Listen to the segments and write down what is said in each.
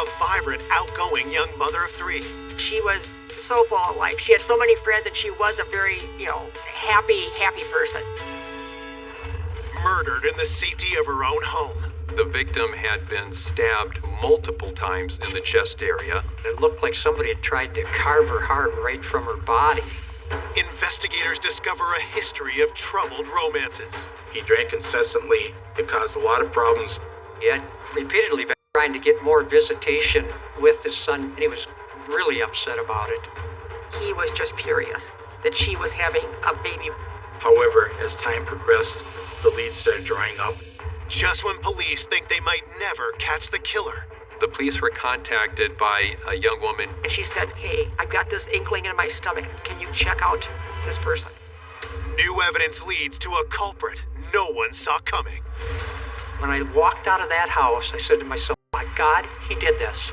a vibrant, outgoing young mother of three. She was so full of life. She had so many friends, and she was a very, happy person. Murdered in the safety of her own home. The victim had been stabbed multiple times in the chest area. It looked like somebody had tried to carve her heart right from her body. Investigators discover a history of troubled romances. He drank incessantly. It caused a lot of problems. He had repeatedly been trying to get more visitation with his son, and he was really upset about it. He was just furious that she was having a baby. However, as time progressed, the leads started drying up. Just when police think they might never catch the killer. The police were contacted by a young woman. And she said, "Hey, I've got this inkling in my stomach. Can you check out this person?" New evidence leads to a culprit no one saw coming. When I walked out of that house, I said to myself, my God, he did this.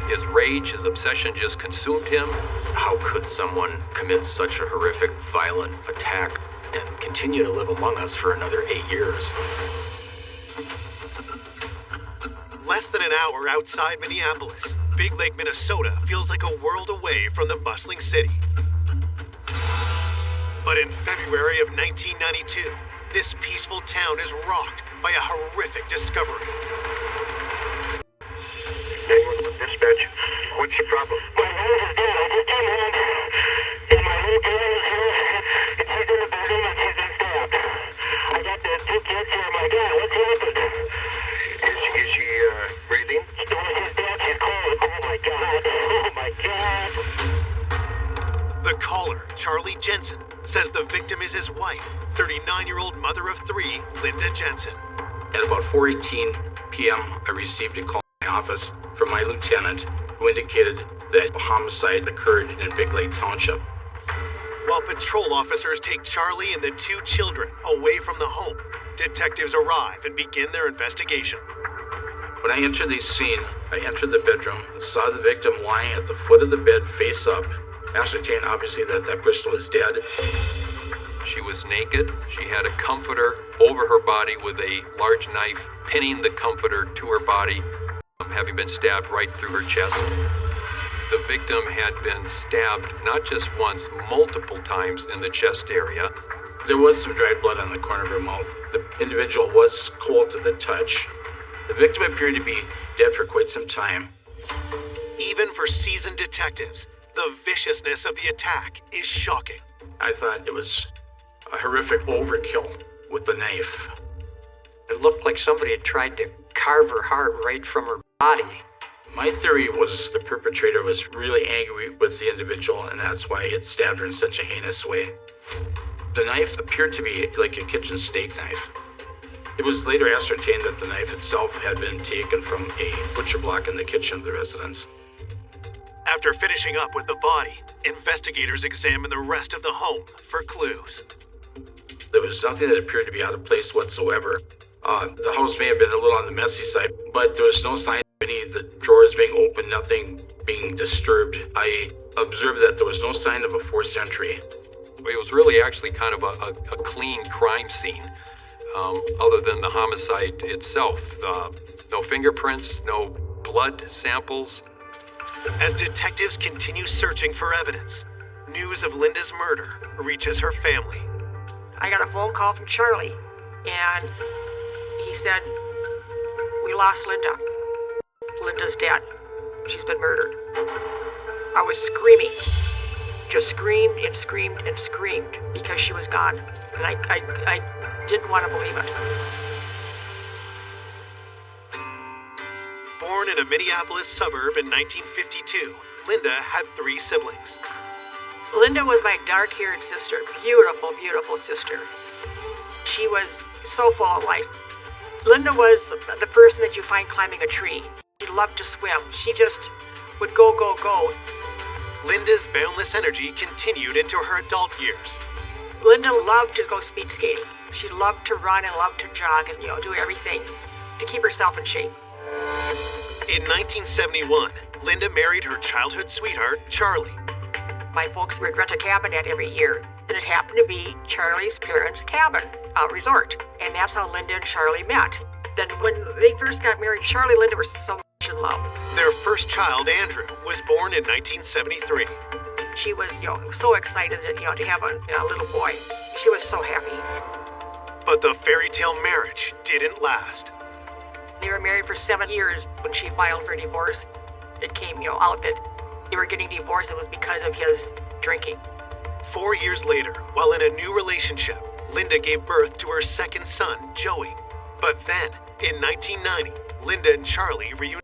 His rage, his obsession just consumed him. How could someone commit such a horrific, violent attack and continue to live among us for another 8 years? Less than an hour outside Minneapolis, Big Lake, Minnesota feels like a world away from the bustling city. But in February of 1992, this peaceful town is rocked by a horrific discovery. Dispatch, what's your problem? My mom is dead. I just came home, and my little girl is here, and she's in the bedroom, and she's been stabbed. I got the two kids here. My God, what's happened? Is she breathing? No, she's dead. She's cold. Oh, my God. Oh, my God. The caller, Charlie Jensen, says the victim is his wife, 39-year-old mother of three, Linda Jensen. At about 4:18 p.m., I received a call in my office from my lieutenant, who indicated that a homicide occurred in Big Lake Township. While patrol officers take Charlie and the two children away from the home, detectives arrive and begin their investigation. When I entered the scene, I entered the bedroom, saw the victim lying at the foot of the bed face up, ascertained obviously that that person was dead. She was naked. She had a comforter over her body with a large knife, pinning the comforter to her body, having been stabbed right through her chest. The victim had been stabbed not just once, multiple times in the chest area. There was some dried blood on the corner of her mouth. The individual was cold to the touch. The victim appeared to be dead for quite some time. Even for seasoned detectives, the viciousness of the attack is shocking. I thought it was a horrific overkill with the knife. It looked like somebody had tried to carve her heart right from her body. My theory was the perpetrator was really angry with the individual, and that's why it stabbed her in such a heinous way. The knife appeared to be like a kitchen steak knife. It was later ascertained that the knife itself had been taken from a butcher block in the kitchen of the residence. After finishing up with the body, investigators examine the rest of the home for clues. There was nothing that appeared to be out of place whatsoever. The house may have been a little on the messy side, but there was no sign of any of the drawers being opened, nothing being disturbed. I observed that there was no sign of a forced entry. It was really actually kind of a clean crime scene, other than the homicide itself. No fingerprints, no blood samples. As detectives continue searching for evidence, news of Linda's murder reaches her family. I got a phone call from Charlie, and he said, "We lost Linda. Linda's dead. She's been murdered." I was screaming. Just screamed and screamed and screamed because she was gone. And I didn't want to believe it. Born in a Minneapolis suburb in 1952, Linda had 3 siblings. Linda was my dark-haired sister. Beautiful, beautiful sister. She was so full of life. Linda was the person that you find climbing a tree. She loved to swim. She just would go, go, go. Linda's boundless energy continued into her adult years. Linda loved to go speed skating. She loved to run and loved to jog and, do everything to keep herself in shape. In 1971, Linda married her childhood sweetheart, Charlie. My folks would rent a cabinette every year, and it happened to be Charlie's parents' cabin, resort. And that's how Linda and Charlie met. Then when they first got married, Charlie and Linda were so much much in love. Their first child, Andrew, was born in 1973. She was, so excited that, to have a little boy. She was so happy. But the fairy tale marriage didn't last. They were married for 7 years. When she filed for divorce, it came, out that they were getting divorced. It was because of his drinking. 4 years later, while in a new relationship, Linda gave birth to her second son, Joey. But then, in 1990, Linda and Charlie reunited.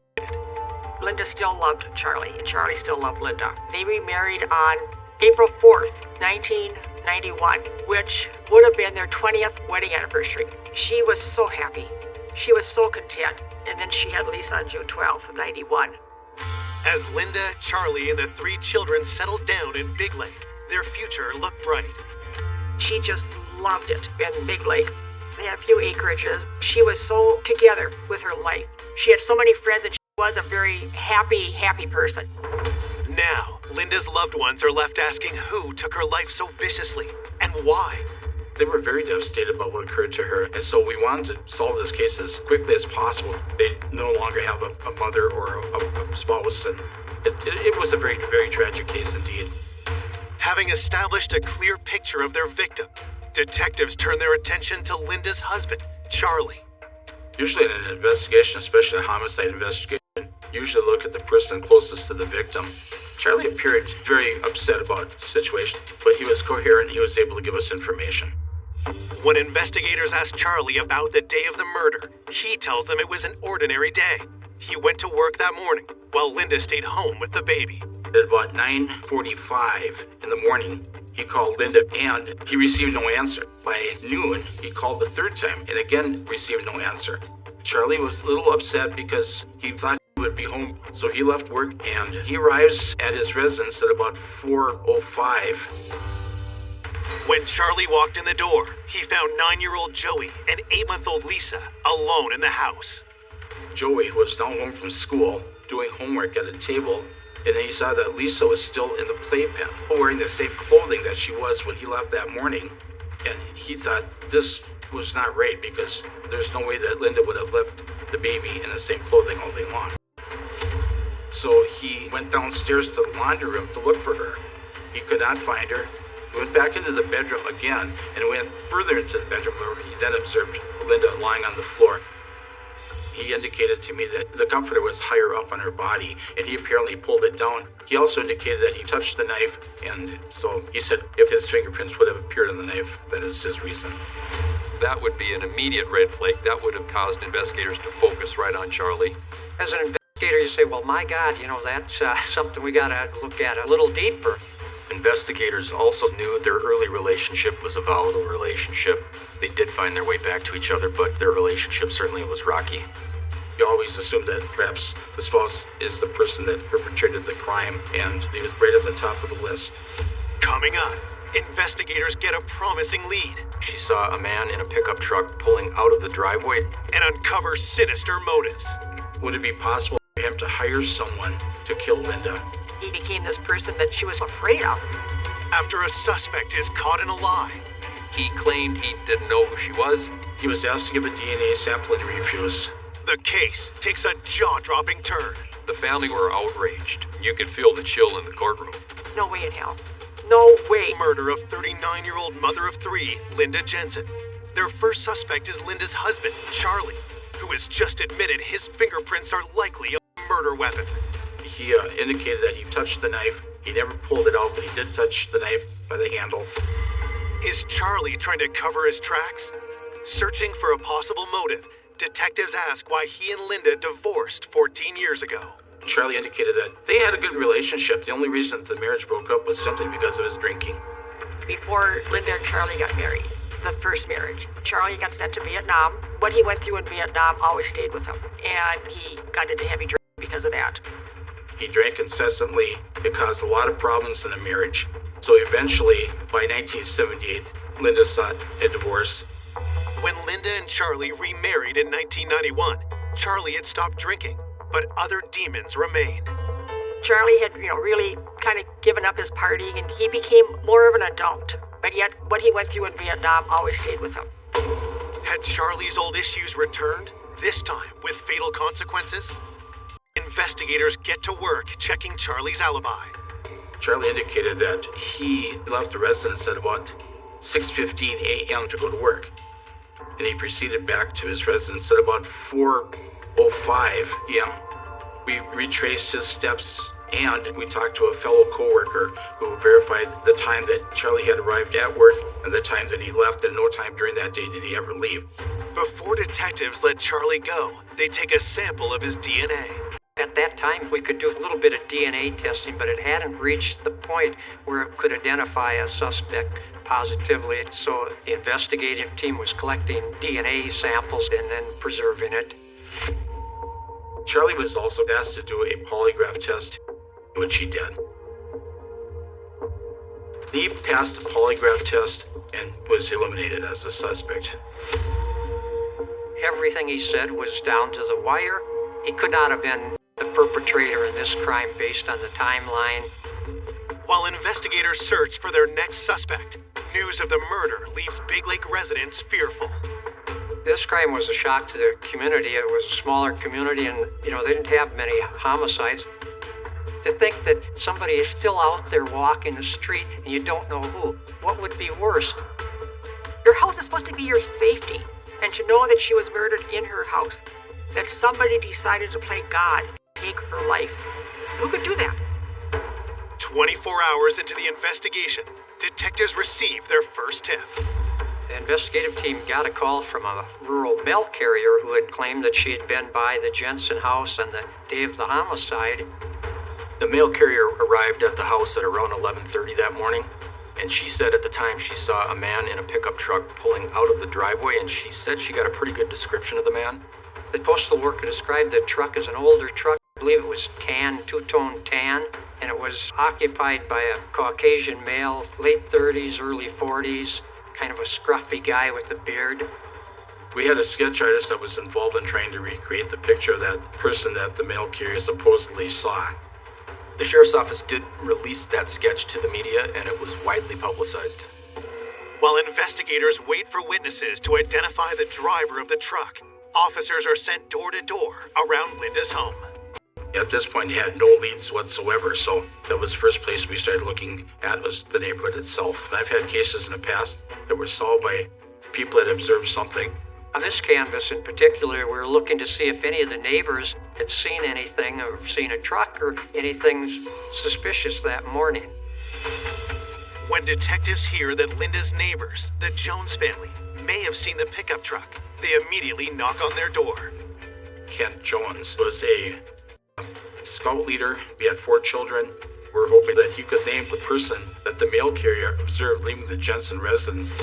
Linda still loved Charlie, and Charlie still loved Linda. They remarried on April 4th, 1991, which would have been their 20th wedding anniversary. She was so happy. She was so content. And then she had Lisa on June 12th of 91. As Linda, Charlie, and the 3 children settled down in Big Lake, their future looked bright. She just loved it in Big Lake. They had a few acreages. She was so together with her life. She had so many friends, and she was a very happy person. Now, Linda's loved ones are left asking who took her life so viciously and why. They were very devastated about what occurred to her, and so we wanted to solve this case as quickly as possible. They no longer have a mother or a spouse, and it was a very, very tragic case indeed. Having established a clear picture of their victim, detectives turn their attention to Linda's husband, Charlie. Usually in an investigation, especially a homicide investigation, usually look at the person closest to the victim. Charlie appeared very upset about the situation, but he was coherent. He was able to give us information. When investigators ask Charlie about the day of the murder, he tells them it was an ordinary day. He went to work that morning, while Linda stayed home with the baby. At about 9:45 in the morning, he called Linda, and he received no answer. By noon, he called the third time, and again received no answer. Charlie was a little upset because he thought he would be home, so he left work, and he arrives at his residence at about 4:05. When Charlie walked in the door, he found 9-year-old Joey and 8-month-old Lisa alone in the house. Joey was now home from school, doing homework at a table, and then he saw that Lisa was still in the playpen, wearing the same clothing that she was when he left that morning. And he thought this was not right, because there's no way that Linda would have left the baby in the same clothing all day long. So he went downstairs to the laundry room to look for her. He could not find her. He went back into the bedroom again and went further into the bedroom, where he then observed Linda lying on the floor. He indicated to me that the comforter was higher up on her body, and he apparently pulled it down. He also indicated that he touched the knife, and so he said if his fingerprints would have appeared on the knife, that is his reason. That would be an immediate red flag. That would have caused investigators to focus right on Charlie. As an investigator, you say, well, my God, that's something we got to look at a little deeper. Investigators also knew their early relationship was a volatile relationship. They did find their way back to each other, but their relationship certainly was rocky. You always assume that perhaps the spouse is the person that perpetrated the crime, and he was right at the top of the list. Coming up, investigators get a promising lead She saw a man in a pickup truck pulling out of the driveway. and uncover sinister motives. Would it be possible for him to hire someone to kill Linda? He became this person that she was afraid of. After a suspect is caught in a lie, He claimed he didn't know who she was. He was asked to give a DNA sample and he refused. the case takes a jaw-dropping turn. The family were outraged. You could feel the chill in the courtroom. No way in hell. No way. Murder of 39-year-old mother of 3, Linda Jensen. Their first suspect is Linda's husband, Charlie, who has just admitted his fingerprints are likely a murder weapon. He indicated that he touched the knife. He never pulled it out, but he did touch the knife by the handle. Is Charlie trying to cover his tracks? Searching for a possible motive, detectives ask why he and Linda divorced 14 years ago. Charlie indicated that they had a good relationship. The only reason that the marriage broke up was simply because of his drinking. Before Linda and Charlie got married, the first marriage, Charlie got sent to Vietnam. What he went through in Vietnam always stayed with him, and he got into heavy drinking because of that. He drank incessantly. It caused a lot of problems in the marriage. So eventually, by 1978, Linda sought a divorce. When Linda and Charlie remarried in 1991, Charlie had stopped drinking, but other demons remained. Charlie had, really kind of given up his partying, and he became more of an adult. But yet, what he went through in Vietnam always stayed with him. Had Charlie's old issues returned, this time with fatal consequences? Investigators get to work checking Charlie's alibi. Charlie indicated that he left the residence at about 6:15 a.m. to go to work, and he proceeded back to his residence at about 4:05 p.m. We retraced his steps, and we talked to a fellow coworker who verified the time that Charlie had arrived at work and the time that he left, and no time during that day did he ever leave. Before detectives let Charlie go, they take a sample of his DNA. At that time, we could do a little bit of DNA testing, but it hadn't reached the point where it could identify a suspect positively. So the investigative team was collecting DNA samples and then preserving it. Charlie was also asked to do a polygraph test, which he did. He passed the polygraph test and was eliminated as a suspect. Everything he said was down to the wire. He could not have been the perpetrator in this crime based on the timeline. While investigators search for their next suspect, news of the murder leaves Big Lake residents fearful. This crime was a shock to the community. It was a smaller community and, they didn't have many homicides. To think that somebody is still out there walking the street and you don't know who, what would be worse? Your house is supposed to be your safety, and to know that she was murdered in her house, that somebody decided to play God, take her life. Who could do that? 24 hours into the investigation, detectives receive their first tip. The investigative team got a call from a rural mail carrier who had claimed that she had been by the Jensen house on the day of the homicide. The mail carrier arrived at the house at around 11:30 that morning, and she said at the time she saw a man in a pickup truck pulling out of the driveway, and she said she got a pretty good description of the man. The postal worker described the truck as an older truck. I believe it was tan, two-tone tan, and it was occupied by a Caucasian male, late 30s, early 40s, kind of a scruffy guy with a beard. We had a sketch artist that was involved in trying to recreate the picture of that person that the mail carrier supposedly saw. The sheriff's office did release that sketch to the media, and it was widely publicized. While investigators wait for witnesses to identify the driver of the truck, officers are sent door to door around Linda's home. At this point, he had no leads whatsoever, so that was the first place we started looking at was the neighborhood itself. I've had cases in the past that were solved by people that observed something. On this canvas in particular, we were looking to see if any of the neighbors had seen anything or seen a truck or anything suspicious that morning. When detectives hear that Linda's neighbors, the Jones family, may have seen the pickup truck, they immediately knock on their door. Kent Jones was a scout leader. We had 4 children. We're hoping that he could name the person that the mail carrier observed leaving the Jensen residence.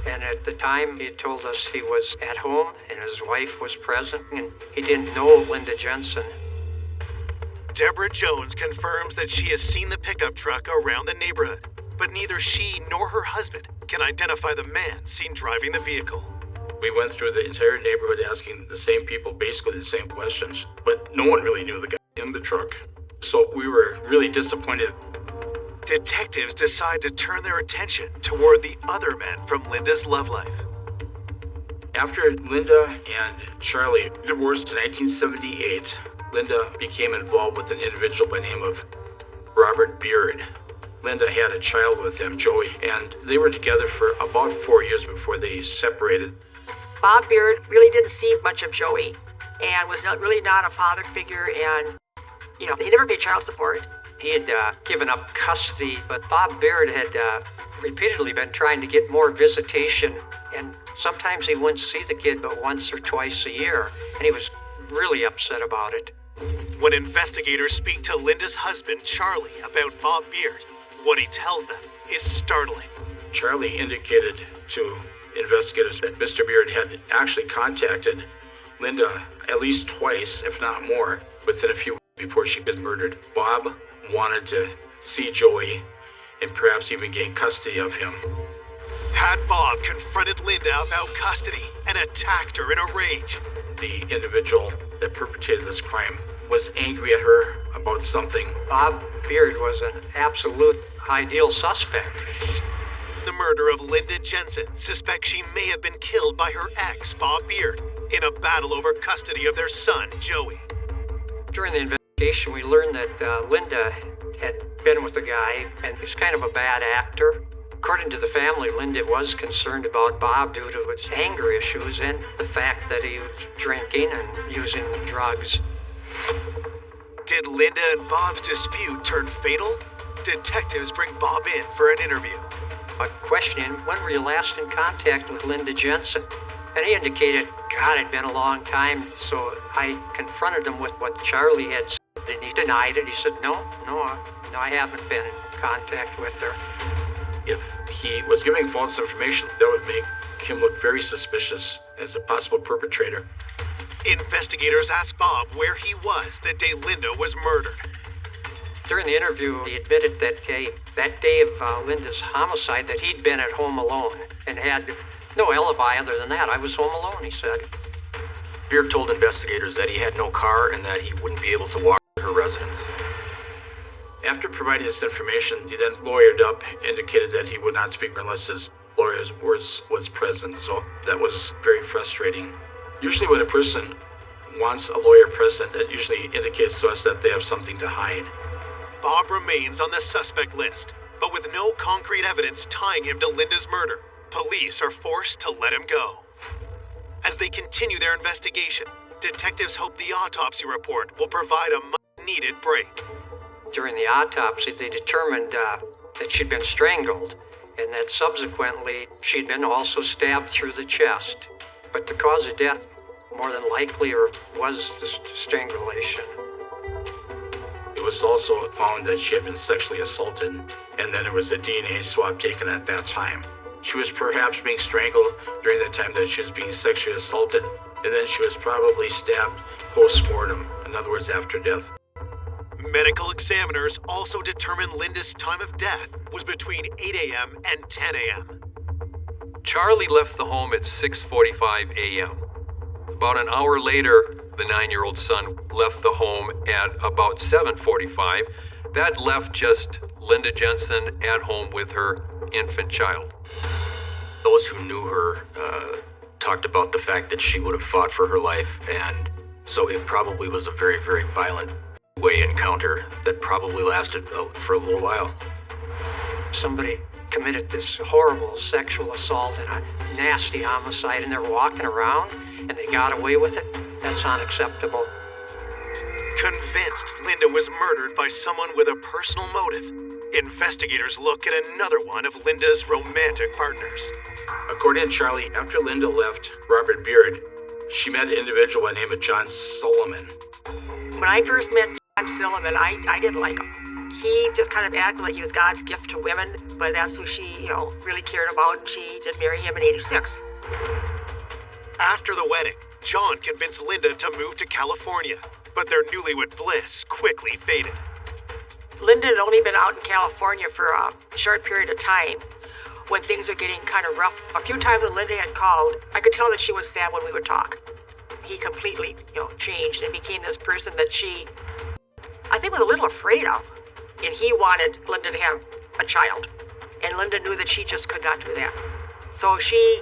And at the time, he told us he was at home and his wife was present, and he didn't know Linda Jensen. Deborah Jones confirms that she has seen the pickup truck around the neighborhood, but neither she nor her husband can identify the man seen driving the vehicle. We went through the entire neighborhood asking the same people basically the same questions, but no one really knew the guy in the truck. So we were really disappointed. Detectives decide to turn their attention toward the other men from Linda's love life. After Linda and Charlie divorced in 1978, Linda became involved with an individual by the name of Robert Beard. Linda had a child with him, Joey, and they were together for about 4 years before they separated. Bob Beard really didn't see much of Joey and was really not a father figure, and, he never paid child support. He had given up custody, but Bob Beard had repeatedly been trying to get more visitation, and sometimes he wouldn't see the kid but once or twice a year, and he was really upset about it. When investigators speak to Linda's husband, Charlie, about Bob Beard, what he tells them is startling. Charlie indicated to investigators that Mr. Beard had actually contacted Linda at least twice, if not more, within a few weeks before she was murdered. Bob wanted to see Joey and perhaps even gain custody of him. Had Bob confronted Linda about custody and attacked her in a rage. The individual that perpetrated this crime was angry at her about something. Bob Beard was an absolute ideal suspect. The murder of Linda Jensen suspects she may have been killed by her ex, Bob Beard, in a battle over custody of their son, Joey. During the investigation, investigation, we learned that Linda had been with a guy, and he was kind of a bad actor. According to the family, Linda was concerned about Bob due to his anger issues and the fact that he was drinking and using drugs. Did Linda and Bob's dispute turn fatal? Detectives bring Bob in for an interview. I questioned him, when were you last in contact with Linda Jensen? And he indicated, God, it'd been a long time. So I confronted him with what Charlie had said, and he denied it. He said, no, I haven't been in contact with her. If he was giving false information, that would make him look very suspicious as a possible perpetrator. Investigators asked Bob where he was the day Linda was murdered. During the interview, he admitted that day of Linda's homicide that he'd been at home alone and had no alibi other than that. I was home alone, he said. Beard told investigators that he had no car and that he wouldn't be able to walk to her residence. After providing this information, he then lawyered up, indicated that he would not speak unless his lawyer was present, so that was very frustrating. Usually when a person wants a lawyer present, that usually indicates to us that they have something to hide. Bob remains on the suspect list, but with no concrete evidence tying him to Linda's murder, police are forced to let him go. As they continue their investigation, detectives hope the autopsy report will provide a much-needed break. During the autopsy, they determined that she'd been strangled and that subsequently she'd been also stabbed through the chest. But the cause of death, more than likely, was the strangulation. It was also found that she had been sexually assaulted, and then there was a DNA swab taken at that time. She was perhaps being strangled during the time that she was being sexually assaulted, and then she was probably stabbed post-mortem, in other words, after death. Medical examiners also determined Linda's time of death was between 8 a.m. and 10 a.m. Charlie left the home at 6:45 a.m. About an hour later, the 9-year-old son left the home at about 7:45. That left just Linda Jensen at home with her infant child. Those who knew her talked about the fact that she would have fought for her life, and so it probably was a very, very violent way encounter that probably lasted for a little while. Somebody committed this horrible sexual assault and a nasty homicide, and they're walking around and they got away with it. That's unacceptable. Convinced Linda was murdered by someone with a personal motive, investigators look at another one of Linda's romantic partners. According to Charlie, after Linda left Robert Beard, she met an individual by the name of John Solomon. When I first met John Silliman, I didn't like him. He just kind of acted like he was God's gift to women, but that's who she, really cared about, and she did marry him in '86. After the wedding, John convinced Linda to move to California, but their newlywed bliss quickly faded. Linda had only been out in California for a short period of time when things were getting kind of rough. A few times when Linda had called, I could tell that she was sad when we would talk. He completely, changed and became this person that she, I think, was a little afraid of. And he wanted Linda to have a child. And Linda knew that she just could not do that. So she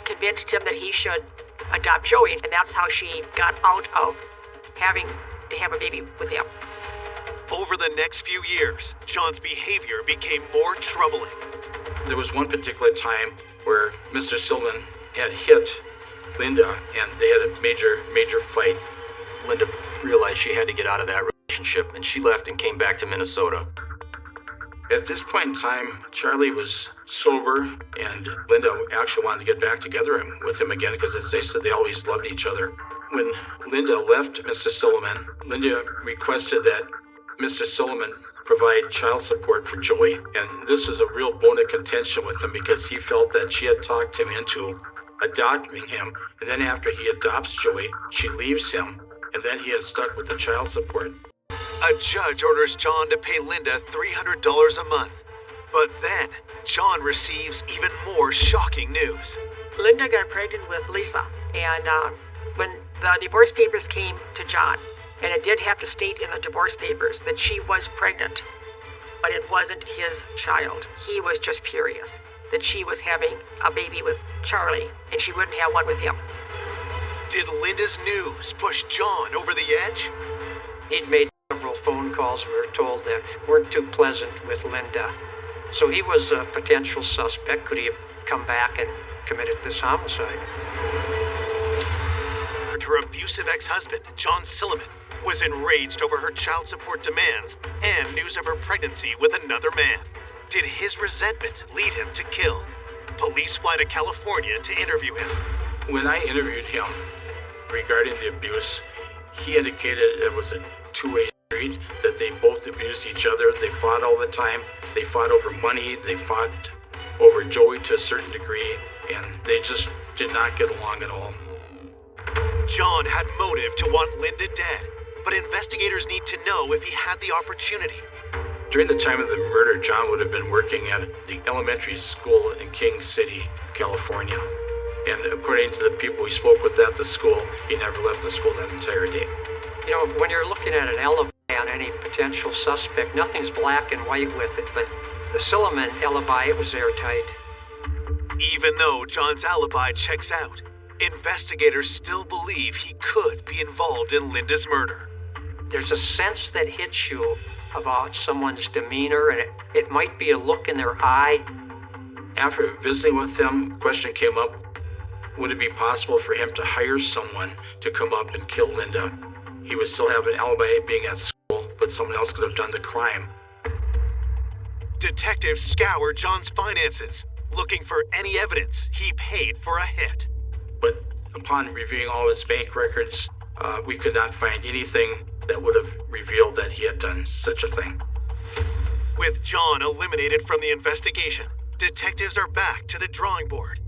convinced him that he should adopt Joey, and that's how she got out of having to have a baby with him. Over the next few years, John's behavior became more troubling. There was one particular time where Mr. Silliman had hit Linda, and they had a major fight. Linda realized she had to get out of that relationship, and she left and came back to Minnesota. At this point in time, Charlie was sober, and Linda actually wanted to get back together with him again because, as they said, they always loved each other. When Linda left Mr. Silliman, Linda requested that Mr. Silliman provide child support for Joey, and this was a real bone of contention with him because he felt that she had talked him into adopting him, and then after he adopts Joey, she leaves him, and then he is stuck with the child support. A judge orders John to pay Linda $300 a month. But then, John receives even more shocking news. Linda got pregnant with Lisa, and when the divorce papers came to John, and it did have to state in the divorce papers that she was pregnant, but it wasn't his child. He was just furious that she was having a baby with Charlie, and she wouldn't have one with him. Did Linda's news push John over the edge? He'd made calls, we were told, that weren't too pleasant with Linda. So he was a potential suspect. Could he have come back and committed this homicide? Her abusive ex-husband, John Silliman, was enraged over her child support demands and news of her pregnancy with another man. Did his resentment lead him to kill? Police fly to California to interview him. When I interviewed him regarding the abuse, he indicated it was a two-way street, that they both abused each other. They fought all the time. They fought over money. They fought over Joey to a certain degree, and they just did not get along at all. John had motive to want Linda dead, but investigators need to know if he had the opportunity. During the time of the murder, John would have been working at the elementary school in King City, California. And according to the people we spoke with at the school, he never left the school that entire day. You know, when you're looking at an alibi on any potential suspect, nothing's black and white with it, but the Silliman alibi, it was airtight. Even though John's alibi checks out, investigators still believe he could be involved in Linda's murder. There's a sense that hits you about someone's demeanor, and it might be a look in their eye. After visiting with them, the question came up, would it be possible for him to hire someone to come up and kill Linda? He would still have an alibi being at school, but someone else could have done the crime. Detectives scour John's finances, looking for any evidence he paid for a hit. But upon reviewing all his bank records, we could not find anything that would have revealed that he had done such a thing. With John eliminated from the investigation, detectives are back to the drawing board.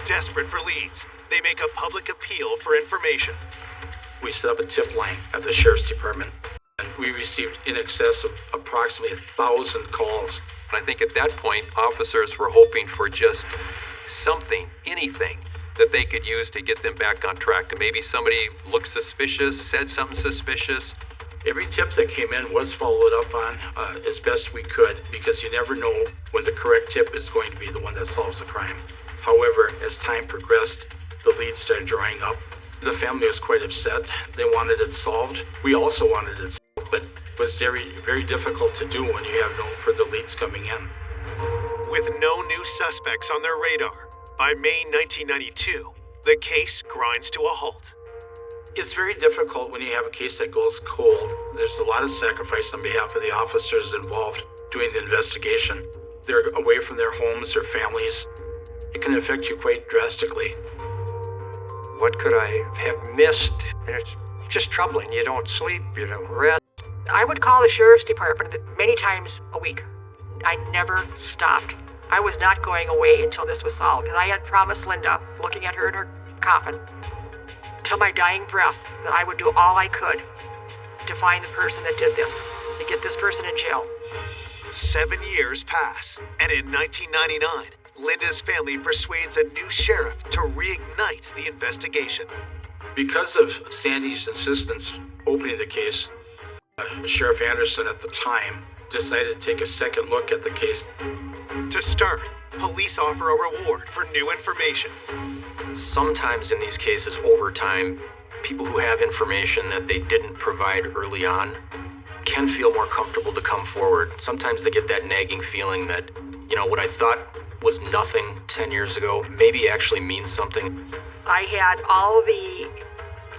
Desperate for leads, they make a public appeal for information. We set up a tip line at the Sheriff's Department, and we received in excess of approximately 1,000 calls. And I think at that point, officers were hoping for just something, anything, that they could use to get them back on track. And maybe somebody looked suspicious, said something suspicious. Every tip that came in was followed up on as best we could, because you never know when the correct tip is going to be the one that solves the crime. However, as time progressed, the leads started drying up. The family was quite upset. They wanted it solved. We also wanted it solved, but it was very, very difficult to do when you have no further leads coming in. With no new suspects on their radar, by May 1992, the case grinds to a halt. It's very difficult when you have a case that goes cold. There's a lot of sacrifice on behalf of the officers involved doing the investigation. They're away from their homes, their families. It can affect you quite drastically. What could I have missed? And it's just troubling. You don't sleep, you don't rest. I would call the sheriff's department many times a week. I never stopped. I was not going away until this was solved, because I had promised Linda, looking at her in her coffin, till my dying breath, that I would do all I could to find the person that did this, to get this person in jail. 7 years pass, and in 1999, Linda's family persuades a new sheriff to reignite the investigation. Because of Sandy's insistence opening the case, Sheriff Anderson at the time decided to take a second look at the case. To start, police offer a reward for new information. Sometimes in these cases, over time, people who have information that they didn't provide early on can feel more comfortable to come forward. Sometimes they get that nagging feeling that, what I thought was nothing 10 years ago maybe actually means something. I had all the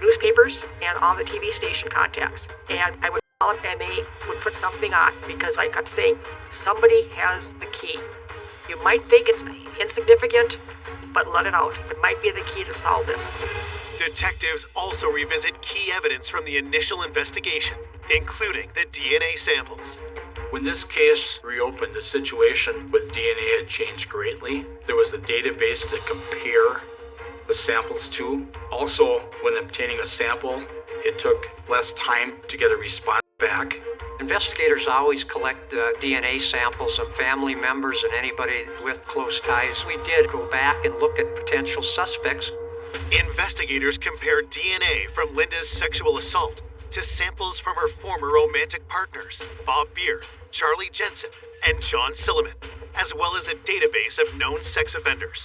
newspapers and all the TV station contacts, and I would call them and they would put something on, because I kept saying, somebody has the key. You might think it's insignificant, but let it out. It might be the key to solve this. Detectives also revisit key evidence from the initial investigation, including the DNA samples. When this case reopened, the situation with DNA had changed greatly. There was a database to compare the samples to. Also, when obtaining a sample, it took less time to get a response back. Investigators always collect DNA samples of family members and anybody with close ties. We did go back and look at potential suspects. Investigators compared DNA from Linda's sexual assault to samples from her former romantic partners, Bob Beard, Charlie Jensen, and John Silliman, as well as a database of known sex offenders.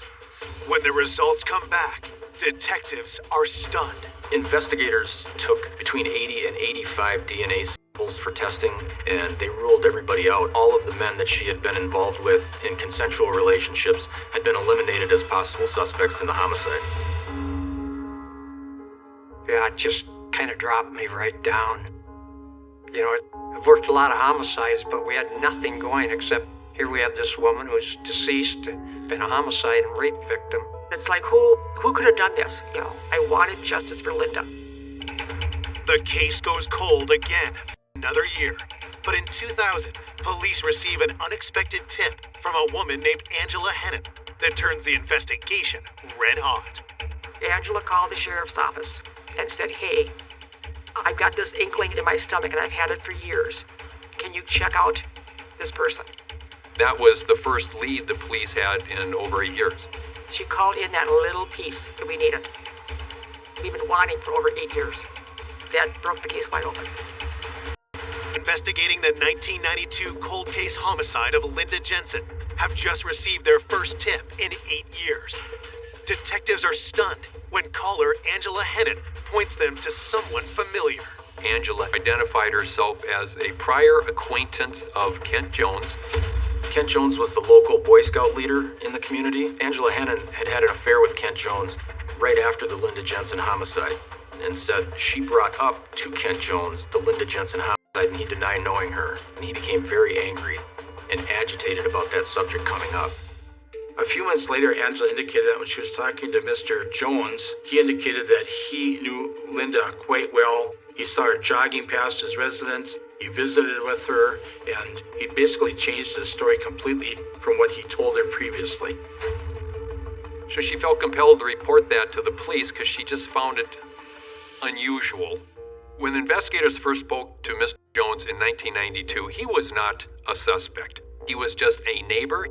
When the results come back, detectives are stunned. Investigators took between 80 and 85 DNA for testing, and they ruled everybody out. All of the men that she had been involved with in consensual relationships had been eliminated as possible suspects in the homicide. Yeah, it just kind of dropped me right down. You know, I've worked a lot of homicides, but we had nothing going except here we have this woman who's deceased, been a homicide and rape victim. It's like, who could have done this? You know, I wanted justice for Linda. The case goes cold again for another year. But in 2000, police receive an unexpected tip from a woman named Angela Hennon that turns the investigation red hot. Angela called the sheriff's office and said, hey, I've got this inkling in my stomach and I've had it for years. Can you check out this person? That was the first lead the police had in over 8 years. She called in that little piece that we needed. We've been wanting for over 8 years. That broke the case wide open. Investigating the 1992 cold case homicide of Linda Jensen have just received their first tip in 8 years. Detectives are stunned when caller Angela Hennon points them to someone familiar. Angela identified herself as a prior acquaintance of Kent Jones. Kent Jones was the local Boy Scout leader in the community. Angela Hennon had had an affair with Kent Jones right after the Linda Jensen homicide, and said she brought up to Kent Jones the Linda Jensen homicide, and he denied knowing her, and he became very angry and agitated about that subject coming up. A few months later, Angela indicated that when she was talking to Mr. Jones, he indicated that he knew Linda quite well. He saw her jogging past his residence, he visited with her, and he basically changed his story completely from what he told her previously. So she felt compelled to report that to the police because she just found it unusual. When investigators first spoke to Mr. Jones in 1992, he was not a suspect. He was just a neighbor.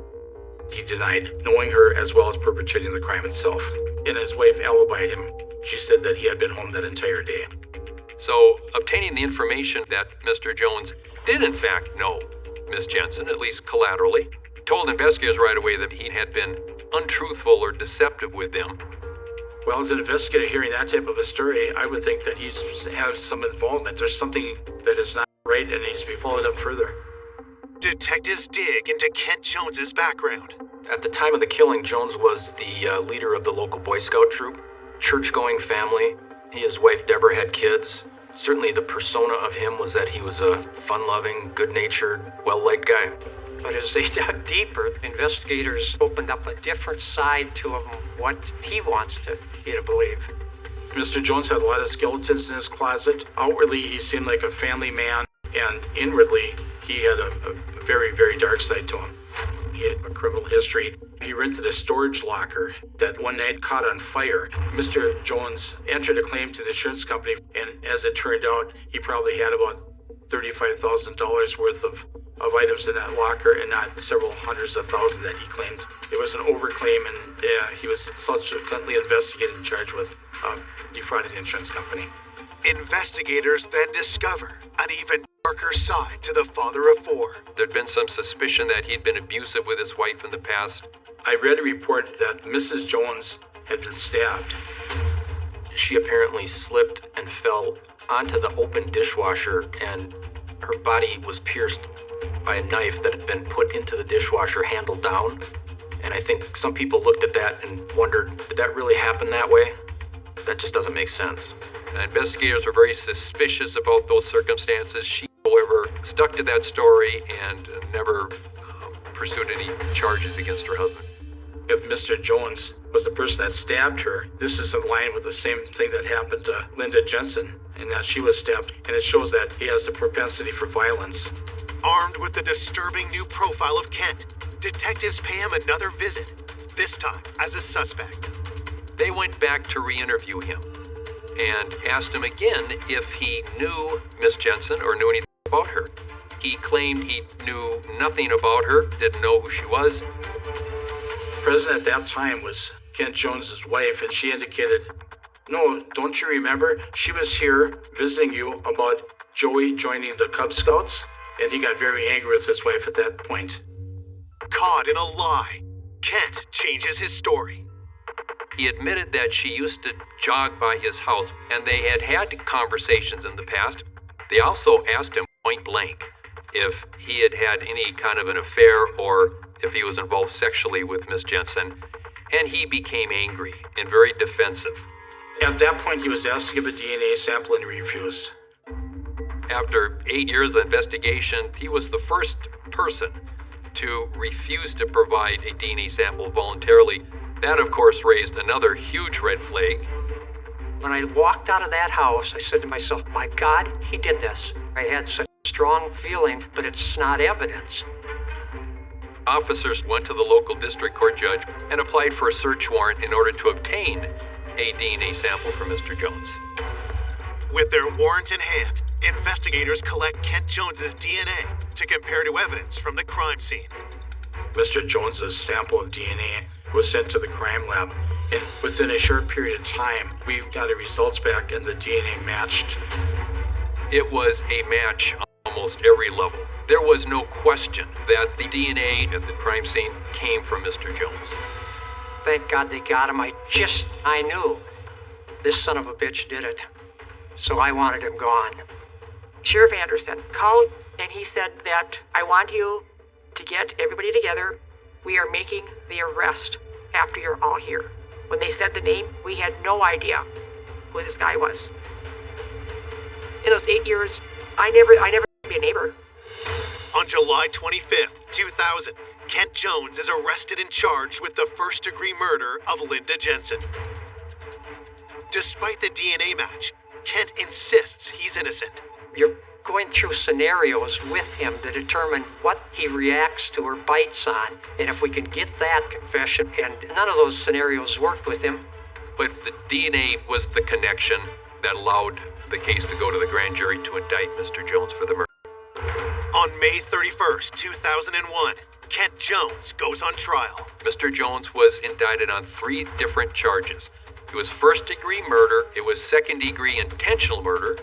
He denied knowing her as well as perpetrating the crime itself. And his wife alibied him. She said that he had been home that entire day. So, obtaining the information that Mr. Jones did in fact know Miss Jensen, at least collaterally, told investigators right away that he had been untruthful or deceptive with them. Well, as an investigator hearing that type of a story, I would think that he's has some involvement. There's something that is not right and needs to be followed up further. Detectives dig into Kent Jones's background. At the time of the killing, Jones was the leader of the local Boy Scout troop, church-going family. He and his wife Deborah had kids. Certainly the persona of him was that he was a fun-loving, good-natured, well-liked guy. But as they dug deeper, investigators opened up a different side to him, what he wants you to believe. Mr. Jones had a lot of skeletons in his closet. Outwardly, he seemed like a family man, and inwardly, he had a very, very dark side to him. He had a criminal history. He rented a storage locker that one night caught on fire. Mr. Jones entered a claim to the insurance company, and as it turned out, he probably had about $35,000 worth of items in that locker and not several hundreds of thousands that he claimed. It was an overclaim, and he was subsequently investigated and charged with defrauding the insurance company. Investigators then discover an even darker side to the father of four. There'd been some suspicion that he'd been abusive with his wife in the past. I read a report that Mrs. Jones had been stabbed. She apparently slipped and fell onto the open dishwasher, and her body was pierced by a knife that had been put into the dishwasher handle down. And I think some people looked at that and wondered, did that really happen that way? That just doesn't make sense. Investigators were very suspicious about those circumstances. She, however, stuck to that story and never pursued any charges against her husband. If Mr. Jones was the person that stabbed her, this is in line with the same thing that happened to Linda Jensen, in that she was stabbed, and it shows that he has a propensity for violence. Armed with the disturbing new profile of Kent, detectives pay him another visit, this time as a suspect. They went back to re-interview him and asked him again if he knew Miss Jensen or knew anything about her. He claimed he knew nothing about her, didn't know who she was. Present at that time was Kent Jones's wife, and she indicated, "No, don't you remember? She was here visiting you about Joey joining the Cub Scouts?" And he got very angry with his wife at that point. Caught in a lie, Kent changes his story. He admitted that she used to jog by his house, and they had had conversations in the past. They also asked him point blank if he had had any kind of an affair or if he was involved sexually with Miss Jensen, and he became angry and very defensive. At that point, he was asked to give a DNA sample and he refused. After 8 years of investigation, he was the first person to refuse to provide a DNA sample voluntarily. That, of course, raised another huge red flag. When I walked out of that house, I said to myself, my God, he did this. I had such a strong feeling, but it's not evidence. Officers went to the local district court judge and applied for a search warrant in order to obtain a DNA sample from Mr. Jones. With their warrant in hand, investigators collect Kent Jones's DNA to compare to evidence from the crime scene. Mr. Jones's sample of DNA was sent to the crime lab, and within a short period of time, we got the results back and the DNA matched. It was a match on almost every level. There was no question that the DNA at the crime scene came from Mr. Jones. Thank God they got him. I knew this son of a bitch did it. So I wanted him gone. Sheriff Anderson called and he said that I want you to get everybody together. We are making the arrest after you're all here. When they said the name, we had no idea who this guy was. In those 8 years, I never be a neighbor. On July 25th, 2000, Kent Jones is arrested and charged with the first-degree murder of Linda Jensen. Despite the DNA match, Kent insists he's innocent. You're going through scenarios with him to determine what he reacts to or bites on. And if we can get that confession, and none of those scenarios worked with him. But the DNA was the connection that allowed the case to go to the grand jury to indict Mr. Jones for the murder. On May 31st, 2001, Kent Jones goes on trial. Mr. Jones was indicted on 3 different charges. It was first-degree murder, it was second-degree intentional murder,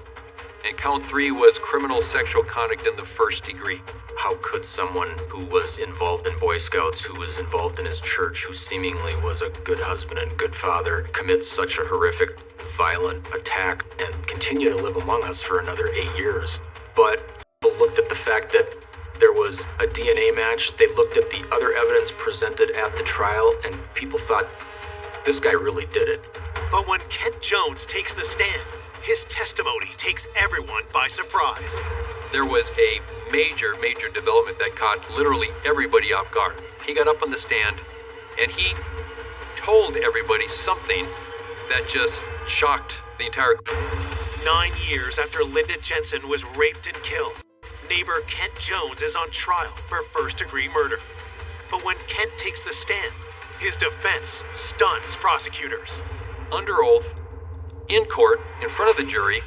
and count 3 was criminal sexual conduct in the first degree. How could someone who was involved in Boy Scouts, who was involved in his church, who seemingly was a good husband and good father, commit such a horrific, violent attack and continue to live among us for another 8 years? But people looked at the fact that there was a DNA match. They looked at the other evidence presented at the trial, and people thought, this guy really did it. But when Kent Jones takes the stand, his testimony takes everyone by surprise. There was a major development that caught literally everybody off guard. He got up on the stand and he told everybody something that just shocked the entire... 9 years after Linda Jensen was raped and killed, neighbor Kent Jones is on trial for first-degree murder. But when Kent takes the stand, his defense stuns prosecutors. Under oath, in court, in front of the jury,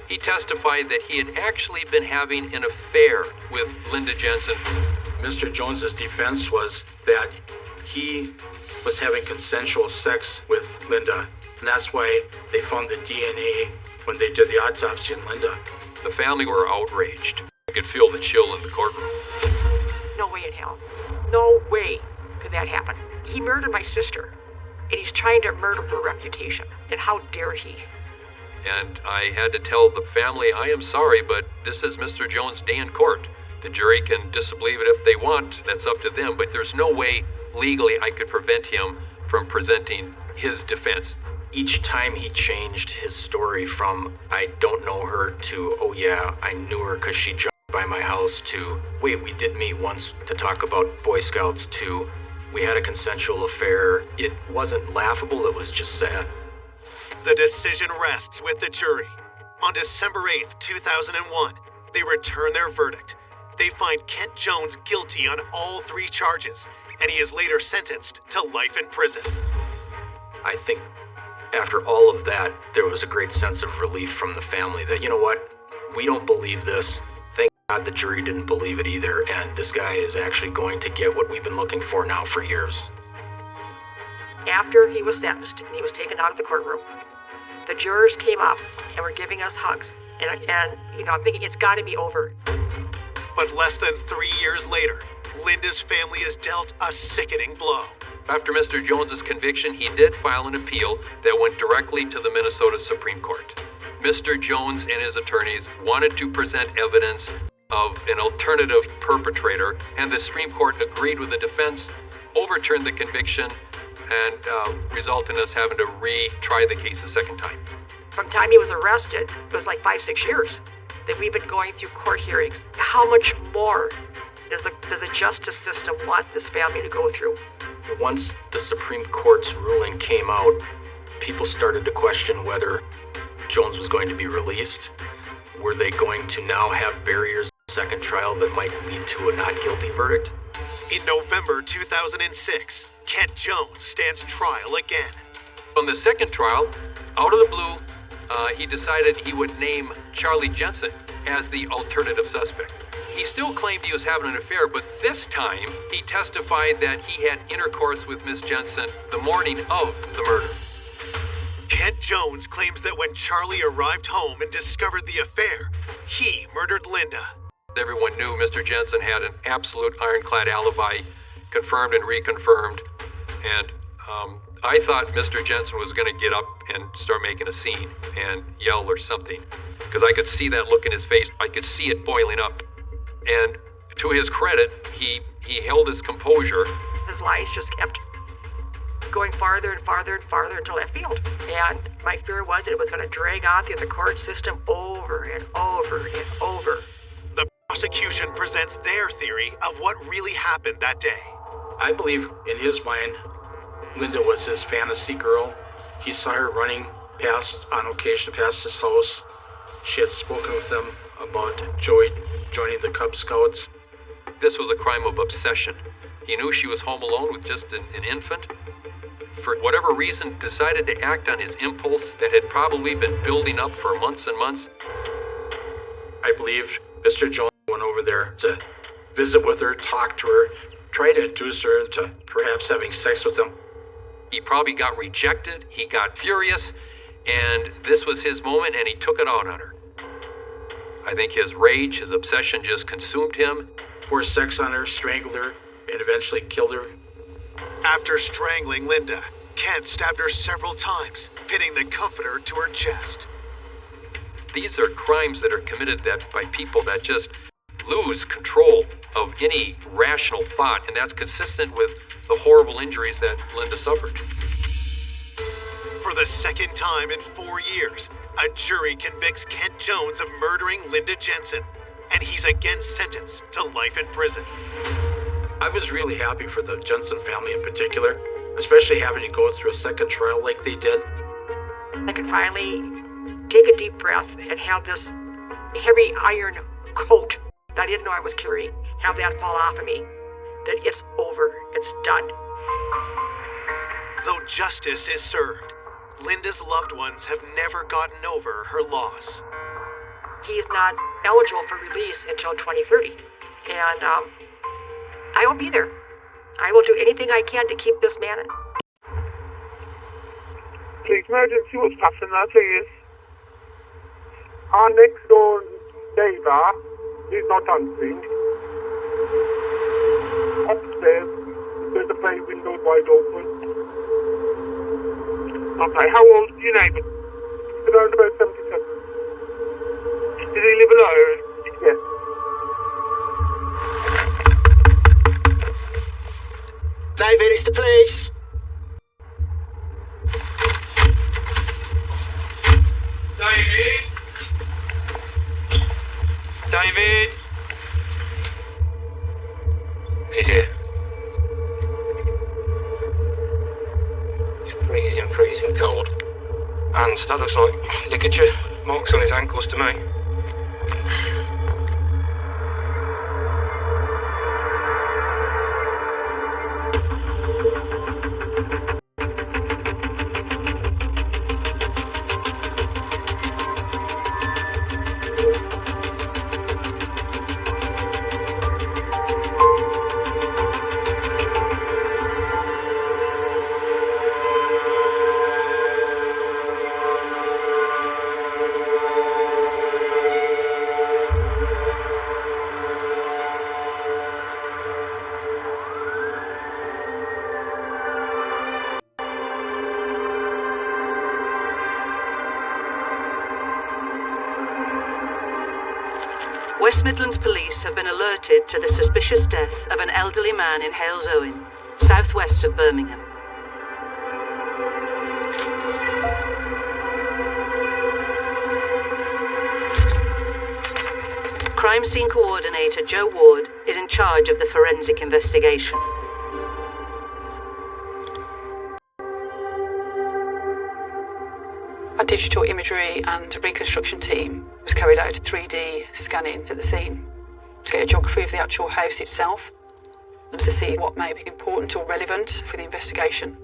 he testified that he had actually been having an affair with Linda Jensen. Mr. Jones's defense was that he was having consensual sex with Linda, and that's why they found the DNA when they did the autopsy on Linda. The family were outraged. You could feel the chill in the courtroom. No way in hell. No way could that happen. He murdered my sister, and he's trying to murder her reputation. And how dare he? And I had to tell the family, I am sorry, but this is Mr. Jones' day in court. The jury can disbelieve it if they want. That's up to them. But there's no way legally I could prevent him from presenting his defense. Each time he changed his story from, I don't know her, to, oh yeah, I knew her because she jumped by my house, to, wait, we did meet once to talk about Boy Scouts, to, we had a consensual affair. It wasn't laughable, it was just sad. The decision rests with the jury. On December 8th, 2001, they return their verdict. They find Kent Jones guilty on all 3 charges, and he is later sentenced to life in prison. I think after all of that, there was a great sense of relief from the family that, you know what, we don't believe this. Thank God the jury didn't believe it either, and this guy is actually going to get what we've been looking for now for years. After he was sentenced and he was taken out of the courtroom, the jurors came up and were giving us hugs. And I'm thinking it's got to be over. But less than 3 years later, Linda's family is dealt a sickening blow. After Mr. Jones's conviction, he did file an appeal that went directly to the Minnesota Supreme Court. Mr. Jones and his attorneys wanted to present evidence of an alternative perpetrator, and the Supreme Court agreed with the defense, overturned the conviction, and resulted in us having to retry the case a second time. From the time he was arrested, it was like 5-6 years that we've been going through court hearings. How much more does the justice system want this family to go through? Once the Supreme Court's ruling came out, people started to question whether Jones was going to be released. Were they going to now have barriers in the second trial that might lead to a not guilty verdict? In November 2006, Kent Jones stands trial again. On the second trial, out of the blue, he decided he would name Charlie Jensen as the alternative suspect. He still claimed he was having an affair, but this time he testified that he had intercourse with Miss Jensen the morning of the murder. Kent Jones claims that when Charlie arrived home and discovered the affair, he murdered Linda. Everyone knew Mr. Jensen had an absolute ironclad alibi, confirmed and reconfirmed, and I thought Mr. Jensen was going to get up and start making a scene and yell or something, because I could see that look in his face. I could see it boiling up. And to his credit, he held his composure. His lies just kept going farther and farther and farther into left field. And my fear was that it was going to drag on through the court system over and over and over. The prosecution presents their theory of what really happened that day. I believe in his mind, Linda was his fantasy girl. He saw her running on occasion past his house. She had spoken with him about Joey joining the Cub Scouts. This was a crime of obsession. He knew she was home alone with just an infant. For whatever reason, decided to act on his impulse that had probably been building up for months and months. I believe Mr. Jones went over there to visit with her, talk to her, try to induce her into perhaps having sex with him. He probably got rejected, he got furious, and this was his moment, and he took it out on her. I think his rage, his obsession just consumed him. Forced sex on her, strangled her, and eventually killed her. After strangling Linda, Kent stabbed her several times, pinning the comforter to her chest. These are crimes that are committed by people that just lose control of any rational thought, and that's consistent with the horrible injuries that Linda suffered. For the second time in 4 years, a jury convicts Kent Jones of murdering Linda Jensen, and he's again sentenced to life in prison. I was really happy for the Jensen family in particular, especially having to go through a second trial like they did. I could finally take a deep breath and have this heavy iron coat that I didn't know I was carrying, have that fall off of me. That it's over, it's done. Though justice is served, Linda's loved ones have never gotten over her loss. He's not eligible for release until 2030. And I will be there. I will do anything I can to keep this man in. Please, emergency, what's passing there, please? Our next door neighbour is not answering. Upstairs, there's a bay window wide open. Okay, how old is your neighbour? Around about 77. Does he live alone? Yes. David, it's the police. David? David? He's here. He's freezing cold. And that looks like ligature marks on his ankles to me. West Midlands Police have been alerted to the suspicious death of an elderly man in Halesowen, southwest of Birmingham. Crime Scene Coordinator Joe Ward is in charge of the forensic investigation. A digital imagery and reconstruction team was carried out 3D scanning at the scene to get a geography of the actual house itself and to see what may be important or relevant for the investigation.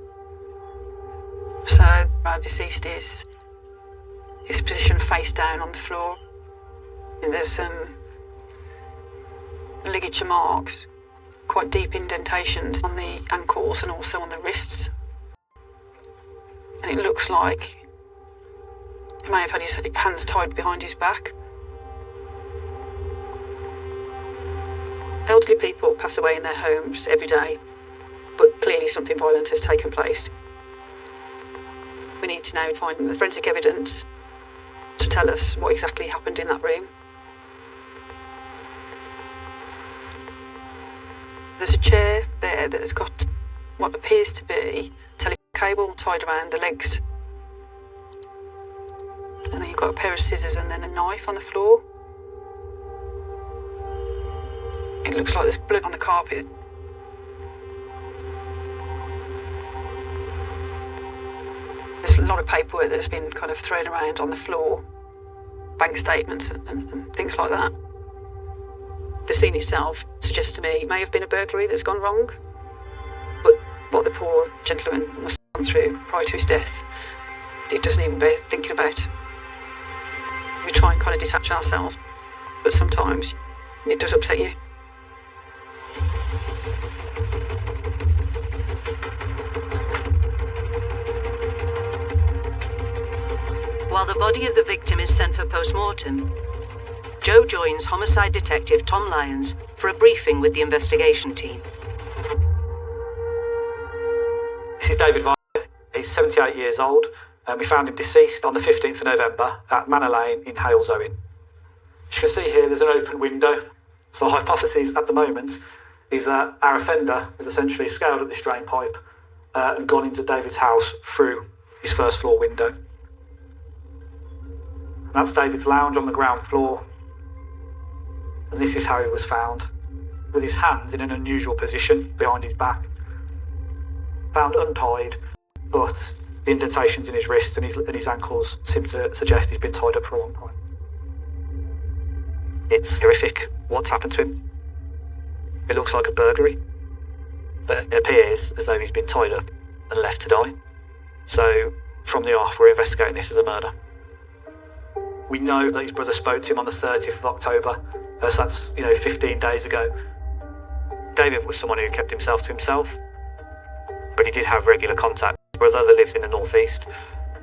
So our deceased is positioned face down on the floor, and there's some ligature marks, quite deep indentations on the ankles and also on the wrists, and it looks like he may have had his hands tied behind his back. Elderly people pass away in their homes every day, but clearly something violent has taken place. We need to now find the forensic evidence to tell us what exactly happened in that room. There's a chair there that has got what appears to be a telephone cable tied around the legs. And then you've got a pair of scissors and then a knife on the floor. It looks like there's blood on the carpet. There's a lot of paperwork that's been kind of thrown around on the floor, bank statements and things like that. The scene itself suggests to me it may have been a burglary that's gone wrong, but what the poor gentleman must have gone through prior to his death, it doesn't even bear thinking about. We try and kind of detach ourselves, but sometimes it does upset you. While the body of the victim is sent for post-mortem, Joe joins homicide detective Tom Lyons for a briefing with the investigation team. This is David Vine. He's 78 years old, and we found him deceased on the 15th of November at Manor Lane in Halesowen. As you can see here, there's an open window. So the hypothesis at the moment is that our offender has essentially scaled up this drain pipe and gone into David's house through his first floor window. And that's David's lounge on the ground floor. And this is how he was found, with his hands in an unusual position behind his back. Found untied, but the indentations in his wrists and his ankles seem to suggest he's been tied up for a long time. It's horrific what's happened to him. It looks like a burglary, but it appears as though he's been tied up and left to die. So, from the off, we're investigating this as a murder. We know that his brother spoke to him on the 30th of October, so that's 15 days ago. David was someone who kept himself to himself, but he did have regular contact with his brother that lives in the northeast.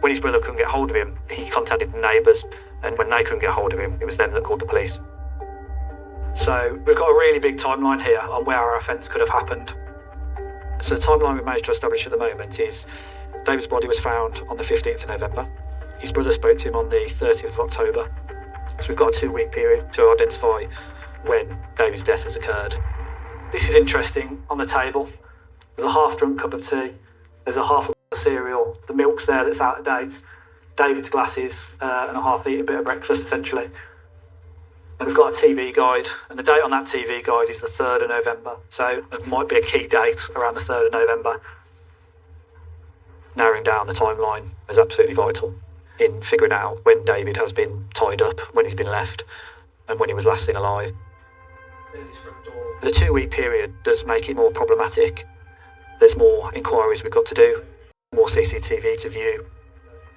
When his brother couldn't get hold of him, he contacted the neighbours, and when they couldn't get hold of him, it was them that called the police. So we've got a really big timeline here on where our offence could have happened. So the timeline we've managed to establish at the moment is David's body was found on the 15th of November. His brother spoke to him on the 30th of October. So we've got a 2-week period to identify when David's death has occurred. This is interesting. On the table, there's a half-drunk cup of tea, there's a half a cereal, the milk's there that's out of date, David's glasses, and a half-eaten bit of breakfast, essentially. And we've got a TV guide, and the date on that TV guide is the 3rd of November, so it might be a key date around the 3rd of November. Narrowing down the timeline is absolutely vital in figuring out when David has been tied up, when he's been left, and when he was last seen alive. The 2-week period does make it more problematic. There's more inquiries we've got to do, more CCTV to view.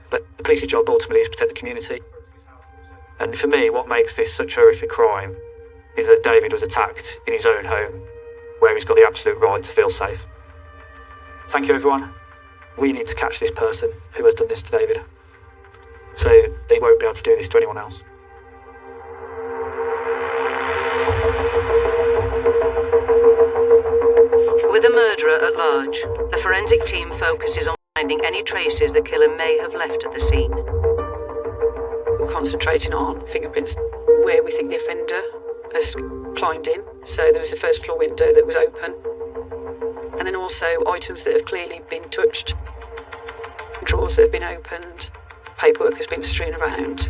But the police's job ultimately is to protect the community. And for me, what makes this such a horrific crime is that David was attacked in his own home, where he's got the absolute right to feel safe. Thank you, everyone. We need to catch this person who has done this to David, so they won't be able to do this to anyone else. With a murderer at large, the forensic team focuses on finding any traces the killer may have left at the scene. We're concentrating on fingerprints where we think the offender has climbed in. So there was a first floor window that was open. And then also items that have clearly been touched, drawers that have been opened, paperwork has been strewn around.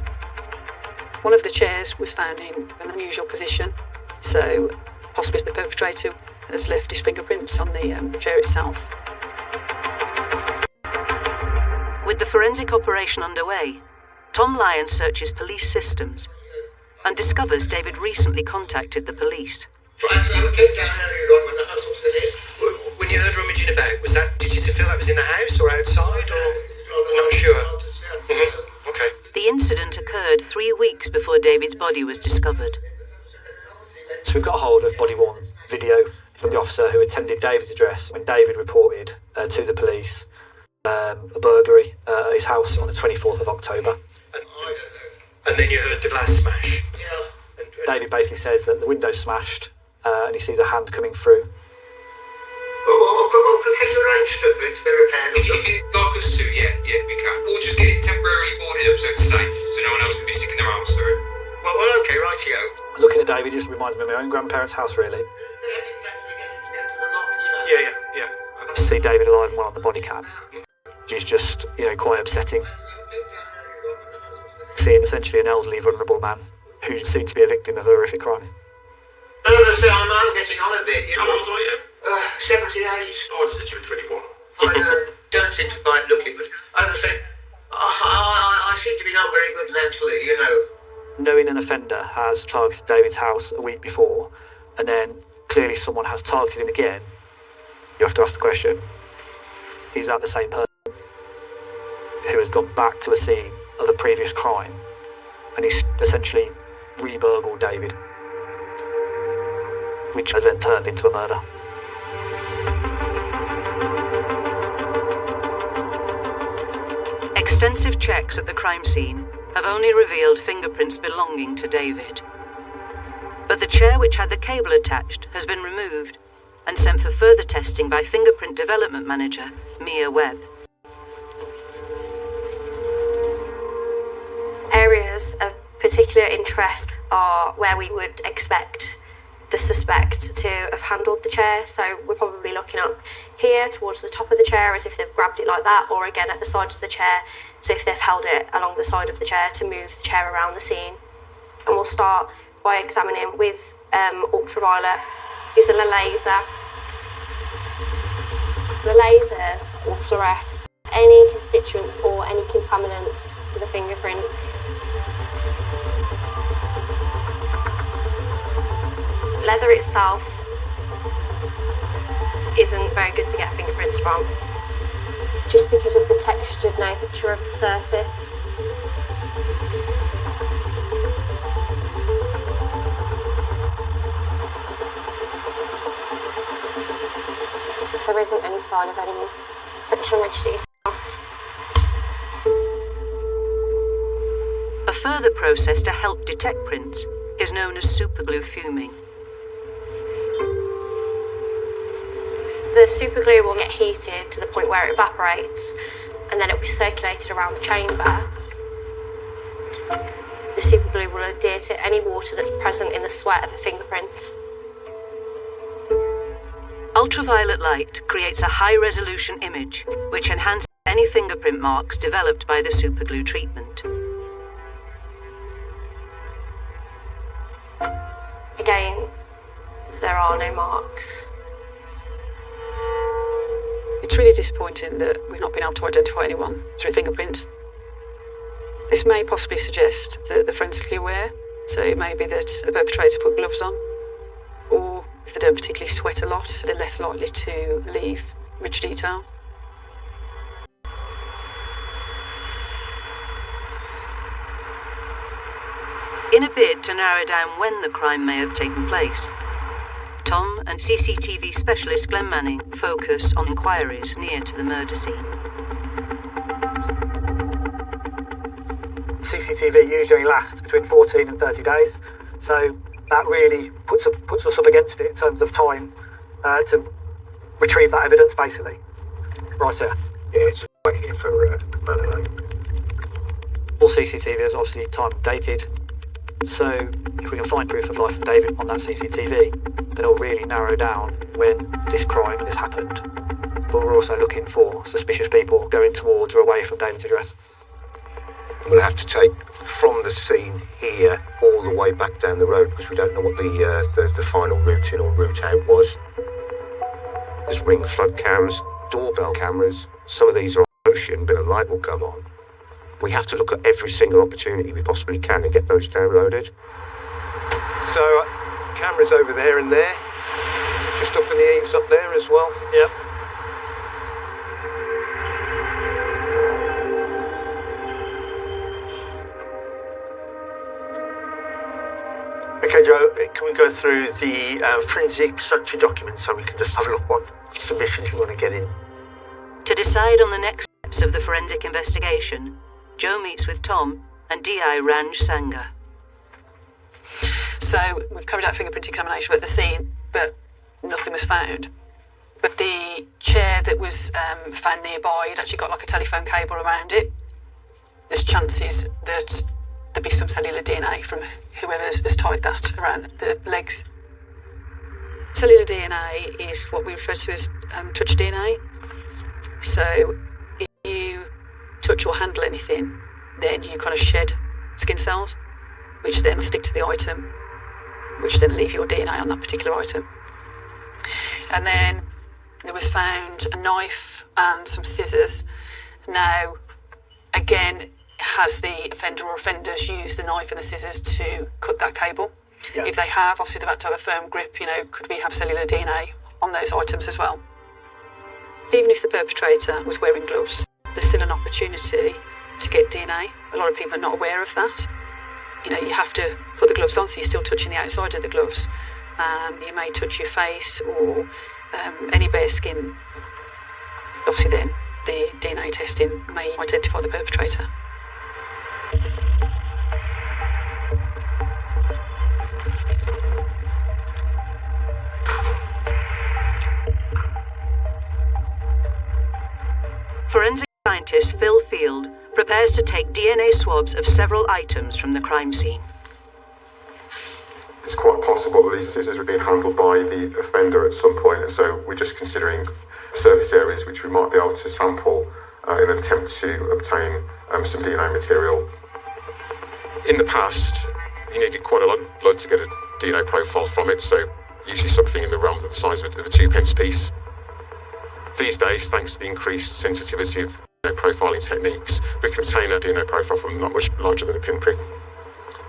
One of the chairs was found in an unusual position, so possibly the perpetrator has left his fingerprints on the chair itself. With the forensic operation underway, Tom Lyons searches police systems and discovers David recently contacted the police. I came down earlier on when the house was finished. When you heard rummaging about, did you feel that was in the house or outside, or not sure? Mm-hmm. Okay. The incident occurred 3 weeks before David's body was discovered. So we've got a hold of body worn video from the officer who attended David's address when David reported to the police a burglary at his house on the 24th of October. And then you heard the glass smash? Yeah. David basically says that the window's smashed and he sees a hand coming through. Well, can you arrange to be repaired? If you'd like us to, yeah, we can. We'll just get it temporarily boarded up so it's safe, so no one else can be sticking their arms through it. Well, okay, rightio. Looking at David just reminds me of my own grandparents' house, really. Yeah. To see David alive and well on the body cam, which is just, quite upsetting. Seeing essentially an elderly, vulnerable man who's soon to be a victim of a horrific crime. I'm getting on a bit. How old are you? 78. Oh, I said you were 21. I don't seem to quite look it, but I would say, I seem to be not very good mentally, Knowing an offender has targeted David's house a week before, and then clearly someone has targeted him again, you have to ask the question, is that the same person who has gone back to a scene of a previous crime and he's essentially re-burgled David, which has then turned into a murder? Extensive checks at the crime scene have only revealed fingerprints belonging to David. But the chair which had the cable attached has been removed and sent for further testing by fingerprint development manager Mia Webb. Areas of particular interest are where we would expect the suspect to have handled the chair. So we're probably looking up here towards the top of the chair as if they've grabbed it like that, or again at the sides of the chair, so if they've held it along the side of the chair to move the chair around the scene. And we'll start by examining with ultraviolet using a laser. The lasers will fluoresce any constituents or any contaminants to the fingerprint. Leather itself isn't very good to get fingerprints from, just because of the textured nature of the surface. There isn't any sign of any friction ridge to A further process to help detect prints is known as superglue fuming. The superglue will get heated to the point where it evaporates, and then it will be circulated around the chamber. The superglue will adhere to any water that's present in the sweat of a fingerprint. Ultraviolet light creates a high-resolution image, which enhances any fingerprint marks developed by the superglue treatment. Again, there are no marks. It's really disappointing that we've not been able to identify anyone through fingerprints. This may possibly suggest that they're forensically aware, so it may be that the perpetrator put gloves on, or if they don't particularly sweat a lot, they're less likely to leave rich detail. In a bid to narrow down when the crime may have taken place, Tom and CCTV specialist Glenn Manning focus on inquiries near to the murder scene. CCTV usually lasts between 14 and 30 days, so that really puts us up against it in terms of time to retrieve that evidence, basically. Right here. Yeah, it's right here for Manor Lane. All CCTV is obviously time dated. So if we can find proof of life of David on that CCTV, then it'll really narrow down when this crime has happened. But we're also looking for suspicious people going towards or away from David's address. We'll have to take from the scene here all the way back down the road because we don't know what the final route in or route out was. There's ring flood cams, doorbell cameras. Some of these are on motion, but a light will come on. We have to look at every single opportunity we possibly can and get those downloaded. So, cameras over there and there. Just up in the eaves up there as well. Yep. Okay, Joe, can we go through the forensic structure documents so we can just have a look what submissions you want to get in? To decide on the next steps of the forensic investigation, Joe meets with Tom and DI Ranj Sangha. So we've carried out fingerprint examination at the scene, but nothing was found. But the chair that was found nearby had actually got like a telephone cable around it. There's chances that there'd be some cellular DNA from whoever has tied that around the legs. Cellular DNA is what we refer to as touch DNA. So if you touch or handle anything, then you kind of shed skin cells, which then stick to the item, which then leave your DNA on that particular item. And then there was found a knife and some scissors. Now, again, has the offender or offenders used the knife and the scissors to cut that cable? Yeah. If they have, obviously they've had to have a firm grip, could we have cellular DNA on those items as well? Even if the perpetrator was wearing gloves, there's still an opportunity to get DNA. A lot of people are not aware of that. You have to put the gloves on, so you're still touching the outside of the gloves. You may touch your face or any bare skin. Obviously then, the DNA testing may identify the perpetrator. Forensic scientist Phil Field prepares to take DNA swabs of several items from the crime scene. It's quite possible that these scissors are being handled by the offender at some point, and so we're just considering surface areas which we might be able to sample in an attempt to obtain some DNA material. In the past, you needed quite a lot of blood to get a DNA profile from it, so usually something in the realm of the size of a 2p piece. These days, thanks to the increased sensitivity of profiling techniques, we can obtain a DNA profile from not much larger than a pinprick.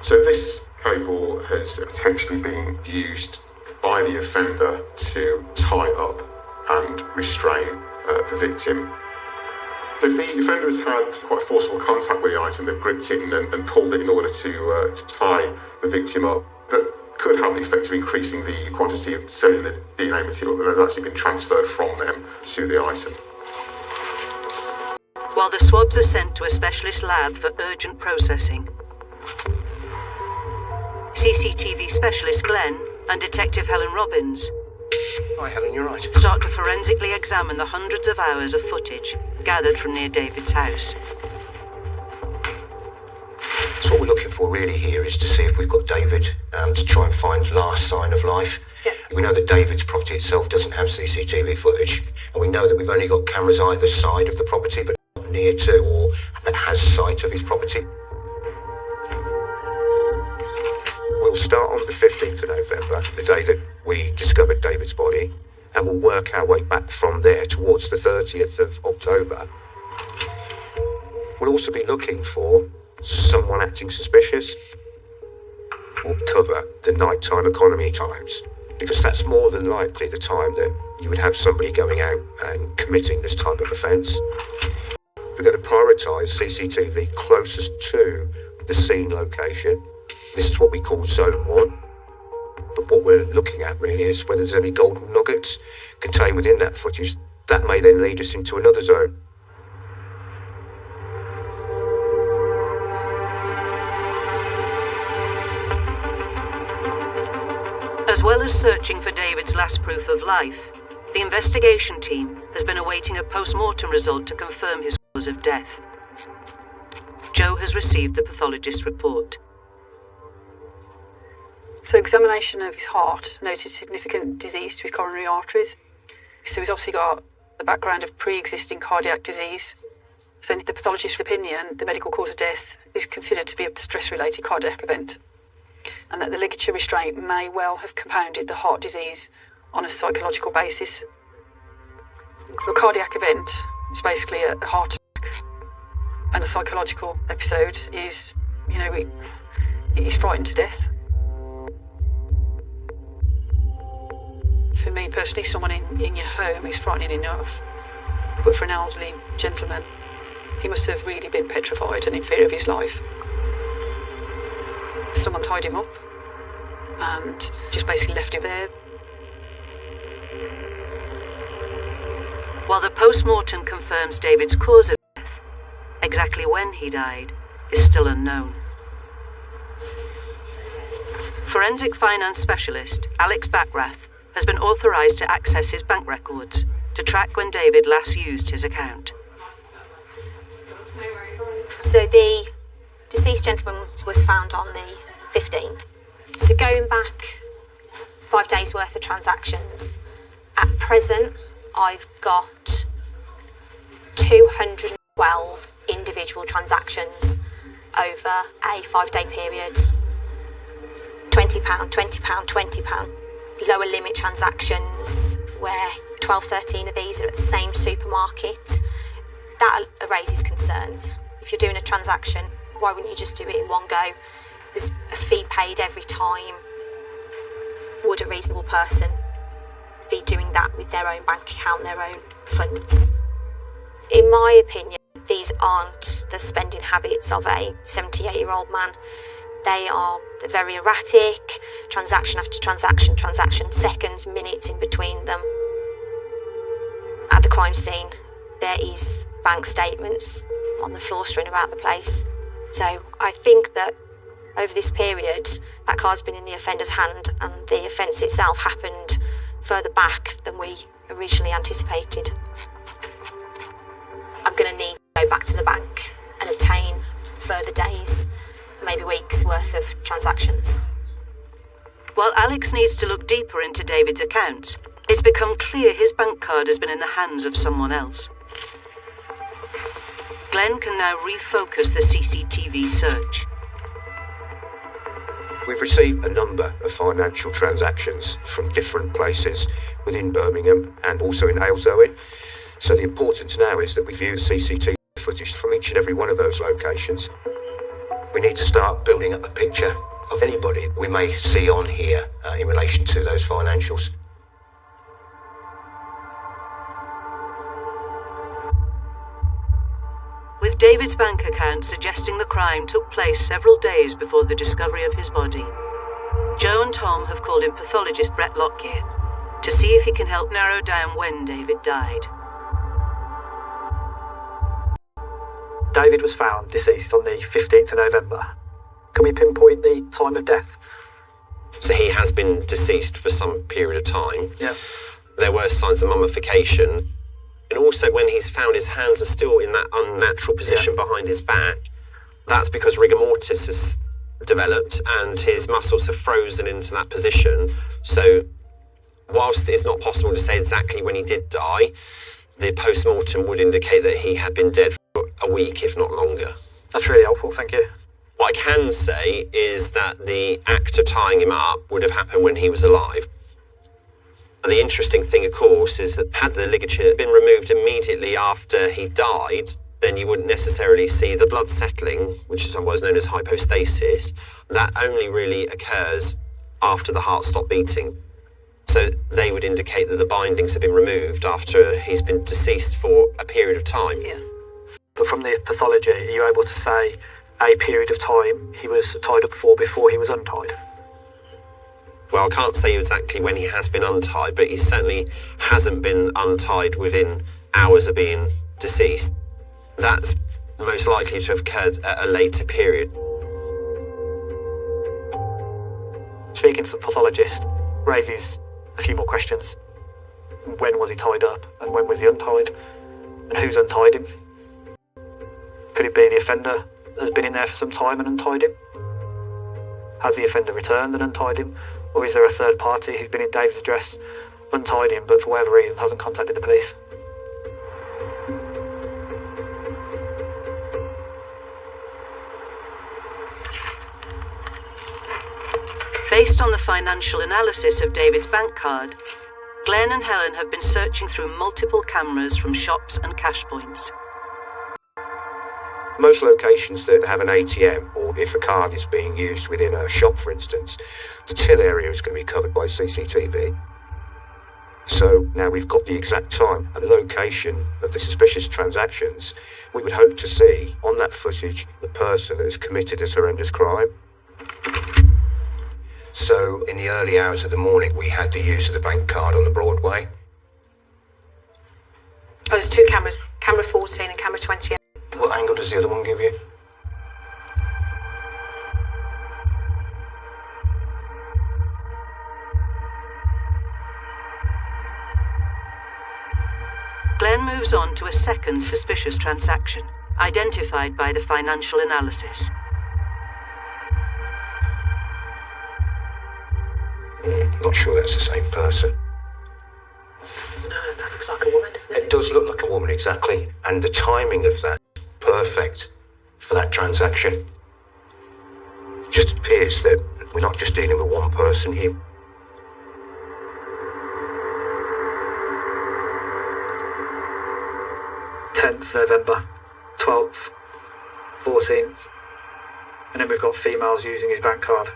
So this cable has potentially been used by the offender to tie up and restrain the victim. If the offender has had quite forceful contact with the item, they've gripped it and pulled it in order to tie the victim up, that could have the effect of increasing the quantity of cellular DNA material that has actually been transferred from them to the item. While the swabs are sent to a specialist lab for urgent processing, CCTV specialist Glenn and Detective Helen Robbins Hi, Helen, you're right. start to forensically examine the hundreds of hours of footage gathered from near David's house. So what we're looking for really here is to see if we've got David to try and find last sign of life. Yeah. We know that David's property itself doesn't have CCTV footage, and we know that we've only got cameras either side of the property, but not near to or that has sight of his property. We'll start on the 15th of November, the day that we discovered David's body, and we'll work our way back from there towards the 30th of October. We'll also be looking for someone acting suspicious. We'll cover the nighttime economy times, because that's more than likely the time that you would have somebody going out and committing this type of offence. We're going to prioritise CCTV closest to the scene location. This is what we call Zone 1. But what we're looking at really is whether there's any golden nuggets contained within that footage. That may then lead us into another zone. As well as searching for David's last proof of life, the investigation team has been awaiting a post-mortem result to confirm his cause of death. Joe has received the pathologist's report. So examination of his heart noted significant disease to his coronary arteries. So he's obviously got the background of pre-existing cardiac disease. So in the pathologist's opinion, the medical cause of death is considered to be a stress-related cardiac event, and that the ligature restraint may well have compounded the heart disease on a psychological basis. A cardiac event is basically a heart attack, and a psychological episode is, he's frightened to death. For me personally, someone in your home is frightening enough, but for an elderly gentleman, he must have really been petrified and in fear of his life. Someone tied him up and just basically left him there. While the post-mortem confirms David's cause of death, exactly when he died is still unknown. Forensic finance specialist Alex Backrath has been authorised to access his bank records to track when David last used his account. So the deceased gentleman was found on the 15th. So going back 5 days worth of transactions, at present I've got 212 individual transactions over a 5-day period. £20, £20, £20. Lower limit transactions where 12, 13 of these are at the same supermarket. That raises concerns. If you're doing a transaction, why wouldn't you just do it in one go? There's a fee paid every time. Would a reasonable person be doing that with their own bank account, their own funds? In my opinion, these aren't the spending habits of a 78-year-old man. They're very erratic, transaction after transaction, seconds, minutes in between them. At the crime scene, there is bank statements on the floor strewn about the place. So I think that over this period, that card's been in the offender's hand and the offence itself happened further back than we originally anticipated. I'm going to need to go back to the bank and obtain further days, maybe weeks worth of transactions. While Alex needs to look deeper into David's accounts, it's become clear his bank card has been in the hands of someone else. Glenn can now refocus the CCTV search. We've received a number of financial transactions from different places within Birmingham and also in Aylesbury. So the importance now is that we view CCTV footage from each and every one of those locations. We need to start building up a picture of anybody we may see on here in relation to those financials. With David's bank account suggesting the crime took place several days before the discovery of his body, Joe and Tom have called in pathologist Brett Lockyer to see if he can help narrow down when David died. David was found deceased on the 15th of November. Can we pinpoint the time of death? So he has been deceased for some period of time. Yeah. There were signs of mummification. And also when he's found, his hands are still in that unnatural position behind his back. That's because rigor mortis has developed and his muscles have frozen into that position. So whilst it's not possible to say exactly when he did die, the post-mortem would indicate that he had been dead for a week, if not longer. That's really helpful, thank you. What I can say is that the act of tying him up would have happened when he was alive. And the interesting thing, of course, is that had the ligature been removed immediately after he died, then you wouldn't necessarily see the blood settling, which is otherwise known as hypostasis. That only really occurs after the heart stopped beating. So they would indicate that the bindings have been removed after he's been deceased for a period of time. Yeah. But from the pathology, are you able to say a period of time he was tied up for before he was untied? Well, I can't say exactly when he has been untied, but he certainly hasn't been untied within hours of being deceased. That's most likely to have occurred at a later period. Speaking to the pathologist raises a few more questions. When was he tied up, and when was he untied, and who's untied him? Could it be the offender has been in there for some time and untied him? Has the offender returned and untied him? Or is there a third party who's been in David's address, untied him, but for whatever reason hasn't contacted the police? Based on the financial analysis of David's bank card, Glenn and Helen have been searching through multiple cameras from shops and cash points. Most locations that have an ATM, or if a card is being used within a shop, for instance, the till area is going to be covered by CCTV. So now we've got the exact time and the location of the suspicious transactions. We would hope to see on that footage the person that has committed this horrendous crime. So in the early hours of the morning, we had the use of the bank card on the Broadway. Oh, there's two cameras, camera 14 and camera 28. What angle does the other one give you? Glenn moves on to a second suspicious transaction, identified by the financial analysis. Not sure that's the same person. No, that looks like a woman, doesn't it? It does look like a woman, exactly. And the timing of that, perfect for that transaction. It just appears that we're not just dealing with one person here. November 12th, 14th, and then we've got females using his bank card.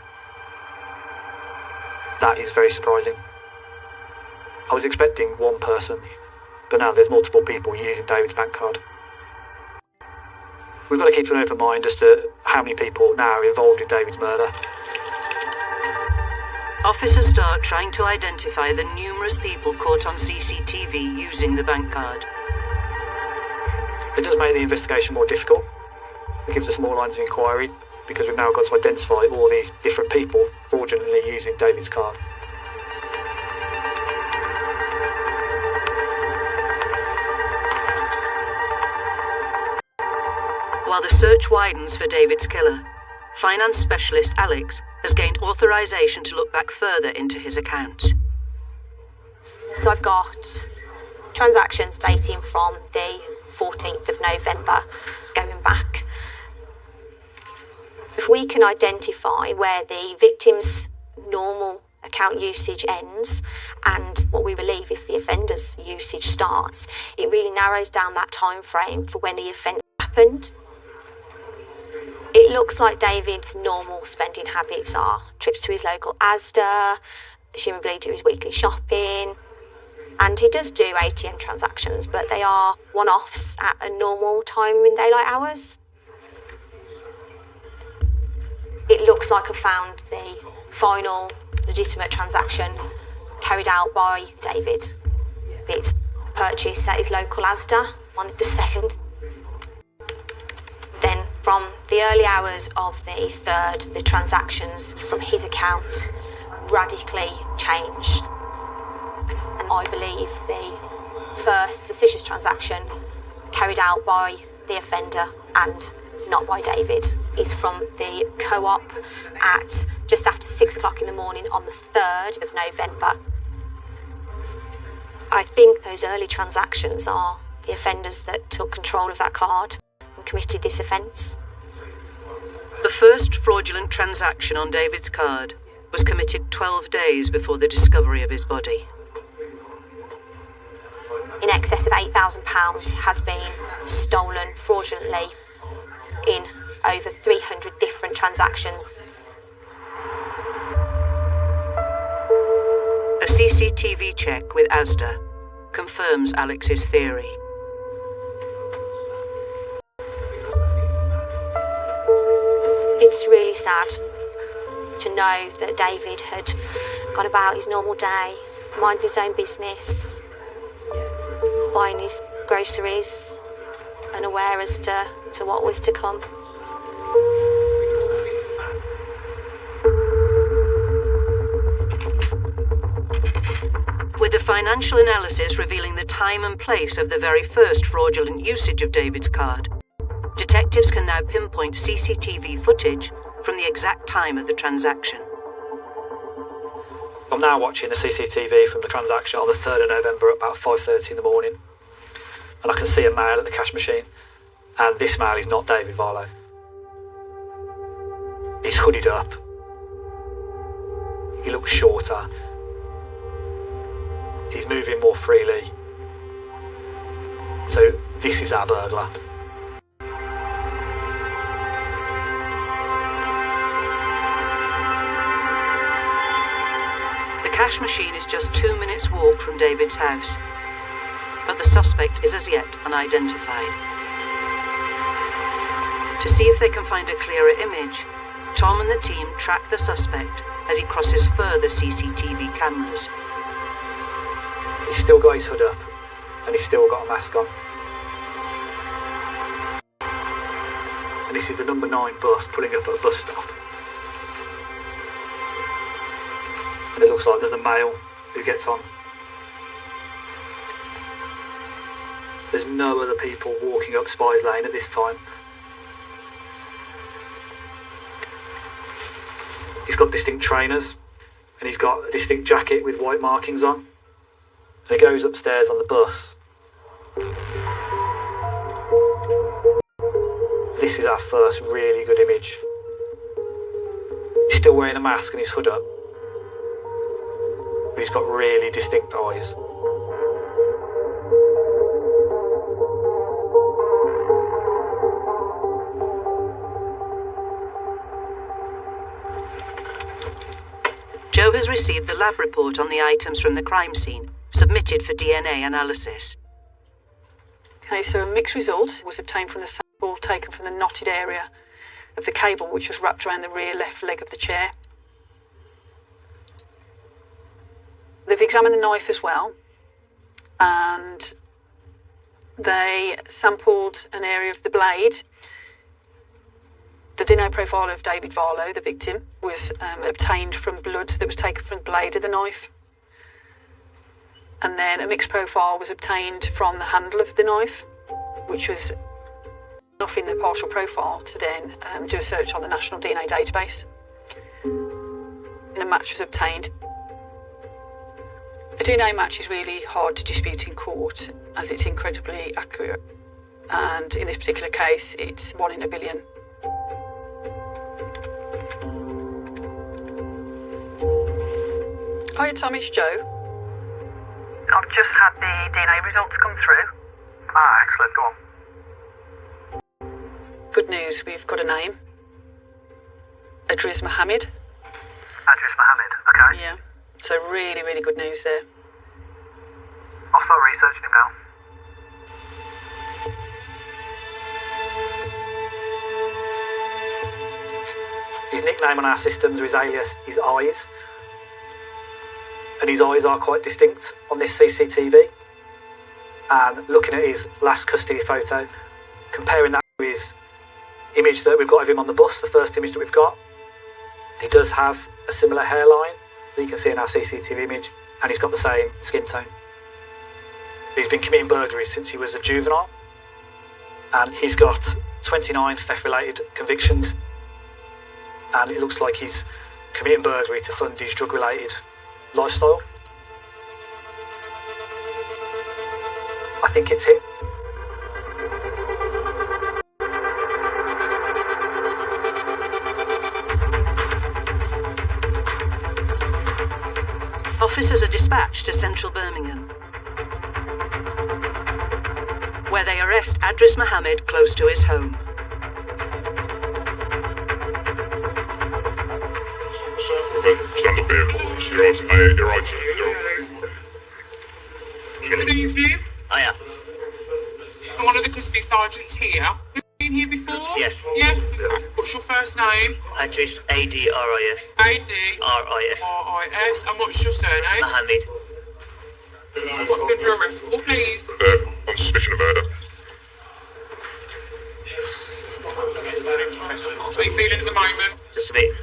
That is very surprising. I was expecting one person, but now there's multiple people using David's bank card. We've got to keep an open mind as to how many people now are involved in David's murder. Officers start trying to identify the numerous people caught on CCTV using the bank card. It does make the investigation more difficult. It gives us more lines of inquiry because we've now got to identify all these different people fraudulently using David's card. While the search widens for David's killer, finance specialist Alex has gained authorization to look back further into his accounts. So I've got transactions dating from the 14th of November going back. If we can identify where the victim's normal account usage ends and what we believe is the offender's usage starts, it really narrows down that time frame for when the offence happened. It looks like David's normal spending habits are trips to his local Asda, presumably do his weekly shopping, and he does do ATM transactions, but they are one-offs at a normal time in daylight hours. It looks like I found the final legitimate transaction carried out by David. It's a purchase at his local Asda on the 2nd. Then from the early hours of the 3rd, the transactions from his account radically changed. And I believe the first suspicious transaction carried out by the offender and not by David is from the Co-op at just after 6 o'clock in the morning on the 3rd of November. I think those early transactions are the offenders that took control of that card and committed this offence. The first fraudulent transaction on David's card was committed 12 days before the discovery of his body. In excess of £8,000 has been stolen fraudulently in over 300 different transactions. A CCTV check with Asda confirms Alex's theory. It's really sad to know that David had gone about his normal day, minding his own business, buying his groceries, unaware as to what was to come. With the financial analysis revealing the time and place of the very first fraudulent usage of David's card, detectives can now pinpoint CCTV footage from the exact time of the transaction. I'm now watching the CCTV from the transaction on the 3rd of November at about 5:30 in the morning. And I can see a male at the cash machine. And this male is not David Varlow. He's hooded up. He looks shorter. He's moving more freely. So this is our burglar. The cash machine is just 2 minutes' walk from David's house, but the suspect is as yet unidentified. To see if they can find a clearer image, Tom and the team track the suspect as he crosses further CCTV cameras. He's still got his hood up, and he's still got a mask on. And this is the number 9 bus pulling up at a bus stop. And it looks like there's a male who gets on. There's no other people walking up Spies Lane at this time. He's got distinct trainers, and he's got a distinct jacket with white markings on. And he goes upstairs on the bus. This is our first really good image. He's still wearing a mask and his hood up. But he's got really distinct eyes. Joe has received the lab report on the items from the crime scene, submitted for DNA analysis. Okay, so a mixed result was obtained from the sample taken from the knotted area of the cable which was wrapped around the rear left leg of the chair. They've examined the knife as well, and they sampled an area of the blade. The DNA profile of David Varlow, the victim, was obtained from blood that was taken from the blade of the knife. And then a mixed profile was obtained from the handle of the knife, which was enough in the partial profile to then do a search on the National DNA database. And a match was obtained. A DNA match is really hard to dispute in court as it's incredibly accurate. And in this particular case, it's 1 in a billion. Hiya, Tom, it's Joe. I've just had the DNA results come through. Ah, excellent. Go on. Good news, we've got a name. Adriz Mohammed. Adriz Mohammed, okay. Yeah, so really, really good news there. I'll start researching him now. His nickname on our systems, or his alias, is Eyes. And his eyes are quite distinct on this CCTV. And looking at his last custody photo, comparing that to his image that we've got of him on the bus, the first image that we've got, he does have a similar hairline that you can see in our CCTV image, and he's got the same skin tone. He's been committing burglaries since he was a juvenile, and he's got 29 theft-related convictions, and it looks like he's committing burglary to fund his drug-related lifestyle. I think it's him. Officers are dispatched to central Birmingham, where they arrest Adriz Mohammed close to his home. Stand up vehicle. You're right. Good evening. Hiya. I'm one of the custody sergeants here. Have you been here before? Yes. Yeah? What's your first name? Adriz, A-D-R-I-S. A-D? R-I-S. And what's your surname? Mohammed. What's under arrest for, please? On suspicion of murder. How are you feeling at the moment? Just a bit.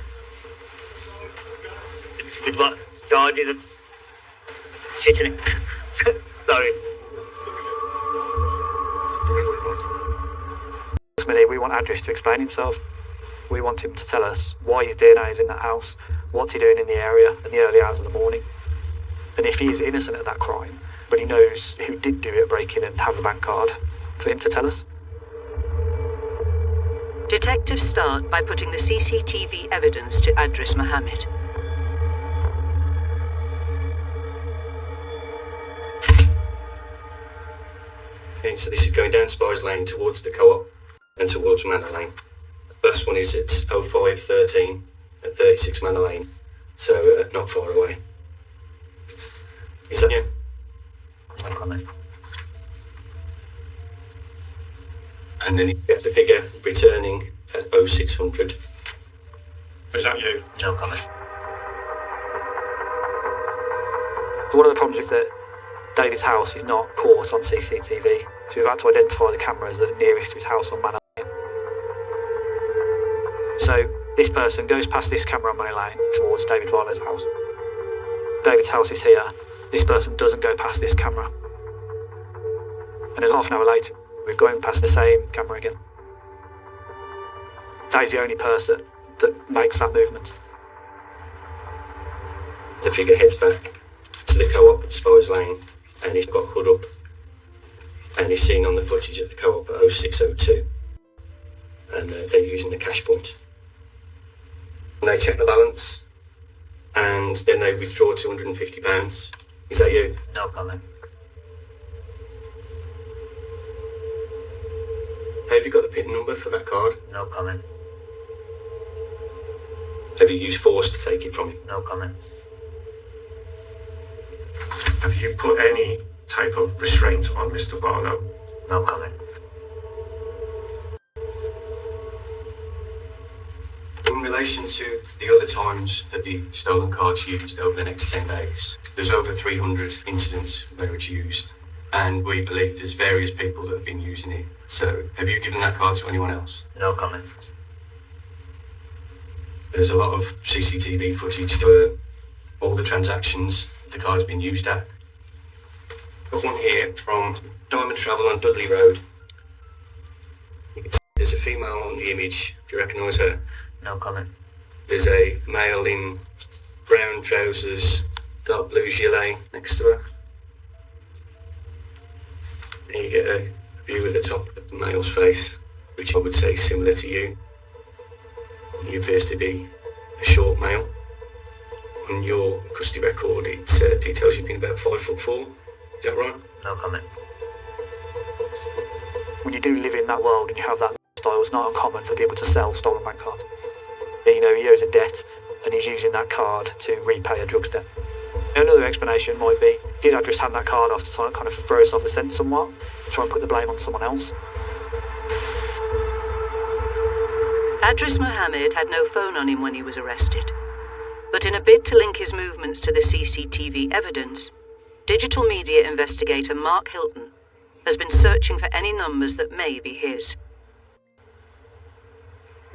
With what? Charge that's shit in it. Sorry. Ultimately, we want Adriz to explain himself. We want him to tell us why his DNA is in that house, what's he doing in the area in the early hours of the morning. And if he is innocent of that crime, but he knows who did do it, break in and have the bank card, for him to tell us. Detectives start by putting the CCTV evidence to Adris Mohammed. Okay, so this is going down Spies Lane towards the Co-op and towards Manor Lane. The last one is at 0513 at 36 Manor Lane, so not far away. Is that you? No comment. And then you have the figure returning at 0600. Is that you? No comment. One of the problems is that David's house is not caught on CCTV, so we've had to identify the cameras that are nearest to his house on Manor Lane. So this person goes past this camera on Manor Lane towards David Vilo's house. David's house is here. This person doesn't go past this camera. And then half an hour later, we're going past the same camera again. David's the only person that makes that movement. The figure heads back to the Co-op at Spies Lane, and he's got hood up, and he's seen on the footage at the Co-op at 0602, and they're using the cash point. And they check the balance, and then they withdraw £250. Is that you? No comment. Have you got the PIN number for that card? No comment. Have you used force to take it from him? No comment. Have you put any type of restraint on Mr. Barlow? No comment. In relation to the other times that the stolen card's used over the next 10 days, there's over 300 incidents where it's used, and we believe there's various people that have been using it. So, have you given that card to anyone else? No comment. There's a lot of CCTV footage for all the transactions the card's been used at. Got one here from Diamond Travel on Dudley Road. There's a female on the image. Do you recognise her? No comment. There's a male in brown trousers, dark blue gilet next to her. And you get a view of the top of the male's face, which I would say is similar to you. He appears to be a short male. On your custody record, it details you've been about 5'4". Is that right? No comment. When you do live in that world and you have that lifestyle, it's not uncommon for people to sell stolen bank cards. You know, he owes a debt and he's using that card to repay a drugs debt. Another explanation might be, did Adris hand that card off to try and kind of throw us off the scent somewhat? Try and put the blame on someone else? Adris Mohammed had no phone on him when he was arrested. But in a bid to link his movements to the CCTV evidence, digital media investigator Mark Hilton has been searching for any numbers that may be his.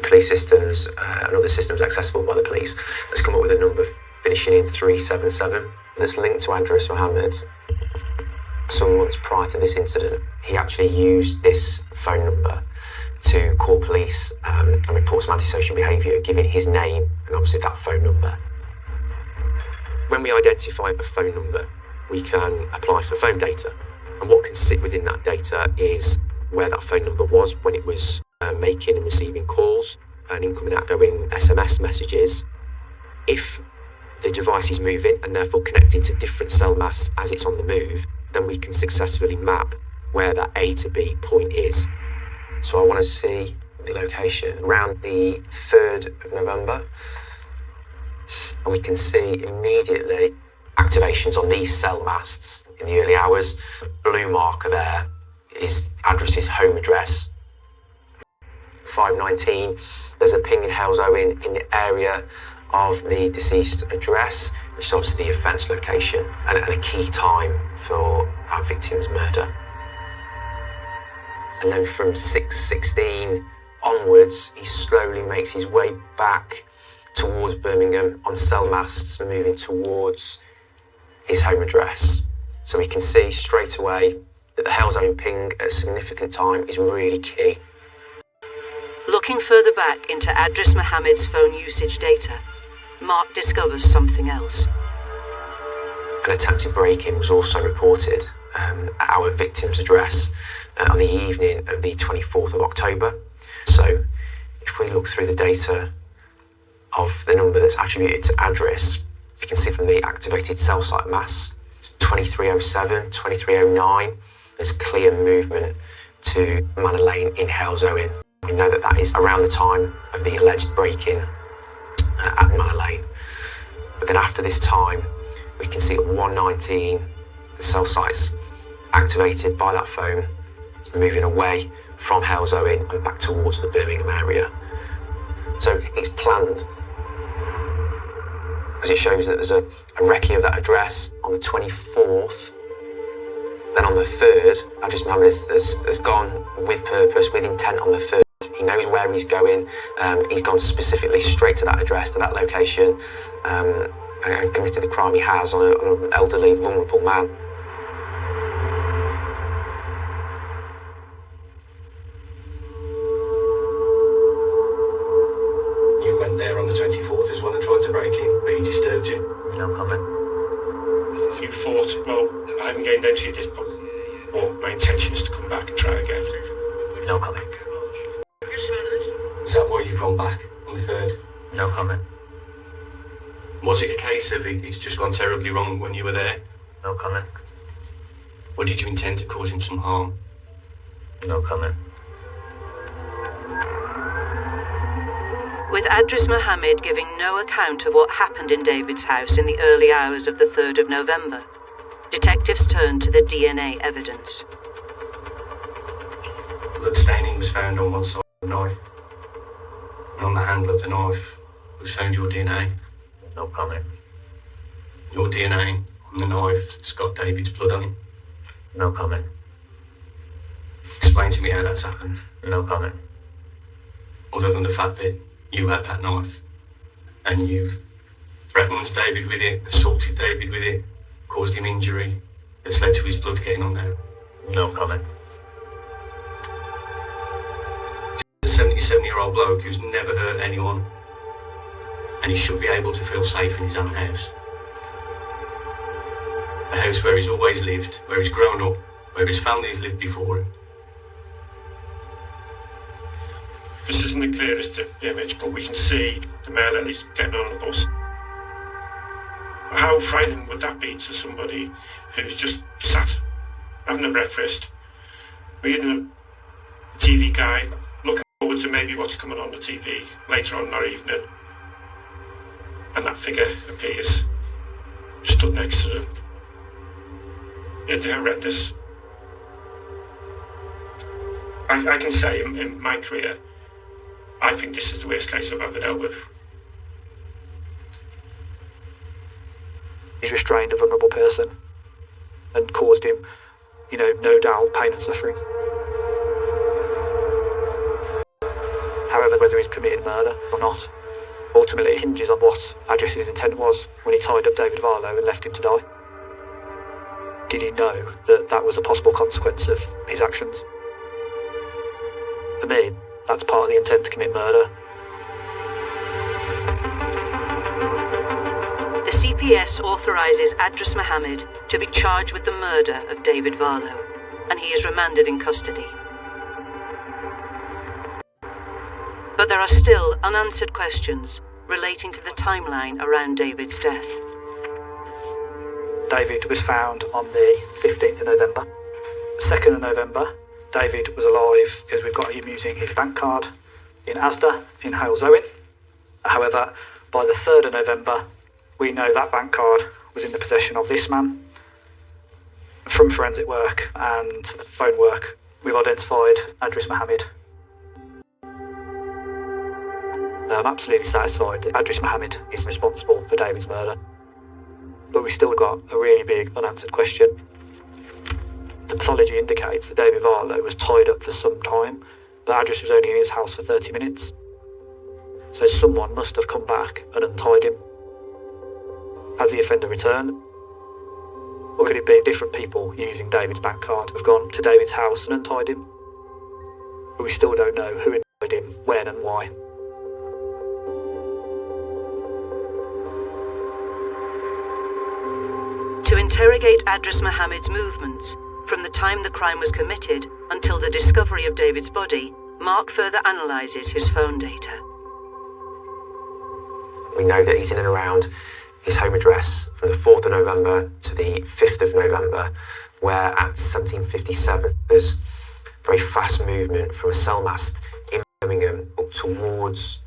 Police systems and other systems accessible by the police has come up with a number finishing in 377 that's linked to Adris Mohammed. Some months prior to this incident, he actually used this phone number to call police and report some antisocial behaviour, giving his name and obviously that phone number. When we identify a phone number, we can apply for phone data. And what can sit within that data is where that phone number was when it was making and receiving calls and incoming and outgoing SMS messages. If the device is moving and therefore connecting to different cell masts as it's on the move, then we can successfully map where that A to B point is. So I want to see the location around the 3rd of November. And we can see immediately activations on these cell masts in the early hours. The blue marker there is Adris's home address. 5:19, there's a ping in Halesowen in the area of the deceased address, which is obviously the offence location and a key time for our victim's murder. And then from 6:16 onwards, he slowly makes his way back towards Birmingham on cell masts, moving towards his home address. So we can see straight away that the Halesowen ping at a significant time is really key. Looking further back into Adris Mohammed's phone usage data, Mark discovers something else. An attempted break-in was also reported at our victim's address on the evening of the 24th of October. So if we look through the data of the number that's attributed to Adris, you can see from the activated cell site mass, 2307, 2309, there's clear movement to Manor Lane in Hales Owen. We know that that is around the time of the alleged break-in at Manor Lane. But then after this time, we can see at 119, the cell sites activated by that phone, moving away from Hales Owen and back towards the Birmingham area. So it's planned, because it shows that there's a recce of that address on the 24th. Then on the 3rd, Adris Mohammed has gone with purpose, with intent on the 3rd. He knows where he's going. He's gone specifically straight to that address, to that location, and committed the crime he has on an elderly, vulnerable man. You went there on the 24th as well and tried to break in, but he disturbed you. No comment. You thought, well, I haven't gained entry at this point, or my intention is to come back and try again. No comment. Is that why you've gone back on the 3rd? No comment. Was it a case of it's just gone terribly wrong when you were there? No comment. Or did you intend to cause him some harm? No comment. With Adris Mohammed giving no account of what happened in David's house in the early hours of the 3rd of November, detectives turned to the DNA evidence. Blood staining was found on one side of the knife. And on the handle of the knife was found your DNA. No comment. Your DNA on the knife that's got David's blood on it. No comment. Explain to me how that's happened. No comment. Other than the fact that you had that knife and you've threatened David with it, assaulted David with it, caused him injury that's led to his blood getting on there. No comment. A 77-year-old bloke who's never hurt anyone, and he should be able to feel safe in his own house. A house where he's always lived, where he's grown up, where his family's lived before him. This isn't the clearest image, but we can see the male at least getting on the bus. How frightening would that be to somebody who's just sat having a breakfast, reading a TV guide, looking forward to maybe what's coming on the TV later on that evening, and that figure appears, stood next to them. They're horrendous. I can say in my career, I think this is the worst case I've ever dealt with. He's restrained a vulnerable person and caused him, no doubt, pain and suffering. However, whether he's committed murder or not, ultimately it hinges on what Adris's intent was when he tied up David Varlow and left him to die. Did he know that that was a possible consequence of his actions? For me, that's part of the intent to commit murder. The CPS authorises Adris Mohammed to be charged with the murder of David Varlow, and he is remanded in custody. But there are still unanswered questions relating to the timeline around David's death. David was found on the 15th of November. 2nd of November, David was alive because we've got him using his bank card in Asda in Hales Owen. However, by the 3rd of November, we know that bank card was in the possession of this man. From forensic work and phone work, we've identified Adris Mohammed. I'm absolutely satisfied that Adris Mohammed is responsible for David's murder. But we've still got a really big unanswered question. The pathology indicates that David Varlow was tied up for some time, but Adris was only in his house for 30 minutes. So someone must have come back and untied him. Has the offender returned? Or could it be different people using David's bank card have gone to David's house and untied him? But we still don't know who untied him, when and why. To interrogate Adris Mohammed's movements from the time the crime was committed until the discovery of David's body, Mark further analyses his phone data. We know that he's in and around his home address from the 4th of November to the 5th of November, where at 1757 there's very fast movement from a cell mast in Birmingham up towards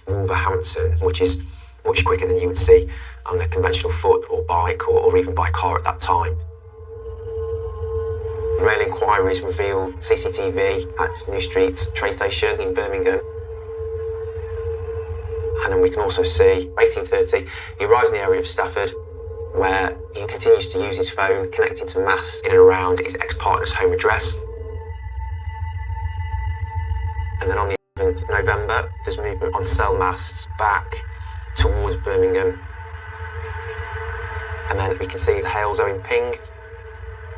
Wolverhampton, which is much quicker than you would see on a conventional foot or bike or even by car at that time. Rail inquiries reveal CCTV at New Street train station in Birmingham. And then we can also see 1830, he arrives in the area of Stafford, where he continues to use his phone connected to masts in and around his ex-partner's home address. And then on the 11th of November, there's movement on cell masts back towards Birmingham. And then we can see the Halesowen ping.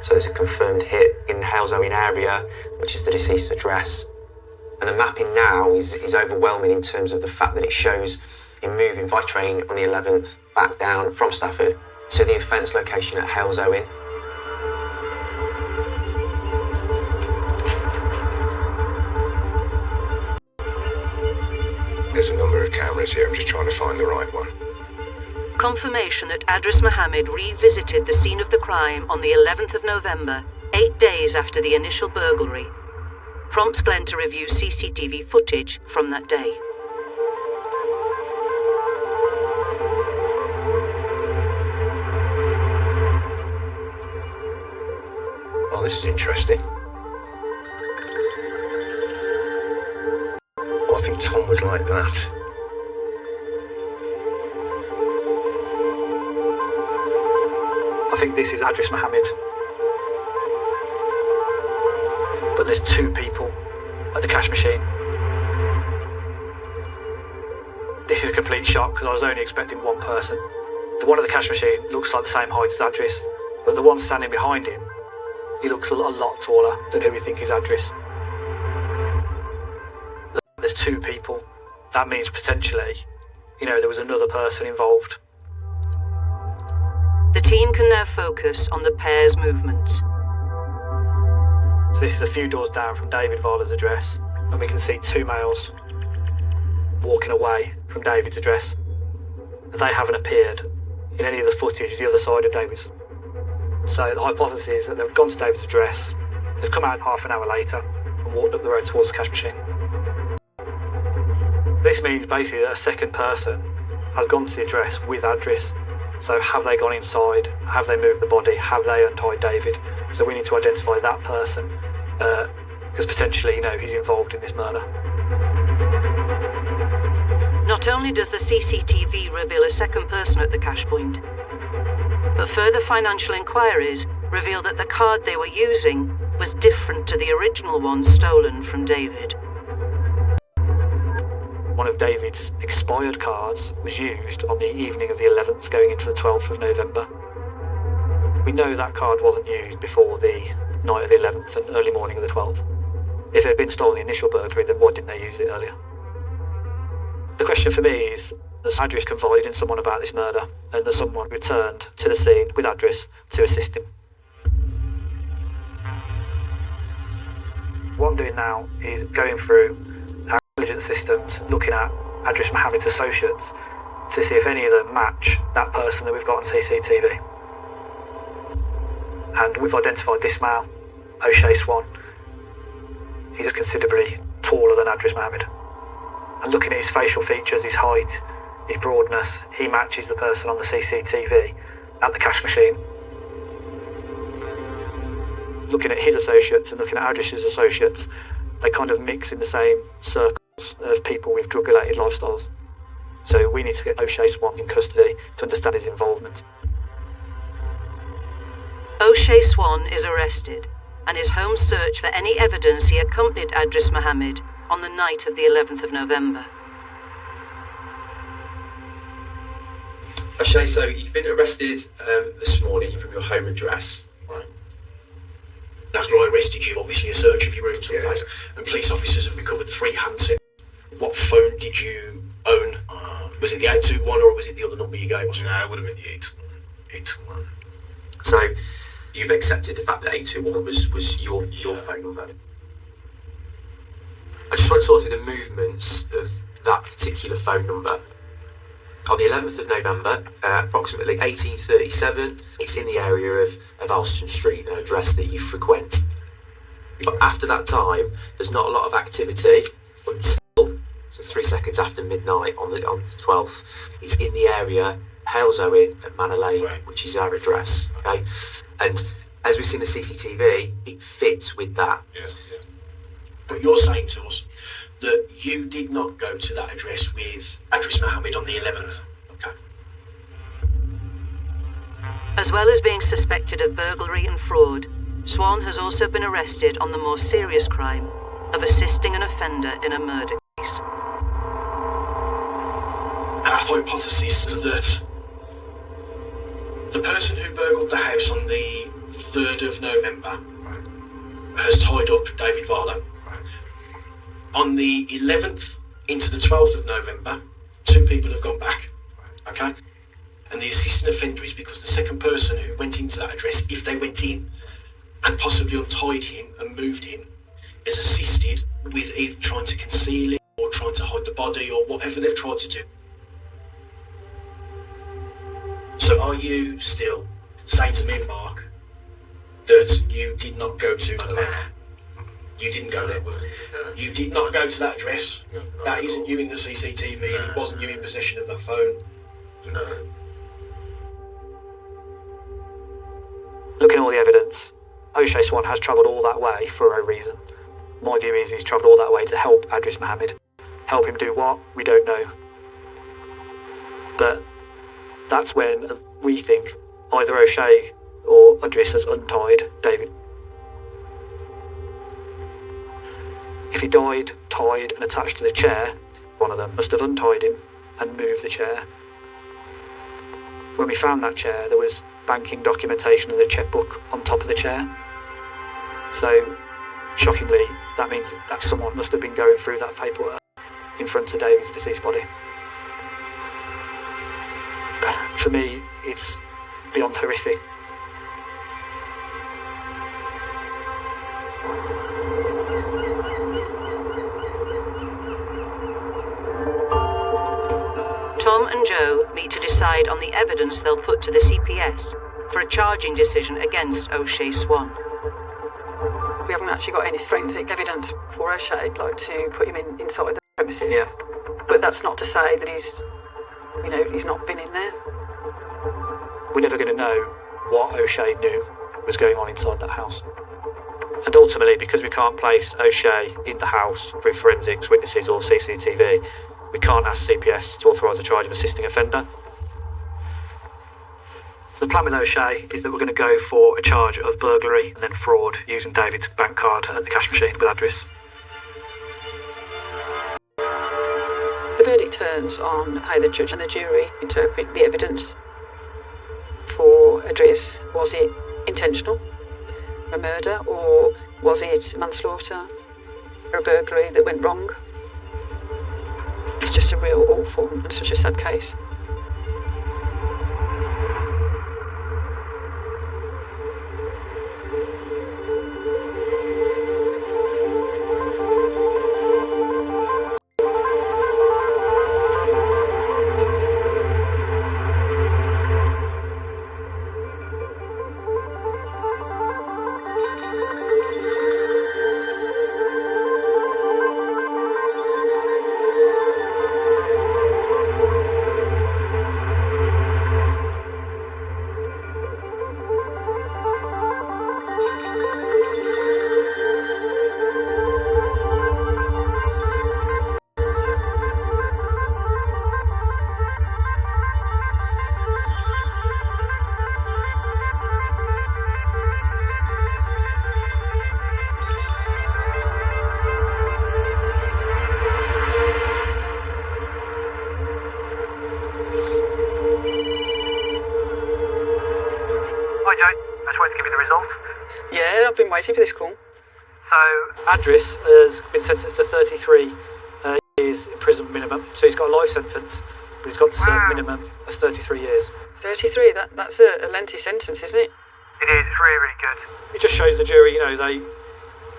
So there's a confirmed hit in the Halesowen area, which is the deceased's address. And the mapping now is overwhelming in terms of the fact that it shows him moving by train on the 11th back down from Stafford to the offence location at Halesowen. There's a number of cameras here, I'm just trying to find the right one. Confirmation that Adris Mohammed revisited the scene of the crime on the 11th of November, 8 days after the initial burglary, prompts Glenn to review CCTV footage from that day. Oh, this is interesting. Oh, I think Tom would like that. I think this is Adris Mohammed. But there's two people at the cash machine. This is a complete shock because I was only expecting one person. The one at the cash machine looks like the same height as Adris, but the one standing behind him, he looks a lot taller than who we think is Adris. There's two people. That means potentially, there was another person involved. The team can now focus on the pair's movements. So this is a few doors down from David Varla's address, and we can see two males walking away from David's address. They haven't appeared in any of the footage the other side of David's. So the hypothesis is that they've gone to David's address, they've come out half an hour later and walked up the road towards the cash machine. This means basically that a second person has gone to the address with Adris. So have they gone inside? Have they moved the body? Have they untied David? So we need to identify that person because potentially, he's involved in this murder. Not only does the CCTV reveal a second person at the cash point, but further financial inquiries reveal that the card they were using was different to the original one stolen from David. One of David's expired cards was used on the evening of the 11th going into the 12th of November. We know that card wasn't used before the night of the 11th and early morning of the 12th. If it had been stolen in the initial burglary, then why didn't they use it earlier? The question for me is, has Adris confided in someone about this murder and that someone returned to the scene with Adris to assist him? What I'm doing now is going through our intelligence systems, looking at Adris Mohammed's associates to see if any of them match that person that we've got on CCTV. And we've identified this male, O'Shea Swan. He's considerably taller than Adris Mohammed. And looking at his facial features, his height, his broadness, he matches the person on the CCTV at the cash machine. Looking at his associates and looking at Adris's associates, they kind of mix in the same circles of people with drug-related lifestyles. So we need to get O'Shea Swan in custody to understand his involvement. O'Shea Swan is arrested, and his home search for any evidence he accompanied Adris Mohammed on the night of the 11th of November. O'Shea, so you've been arrested this morning from your home address, right? After I arrested you, obviously a search of your rooms was made, and police officers have recovered 3 handsets. What phone did you own? Was it the 821 or was it the other number you gave us? No, it would have been the 821. So you've accepted the fact that 821 was your phone number. I just want to talk through the movements of that particular phone number. On the 11th of November, approximately 1837, it's in the area of Alston Street, an address that you frequent. But after that time, there's not a lot of activity until, so 3 seconds after midnight on the 12th, it's in the area, Hales Owen at Manor Lane, which is our address, okay? And as we've seen the CCTV, it fits with that. Yeah. But you're saying to us that you did not go to that address with Adris Mohammed on the 11th. Okay. As well as being suspected of burglary and fraud, Swan has also been arrested on the more serious crime of assisting an offender in a murder case. Our hypothesis is that the person who burgled the house on the 3rd of November has tied up David Barlow. On the 11th into the 12th of November, 2 people have gone back, okay? And the assistant offender is because the second person who went into that address, if they went in and possibly untied him and moved him, is assisted with either trying to conceal it or trying to hide the body or whatever they've tried to do. So are you still saying to me and Mark that you did not go to You didn't go there. You did not go to that address. That isn't you in the CCTV, and it wasn't you in possession of that phone. No. Looking at all the evidence, O'Shea Swan has travelled all that way for a reason. My view is he's travelled all that way to help Adris Mohammed. Help him do what? We don't know. But that's when we think either O'Shea or Adris has untied David. If he died, tied and attached to the chair, one of them must have untied him and moved the chair. When we found that chair, there was banking documentation and the checkbook on top of the chair. So, shockingly, that means that someone must have been going through that paperwork in front of David's deceased body. For me, it's beyond horrific. Tom and Joe meet to decide on the evidence they'll put to the CPS for a charging decision against O'Shea Swan. We haven't actually got any forensic evidence for O'Shea, like to put him inside the premises. Yeah. But that's not to say that he's not been in there. We're never going to know what O'Shea knew was going on inside that house. And ultimately, because we can't place O'Shea in the house through forensics, witnesses or CCTV, we can't ask CPS to authorise a charge of assisting offender. So the plan with O'Shea is that we're going to go for a charge of burglary and then fraud using David's bank card at the cash machine with Adris. The verdict turns on how the judge and the jury interpret the evidence. For Adris, was it intentional, a murder, or was it manslaughter, or a burglary that went wrong? It's just a real awful and such a sad case. Yeah, I've been waiting for this call. So, Adris has been sentenced to 33 years years imprisonment minimum, so he's got a life sentence, but he's got to serve a minimum of 33 years. 33, that's a lengthy sentence, isn't it? It is, it's really, really good. It just shows the jury,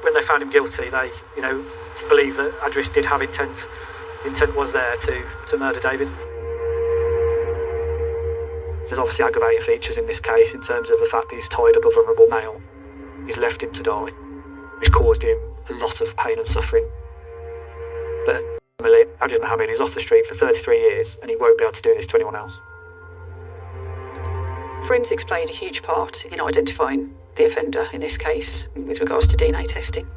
when they found him guilty, they, believe that Adris did have intent. The intent was there to murder David. There's obviously aggravating features in this case in terms of the fact that he's tied up a vulnerable male. He's left him to die, which caused him a lot of pain and suffering. But Adris Mohammed is off the street for 33 years and he won't be able to do this to anyone else. Forensics played a huge part in identifying the offender in this case with regards to DNA testing.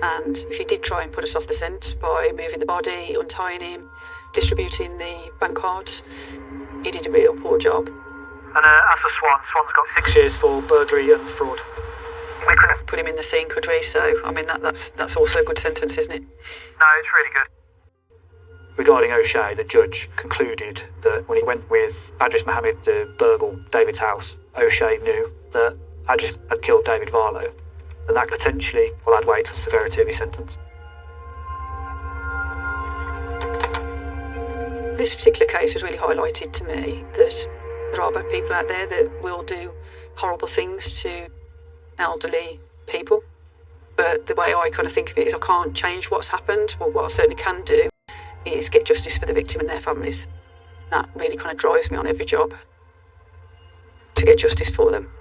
And if he did try and put us off the scent by moving the body, untying him, distributing the bank cards, he did a real poor job. And as for Swan's got 6 years for burglary and fraud. We couldn't put him in the scene, could we? So, that's also a good sentence, isn't it? No, it's really good. Regarding O'Shea, the judge concluded that when he went with Adris Mohammed to burgle David's house, O'Shea knew that Adris had killed David Varlow, and that potentially will add weight to the severity of his sentence. This particular case has really highlighted to me that there are bad people out there that will do horrible things to elderly people. But the way I kind of think of it is I can't change what's happened, but what I certainly can do is get justice for the victim and their families. That really kind of drives me on every job, to get justice for them.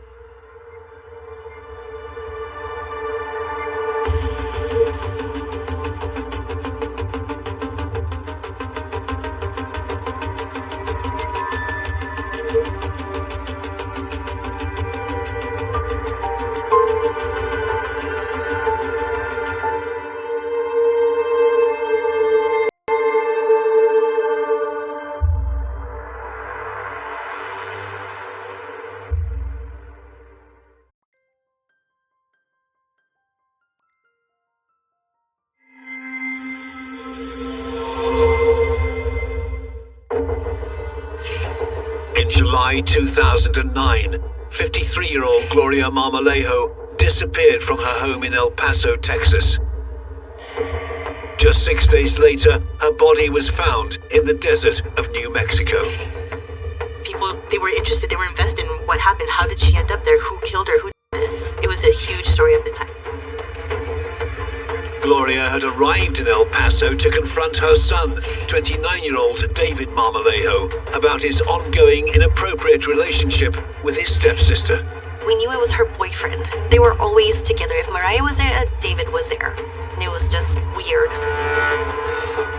In July 2009, 53-year-old Gloria Marmolejo disappeared from her home in El Paso, Texas. Just 6 days later, her body was found in the desert of New Mexico. People, they were interested, they were invested in what happened. How did she end up there? Who killed her? Who did this? It was a huge story at the time. Gloria had arrived in El Paso to confront her son, 29-year-old David Marmolejo, about his ongoing inappropriate relationship with his stepsister. We knew it was her boyfriend. They were always together. If Mariah was there, David was there. And it was just weird.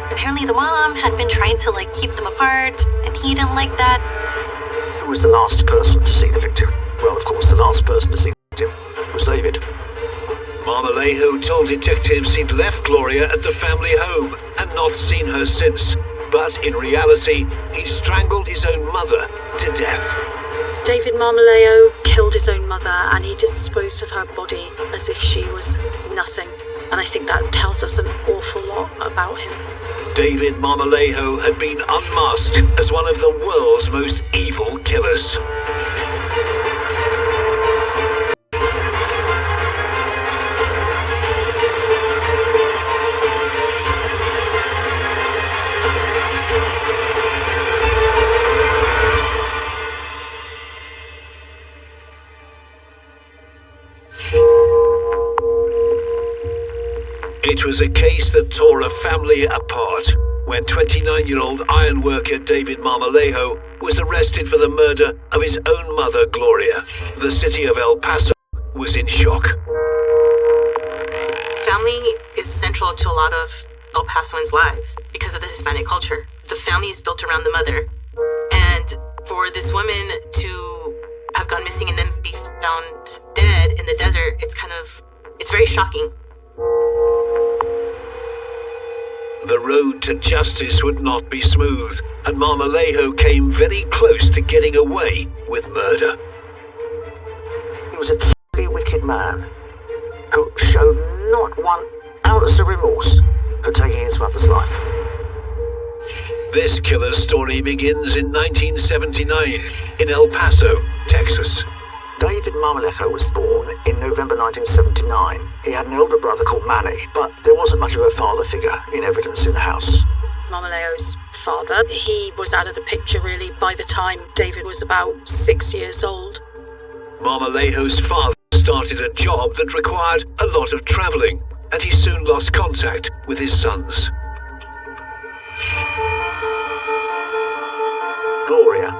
Apparently the mom had been trying to keep them apart, and he didn't like that. Who was the last person to see the victim? Well, of course, the last person to see the victim was David. Marmolejo told detectives he'd left Gloria at the family home and not seen her since. But in reality, he strangled his own mother to death. David Marmolejo killed his own mother and he disposed of her body as if she was nothing. And I think that tells us an awful lot about him. David Marmolejo had been unmasked as one of the world's most evil killers. It was a case that tore a family apart when 29-year-old ironworker David Marmolejo was arrested for the murder of his own mother, Gloria. The city of El Paso was in shock. Family is central to a lot of El Pasoans' lives because of the Hispanic culture. The family is built around the mother. And for this woman to have gone missing and then be found dead in the desert, it's very shocking. The road to justice would not be smooth, and Marmolejo came very close to getting away with murder. He was a truly wicked man who showed not one ounce of remorse for taking his mother's life. This killer's story begins in 1979 in El Paso, Texas. David Marmolejo was born in November 1979. He had an older brother called Manny, but there wasn't much of a father figure in evidence in the house. Marmoleo's father. He was out of the picture really by the time David was about 6 years old. Marmolejo's father started a job that required a lot of travelling, and he soon lost contact with his sons. Gloria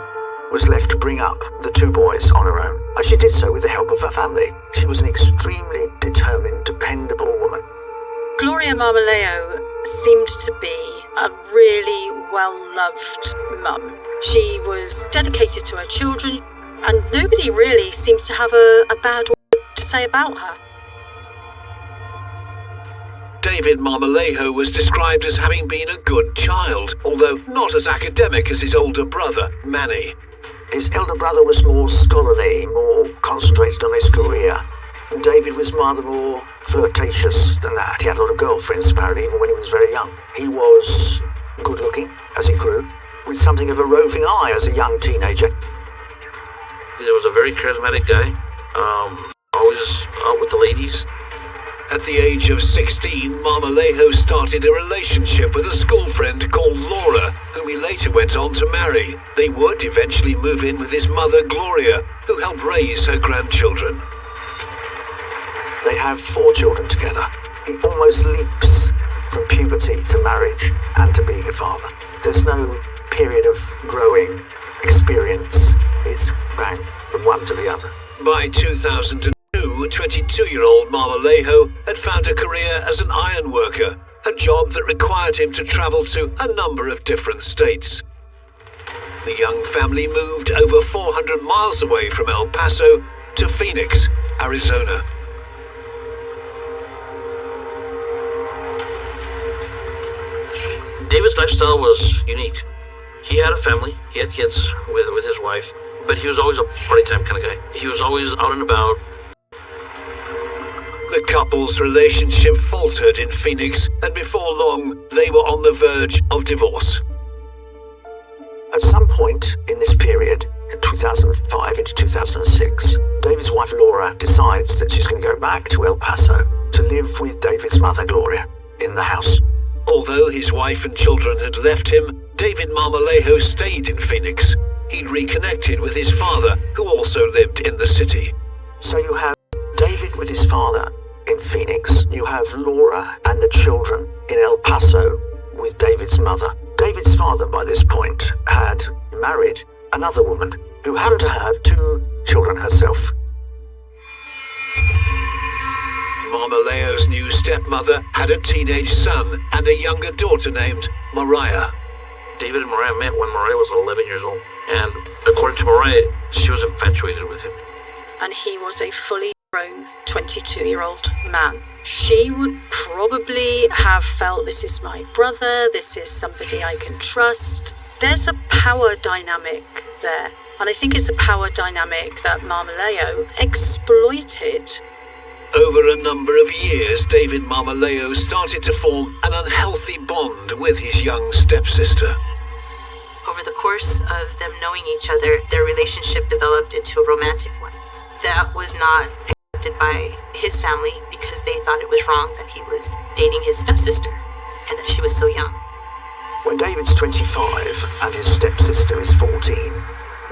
was left to bring up the two boys on her own, and she did so with the help of her family. She was an extremely determined, dependable woman. Gloria Marmolejo seemed to be a really well-loved mum. She was dedicated to her children, and nobody really seems to have a bad word to say about her. David Marmolejo was described as having been a good child, although not as academic as his older brother, Manny. His elder brother was more scholarly, more concentrated on his career. And David was rather more flirtatious than that. He had a lot of girlfriends, apparently, even when he was very young. He was good-looking as he grew, with something of a roving eye as a young teenager. He was a very charismatic guy, always out with the ladies. At the age of 16, Marmolejo started a relationship with a school friend called Laura, whom he later went on to marry. They would eventually move in with his mother, Gloria, who helped raise her grandchildren. They have 4 children together. He almost leaps from puberty to marriage and to being a father. There's no period of growing experience. It's bang, from one to the other. By 2002, 22-year-old Marmolejo had found a career as an iron worker, a job that required him to travel to a number of different states. The young family moved over 400 miles away from El Paso to Phoenix, Arizona. David's lifestyle was unique. He had a family, he had kids with his wife, but he was always a party time kind of guy. He was always out and about. The couple's relationship faltered in Phoenix, and before long, they were on the verge of divorce. At some point in this period, in 2005 into 2006, David's wife Laura decides that she's going to go back to El Paso to live with David's mother Gloria in the house. Although his wife and children had left him, David Marmolejo stayed in Phoenix. He'd reconnected with his father, who also lived in the city. So you have David with his father in Phoenix. You have Laura and the children in El Paso with David's mother. David's father, by this point, had married another woman who happened to have 2 children herself. Marmolejo's new stepmother had a teenage son and a younger daughter named Mariah. David and Mariah met when Mariah was 11 years old, and according to Mariah, she was infatuated with him. And he was a fully grown 22-year-old man. She would probably have felt, this is my brother, this is somebody I can trust. There's a power dynamic there, and I think it's a power dynamic that Marmolejo exploited. Over a number of years, David Marmolejo started to form an unhealthy bond with his young stepsister. Over the course of them knowing each other, their relationship developed into a romantic one. That was not accepted by his family because they thought it was wrong that he was dating his stepsister and that she was so young. When David's 25 and his stepsister is 14,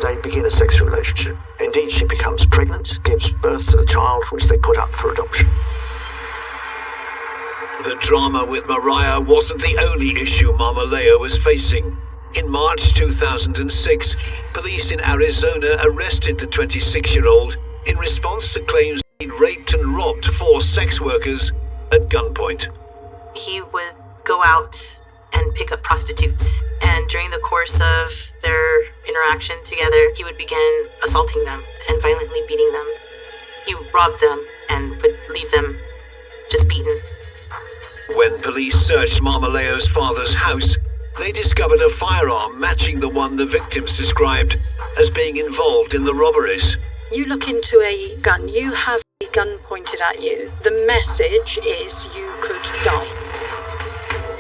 they begin a sexual relationship. Indeed, she becomes pregnant, gives birth to the child, which they put up for adoption. The drama with Mariah wasn't the only issue Marmolejo was facing. In March 2006, police in Arizona arrested the 26-year-old in response to claims he'd raped and robbed 4 sex workers at gunpoint. He would go out and pick up prostitutes, and during the course of their interaction together, he would begin assaulting them and violently beating them. He robbed them and would leave them just beaten. When police searched Marmolejo's father's house, they discovered a firearm matching the one the victims described as being involved in the robberies. You look into a gun, you have a gun pointed at you. The message is you could die.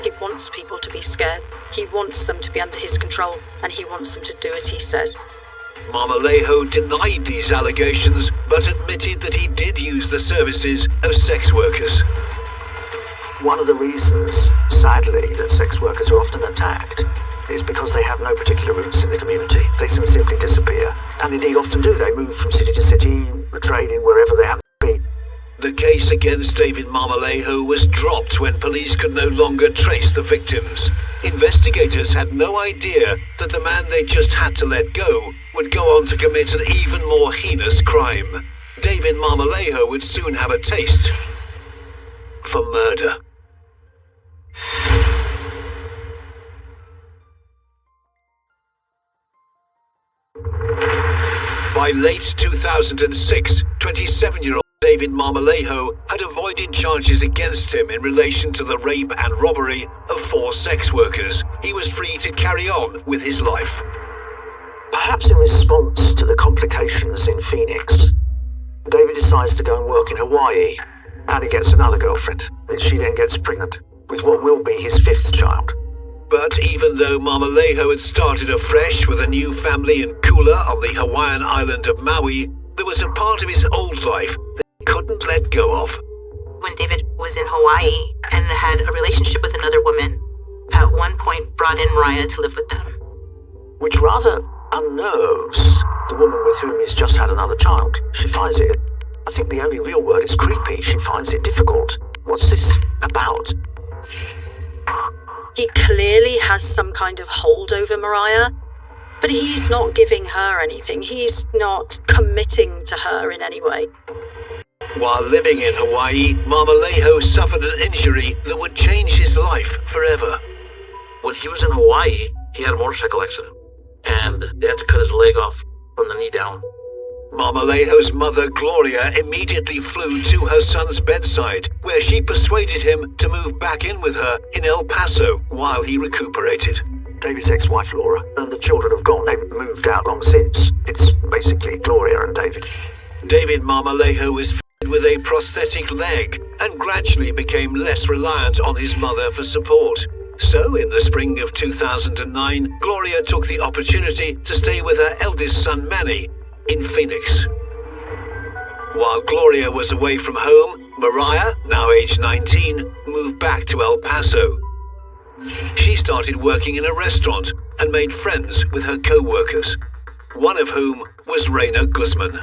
He wants people to be scared. He wants them to be under his control, and he wants them to do as he says. Marmolejo denied these allegations, but admitted that he did use the services of sex workers. One of the reasons sadly, that sex workers are often attacked is because they have no particular roots in the community. They simply disappear. And indeed often do. They move from city to city, trading wherever they happen to be. The case against David Marmolejo was dropped when police could no longer trace the victims. Investigators had no idea that the man they just had to let go would go on to commit an even more heinous crime. David Marmolejo would soon have a taste for murder. By late 2006, 27-year-old David Marmolejo had avoided charges against him in relation to the rape and robbery of 4 sex workers. He was free to carry on with his life. Perhaps in response to the complications in Phoenix, David decides to go and work in Hawaii, and he gets another girlfriend. She then gets pregnant with what will be his 5th child. But even though Marmolejo had started afresh with a new family in Kula on the Hawaiian island of Maui, there was a part of his old life that he couldn't let go of. When David was in Hawaii and had a relationship with another woman, at one point brought in Mariah to live with them. Which rather unnerves the woman with whom he's just had another child. She finds it, I think the only real word is creepy. She finds it difficult. What's this about? He clearly has some kind of hold over Mariah, but he's not giving her anything. He's not committing to her in any way. While living in Hawaii, Marmolejo suffered an injury that would change his life forever. When he was in Hawaii, he had a motorcycle accident, and they had to cut his leg off from the knee down. Marmolejo's mother, Gloria, immediately flew to her son's bedside, where she persuaded him to move back in with her in El Paso while he recuperated. David's ex-wife, Laura, and the children have gone. They've moved out long since. It's basically Gloria and David. David Marmolejo was fitted with a prosthetic leg and gradually became less reliant on his mother for support. So, in the spring of 2009, Gloria took the opportunity to stay with her eldest son, Manny, in Phoenix. While Gloria was away from home, Mariah, now aged 19, moved back to El Paso. She started working in a restaurant and made friends with her co-workers, one of whom was Reina Guzman.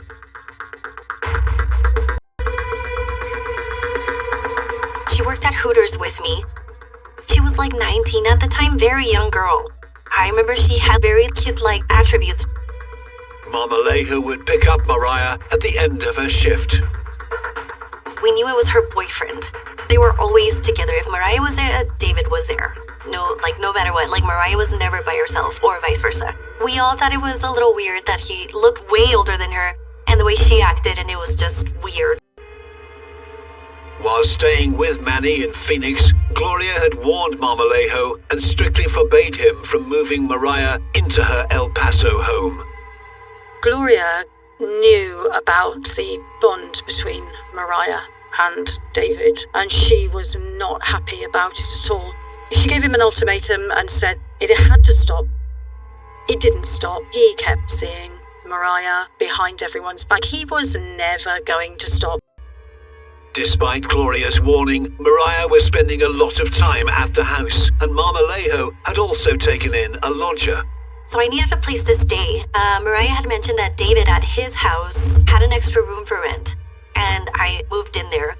She worked at Hooters with me. She was like 19 at the time, very young girl. I remember she had very kid-like attributes. Marmolejo would pick up Mariah at the end of her shift. We knew it was her boyfriend. They were always together. If Mariah was there, David was there. No matter what. Like, Mariah was never by herself, or vice versa. We all thought it was a little weird that he looked way older than her, and the way she acted, and it was just weird. While staying with Manny in Phoenix, Gloria had warned Marmolejo and strictly forbade him from moving Mariah into her El Paso home. Gloria knew about the bond between Mariah and David, and she was not happy about it at all. She gave him an ultimatum and said it had to stop. It didn't stop. He kept seeing Mariah behind everyone's back. He was never going to stop. Despite Gloria's warning, Mariah was spending a lot of time at the house, and Marmolejo had also taken in a lodger. So I needed a place to stay. Mariah had mentioned that David at his house had an extra room for rent, and I moved in there.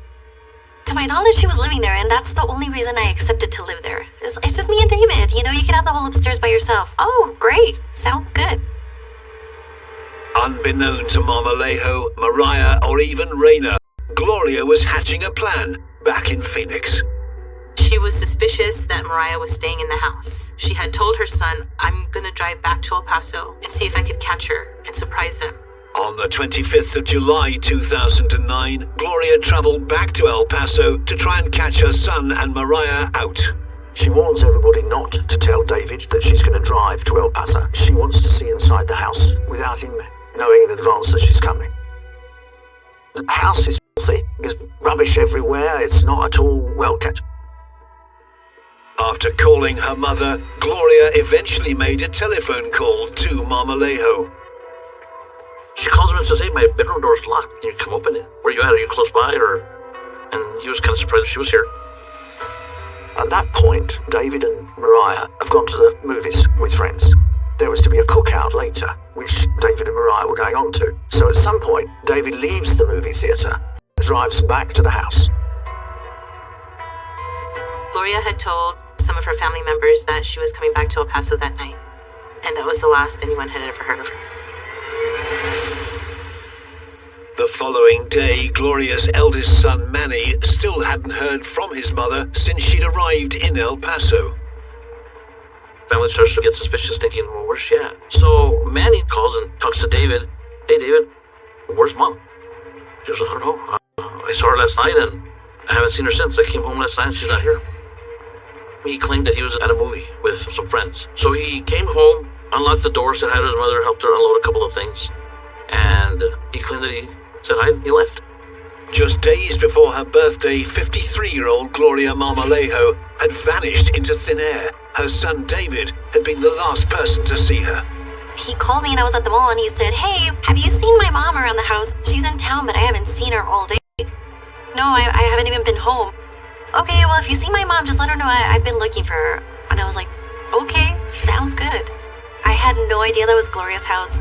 To my knowledge, she was living there, and that's the only reason I accepted to live there. It's just me and David, you know, you can have the whole upstairs by yourself. Oh, great. Sounds good. Unbeknown to Marmolejo, Mariah, or even Reina, Gloria was hatching a plan back in Phoenix. She was suspicious that Mariah was staying in the house. She had told her son, I'm gonna drive back to El Paso and see if I could catch her and surprise them. On the 25th of July 2009, Gloria traveled back to El Paso to try and catch her son and Mariah out. She warns everybody not to tell David that she's going to drive to El Paso. She wants to see inside the house without him knowing in advance that she's coming. The house is filthy. There's rubbish everywhere. It's not at all well kept. After calling her mother, Gloria eventually made a telephone call to Marmolejo. She calls him and says, hey, my bedroom door's locked. Can you come open it? Where are you at? Are you close by? And he was kind of surprised she was here. At that point, David and Mariah have gone to the movies with friends. There was to be a cookout later, which David and Mariah were going on to. So at some point, David leaves the movie theatre and drives back to the house. Gloria had told some of her family members that she was coming back to El Paso that night, and that was the last anyone had ever heard of her. The following day, Gloria's eldest son, Manny, still hadn't heard from his mother since she'd arrived in El Paso. Family starts to get suspicious, thinking, well, where's she at? So Manny calls and talks to David. Hey, David, where's Mom? He goes, I don't know. I saw her last night, and I haven't seen her since. I came home last night, and she's not here. He claimed that he was at a movie with some friends. So he came home, unlocked the door, said hi to his mother, helped her unload a couple of things, and he claimed that he said hi and he left. Just days before her birthday, 53-year-old Gloria Marmolejo had vanished into thin air. Her son David had been the last person to see her. He called me and I was at the mall and he said, "Hey, have you seen my mom around the house? She's in town, but I haven't seen her all day." "No, I haven't even been home." "Okay, well, if you see my mom, just let her know I've been looking for her." And I was like, okay, sounds good. I had no idea that was Gloria's house.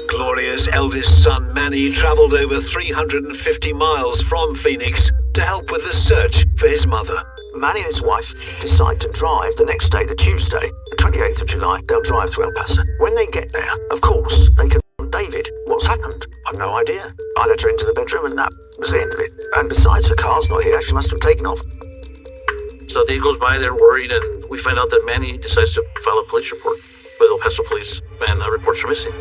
Gloria's eldest son, Manny, traveled over 350 miles from Phoenix to help with the search for his mother. Manny and his wife decide to drive the next day, the Tuesday, the 28th of July. They'll drive to El Paso. When they get there, of course, they confront David. What's happened? I've no idea. I let her into the bedroom and that was the end of it. And besides, her car's not here. She must have taken off. So a day goes by, they're worried, and we find out that Manny decides to file a police report with El Paso Police and reports her missing.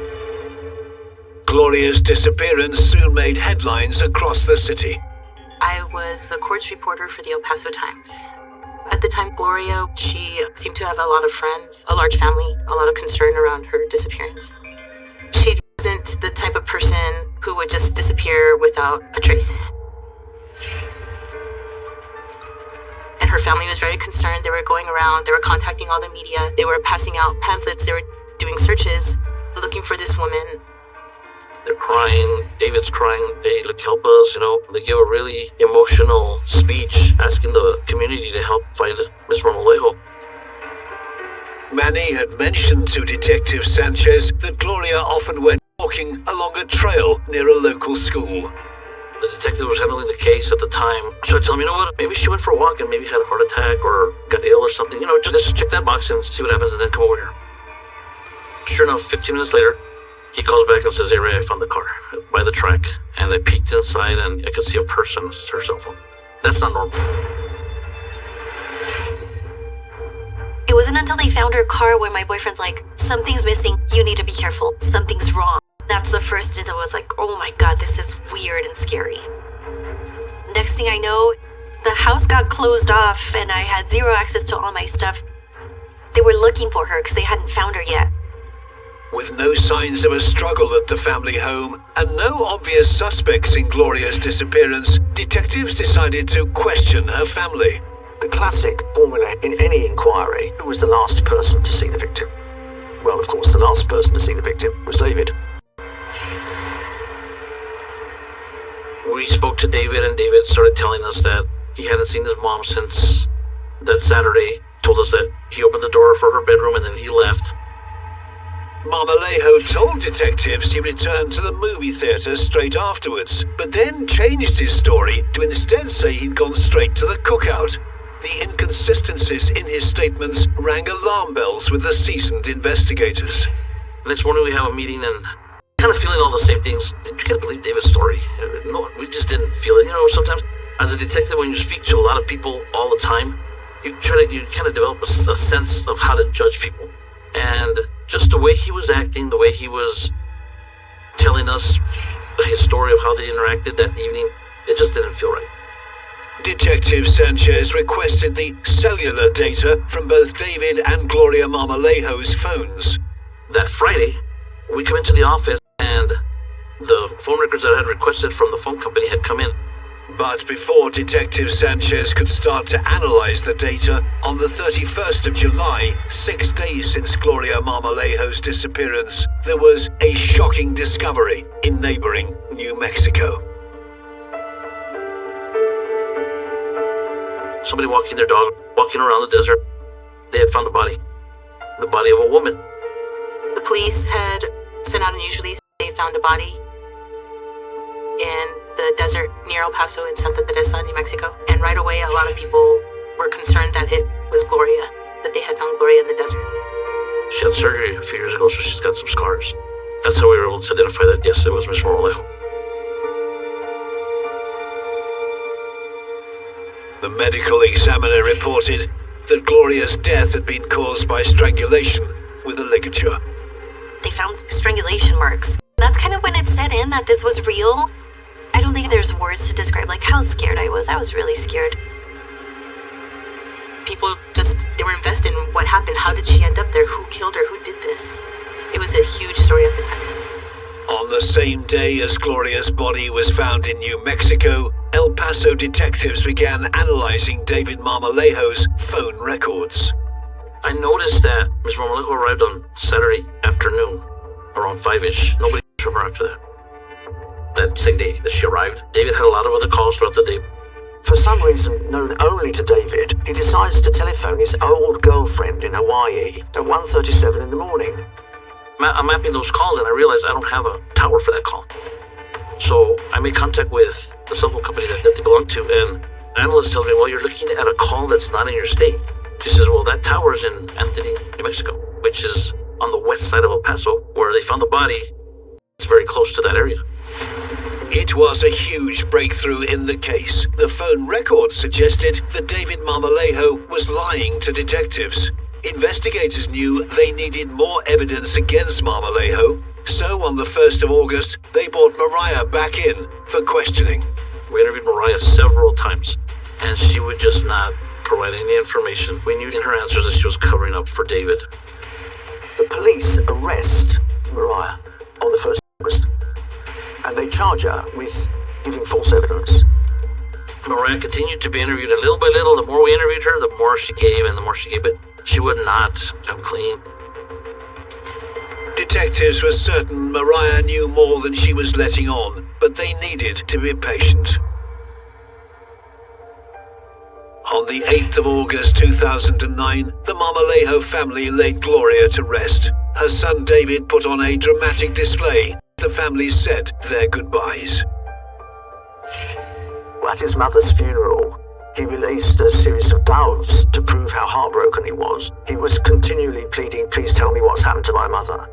Gloria's disappearance soon made headlines across the city. I was the courts reporter for the El Paso Times. At the time, Gloria, she seemed to have a lot of friends, a large family, a lot of concern around her disappearance. She wasn't the type of person who would just disappear without a trace. And her family was very concerned. They were going around, they were contacting all the media, they were passing out pamphlets, they were doing searches, looking for this woman. They're crying, David's crying, hey, look, help us, They give a really emotional speech asking the community to help find Miss Marmolejo. Manny had mentioned to Detective Sanchez that Gloria often went walking along a trail near a local school. The detective who was handling the case at the time started telling me, maybe she went for a walk and maybe had a heart attack or got ill or something. Just check that box and see what happens and then come over here. Sure enough, 15 minutes later, he calls back and says, "Hey, Ray, I found the car by the track." And I peeked inside and I could see a purse on her cell phone. That's not normal. It wasn't until they found her car when my boyfriend's like, "Something's missing, you need to be careful, something's wrong." That's the first instant I was like, oh my god, this is weird and scary. Next thing I know, the house got closed off and I had zero access to all my stuff. They were looking for her because they hadn't found her yet. With no signs of a struggle at the family home and no obvious suspects in Gloria's disappearance, detectives decided to question her family. The classic formula in any inquiry: who was the last person to see the victim? Well, of course, the last person to see the victim was David. We spoke to David, and David started telling us that he hadn't seen his mom since that Saturday. Told us that he opened the door for her bedroom and then he left. Marmolejo told detectives he returned to the movie theatre straight afterwards, but then changed his story to instead say he'd gone straight to the cookout. The inconsistencies in his statements rang alarm bells with the seasoned investigators. Next morning we have a meeting and kind of feeling all the same things. Did you guys believe David's story? No, we just didn't feel it. Sometimes as a detective, when you speak to a lot of people all the time, you kind of develop a sense of how to judge people. And just the way he was acting, the way he was telling us his story of how they interacted that evening, it just didn't feel right. Detective Sanchez requested the cellular data from both David and Gloria Marmolejo's phones. That Friday, we come into the office and the phone records that I had requested from the phone company had come in. But before Detective Sanchez could start to analyze the data, on the 31st of July, 6 days since Gloria Marmolejo's disappearance, there was a shocking discovery in neighboring New Mexico. somebody walking their dog, walking around the desert. They had found a body. The body of a woman. The police had sent out a news release. They found a body in the desert near El Paso in Santa Teresa, New Mexico. And right away, a lot of people were concerned that it was Gloria, that they had found Gloria in the desert. She had surgery a few years ago, so she's got some scars. That's how we were able to identify that, yes, it was Miss Marmolejo. The medical examiner reported that Gloria's death had been caused by strangulation with a ligature. They found strangulation marks. That's kind of when it set in that this was real. I don't think there's words to describe like how scared I was. I was really scared. People they were invested in what happened. How did she end up there? Who killed her? Who did this? It was a huge story at the time. On the same day as Gloria's body was found in New Mexico, El Paso detectives began analyzing David Marmolejo's phone records. I noticed that Miss Marmolejo arrived on Saturday afternoon, around 5-ish. Nobody from her after that. That same day that she arrived, David had a lot of other calls throughout the day. For some reason known only to David, he decides to telephone his old girlfriend in Hawaii at 1:37 in the morning. I'm mapping those calls and I realized I don't have a tower for that call. So I made contact with the cell phone company that they belong to, and an analyst tells me, well, you're looking at a call that's not in your state. She says, well, that tower's in Anthony, New Mexico, which is on the west side of El Paso, where they found the body. It's very close to that area. It was a huge breakthrough in the case. The phone records suggested that David Marmolejo was lying to detectives. Investigators knew they needed more evidence against Marmolejo, so on the 1st of August, they brought Mariah back in for questioning. We interviewed Mariah several times, and she would just not provide any information. We knew in her answers that she was covering up for David. The police arrest Mariah on the 1st of August, and they charge her with giving false evidence. Mariah continued to be interviewed, and little by little, the more we interviewed her, the more she gave, and the more she gave, but she would not come clean. Detectives were certain Mariah knew more than she was letting on, but they needed to be patient. On the 8th of August 2009, the Marmolejo family laid Gloria to rest. Her son David put on a dramatic display. The family said their goodbyes. At his mother's funeral, he released a series of doves to prove how heartbroken he was. He was continually pleading, please tell me what's happened to my mother.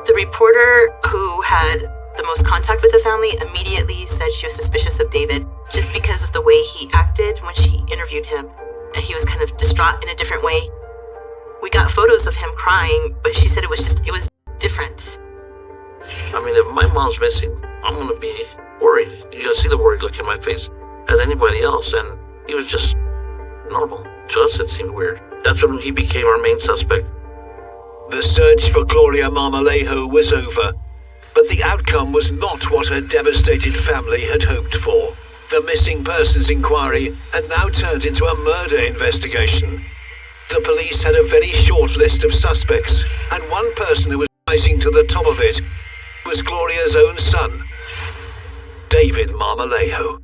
The reporter who had the most contact with the family immediately said she was suspicious of David just because of the way he acted when she interviewed him. He was kind of distraught in a different way. We got photos of him crying, but she said it was different. I mean, if my mom's missing, I'm gonna be worried. You just see the worried look in my face as anybody else, and he was just normal. To us, it seemed weird. That's when he became our main suspect. The search for Gloria Marmolejo was over, but the outcome was not what her devastated family had hoped for. The missing persons inquiry had now turned into a murder investigation. The police had a very short list of suspects, and one person who was rising to the top of it was Gloria's own son, David Marmolejo.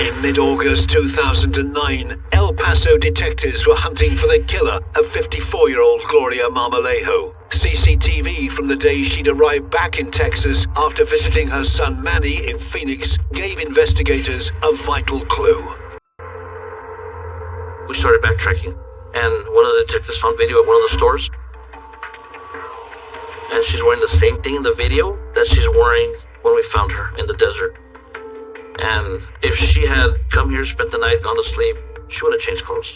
In mid-August 2009, El Paso detectives were hunting for the killer of 54-year-old Gloria Marmolejo. CCTV from the day she'd arrived back in Texas after visiting her son Manny in Phoenix gave investigators a vital clue. We started backtracking, and one of the detectives found video at one of the stores. And she's wearing the same thing in the video that she's wearing when we found her in the desert. And if she had come here, spent the night, gone to sleep, she would have changed clothes.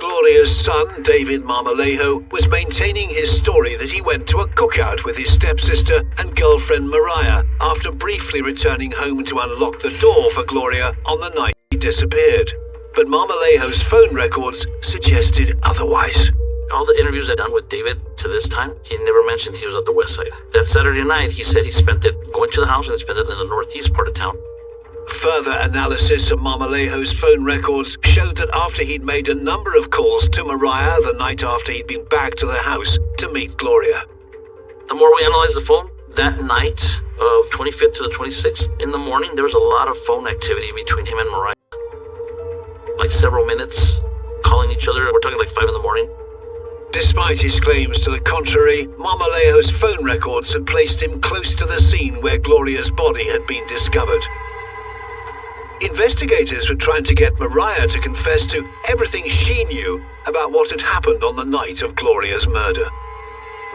Gloria's son, David Marmolejo, was maintaining his story that he went to a cookout with his stepsister and girlfriend Mariah after briefly returning home to unlock the door for Gloria on the night he disappeared. But Marmolejo's phone records suggested otherwise. All the interviews I'd done with David to this time, he never mentioned he was at the west side. That Saturday night, he said he spent it going to the house and spent it in the northeast part of town. Further analysis of Marmolejo's phone records showed that after he'd made a number of calls to Mariah the night after he'd been back to the house to meet Gloria. The more we analyzed the phone, that night, 25th to the 26th, in the morning, there was a lot of phone activity between him and Mariah. Like several minutes, calling each other. We're talking like 5 in the morning. Despite his claims to the contrary, Marmolejo's phone records had placed him close to the scene where Gloria's body had been discovered. Investigators were trying to get Mariah to confess to everything she knew about what had happened on the night of Gloria's murder.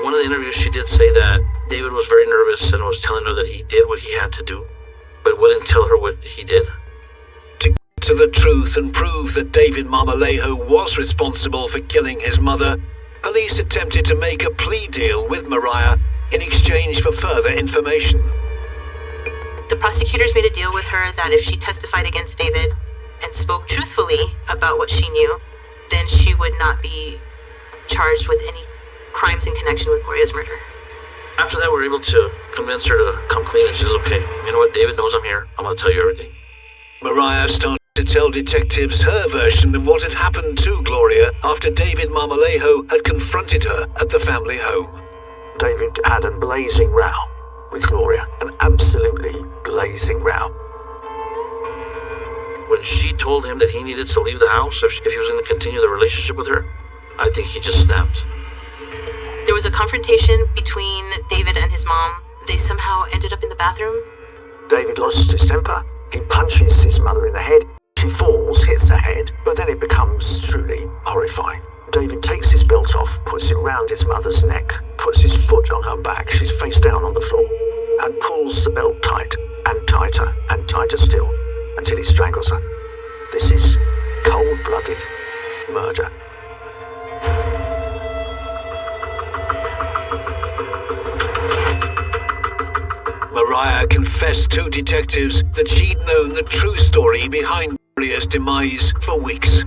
One of the interviews she did say that David was very nervous and was telling her that he did what he had to do, but wouldn't tell her what he did. To get to the truth and prove that David Marmolejo was responsible for killing his mother, police attempted to make a plea deal with Mariah in exchange for further information. The prosecutors made a deal with her that if she testified against David and spoke truthfully about what she knew, then she would not be charged with any crimes in connection with Gloria's murder. After that, we were able to convince her to come clean, and she says, okay, you know what, David knows I'm here. I'm going to tell you everything. Mariah started to tell detectives her version of what had happened to Gloria after David Marmolejo had confronted her at the family home. David had a blazing row with Gloria, an absolutely blazing row. When she told him that he needed to leave the house if he was going to continue the relationship with her, I think he just snapped. There was a confrontation between David and his mom. They somehow ended up in the bathroom. David lost his temper. He punches his mother in the head. She falls, hits her head, but then it becomes truly horrifying. David takes his belt off, puts it round his mother's neck, puts his foot on her back, she's face down on the floor, and pulls the belt tight, and tighter still, until he strangles her. This is cold-blooded murder. Mariah confessed to detectives that she'd known the true story behind Gloria's demise for weeks.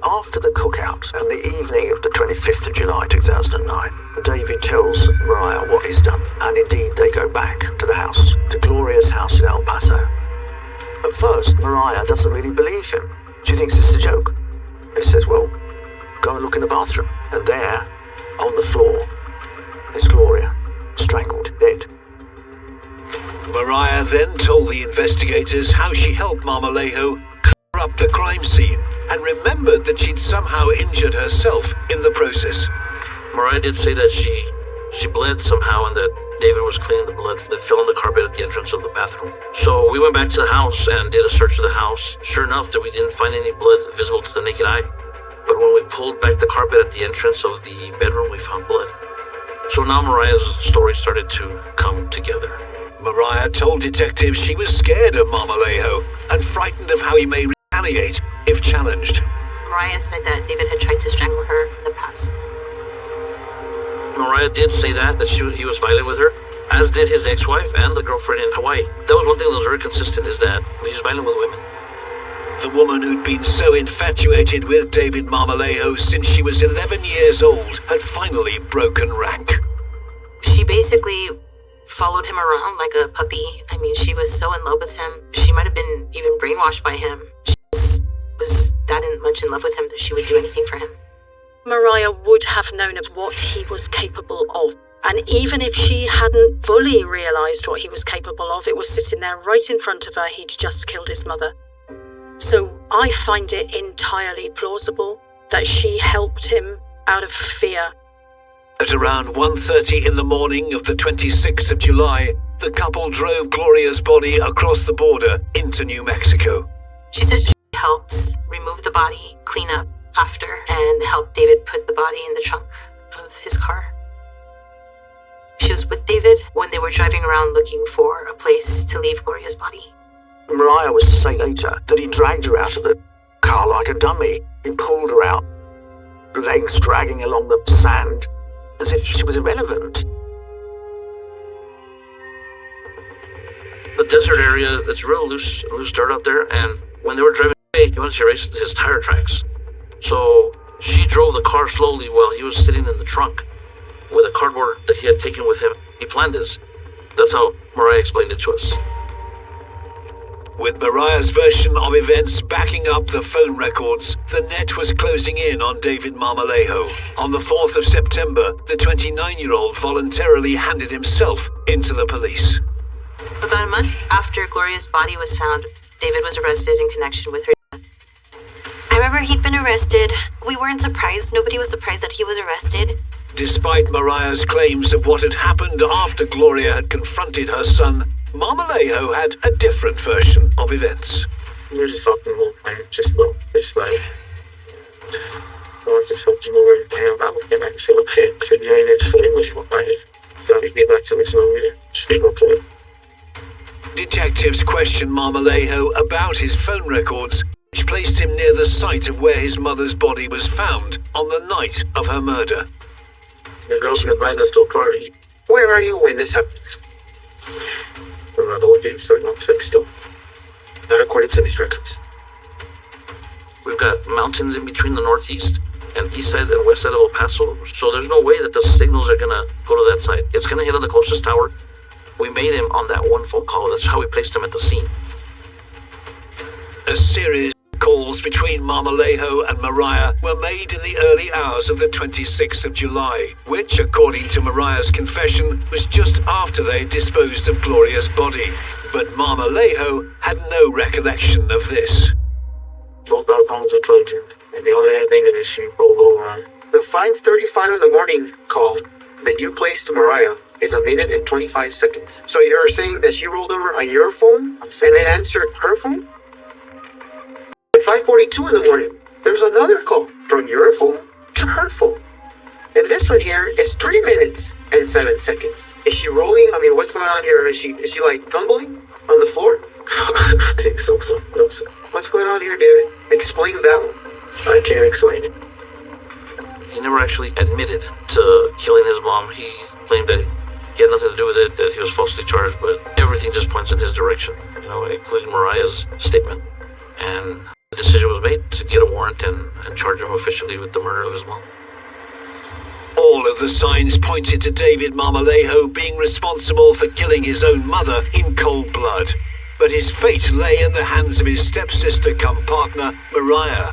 After the cookout and the evening of the 25th of July 2009, David tells Mariah what he's done, and indeed they go back to the house, to Gloria's house in El Paso. At first, Mariah doesn't really believe him. She thinks it's a joke. He says, well, go and look in the bathroom. And there, on the floor, is Gloria, strangled, dead. Mariah then told the investigators how she helped Marmolejo clear up the crime scene and remembered that she'd somehow injured herself in the process. Mariah did say that she bled somehow and that David was cleaning the blood that fell on the carpet at the entrance of the bathroom. So we went back to the house and did a search of the house. Sure enough, that we didn't find any blood visible to the naked eye. But when we pulled back the carpet at the entrance of the bedroom, we found blood. So now Mariah's story started to come together. Mariah told detectives she was scared of Marmolejo and frightened of how he may retaliate if challenged. Mariah said that David had tried to strangle her in the past. Mariah did say that he was violent with her, as did his ex-wife and the girlfriend in Hawaii. That was one thing that was very consistent, is that he was violent with women. The woman who'd been so infatuated with David Marmolejo since she was 11 years old had finally broken rank. She basically followed him around like a puppy. I mean, she was so in love with him. She might have been even brainwashed by him. She was that much in love with him that she would do anything for him. Mariah would have known of what he was capable of. And even if she hadn't fully realised what he was capable of, it was sitting there right in front of her. He'd just killed his mother. So I find it entirely plausible that she helped him out of fear. At around 1:30 in the morning of the 26th of July, the couple drove Gloria's body across the border into New Mexico. She said she helped remove the body, clean up after, and helped David put the body in the trunk of his car. She was with David when they were driving around looking for a place to leave Gloria's body. Mariah was to say later that he dragged her out of the car like a dummy. He pulled her out, legs dragging along the sand, as if she was irrelevant. The desert area, it's real loose dirt out there, and when they were driving away, he wanted to erase his tire tracks. So she drove the car slowly while he was sitting in the trunk with a cardboard that he had taken with him. He planned this. That's how Mariah explained it to us. With Mariah's version of events backing up the phone records, the net was closing in on David Marmolejo. On the 4th of September, the 29-year-old voluntarily handed himself into the police. About a month after Gloria's body was found, David was arrested in connection with her death. I remember he'd been arrested. We weren't surprised. Nobody was surprised that he was arrested. Despite Mariah's claims of what had happened after Gloria had confronted her son, Marmolejo had a different version of events. We were just talking the whole time, just like, I just helped him over and pay him out, and I said, okay, I said, you ain't there to say English, right? So he get back to me, so we speak okay. Detectives questioned Marmolejo about his phone records, which placed him near the site of where his mother's body was found on the night of her murder. The girls invited us to a party. Where are you when this happened? Around the old gate, starting on 6 still. Not according to these records. We've got mountains in between the northeast and east side and west side of El Paso, so there's no way that the signals are gonna go to that side. It's gonna hit on the closest tower. We made him on that one phone call. That's how we placed him at the scene. A series of calls between Marmolejo and Mariah were made in the early hours of the 26th of July, which, according to Mariah's confession, was just after they disposed of Gloria's body. But Marmolejo had no recollection of this. Both our phones are plugged in, and the only thing that is she rolled over. The 5:35 in the morning call that you placed to Mariah is 1 minute and 25 seconds. So you're saying that she rolled over on your phone and then answered her phone? At 5:42 in the morning, there's another call from your phone to her phone. And this one here is 3 minutes and 7 seconds. Is she rolling? I mean, what's going on here? Is she like tumbling on the floor? I think so. No, sir. What's going on here, David? Explain that one. I can't explain it. He never actually admitted to killing his mom. He claimed that he had nothing to do with it, that he was falsely charged, but everything just points in his direction, including Mariah's statement. And the decision was made to get a warrant and charge him officially with the murder of his mom. All of the signs pointed to David Marmolejo being responsible for killing his own mother in cold blood. But his fate lay in the hands of his stepsister cum partner, Mariah.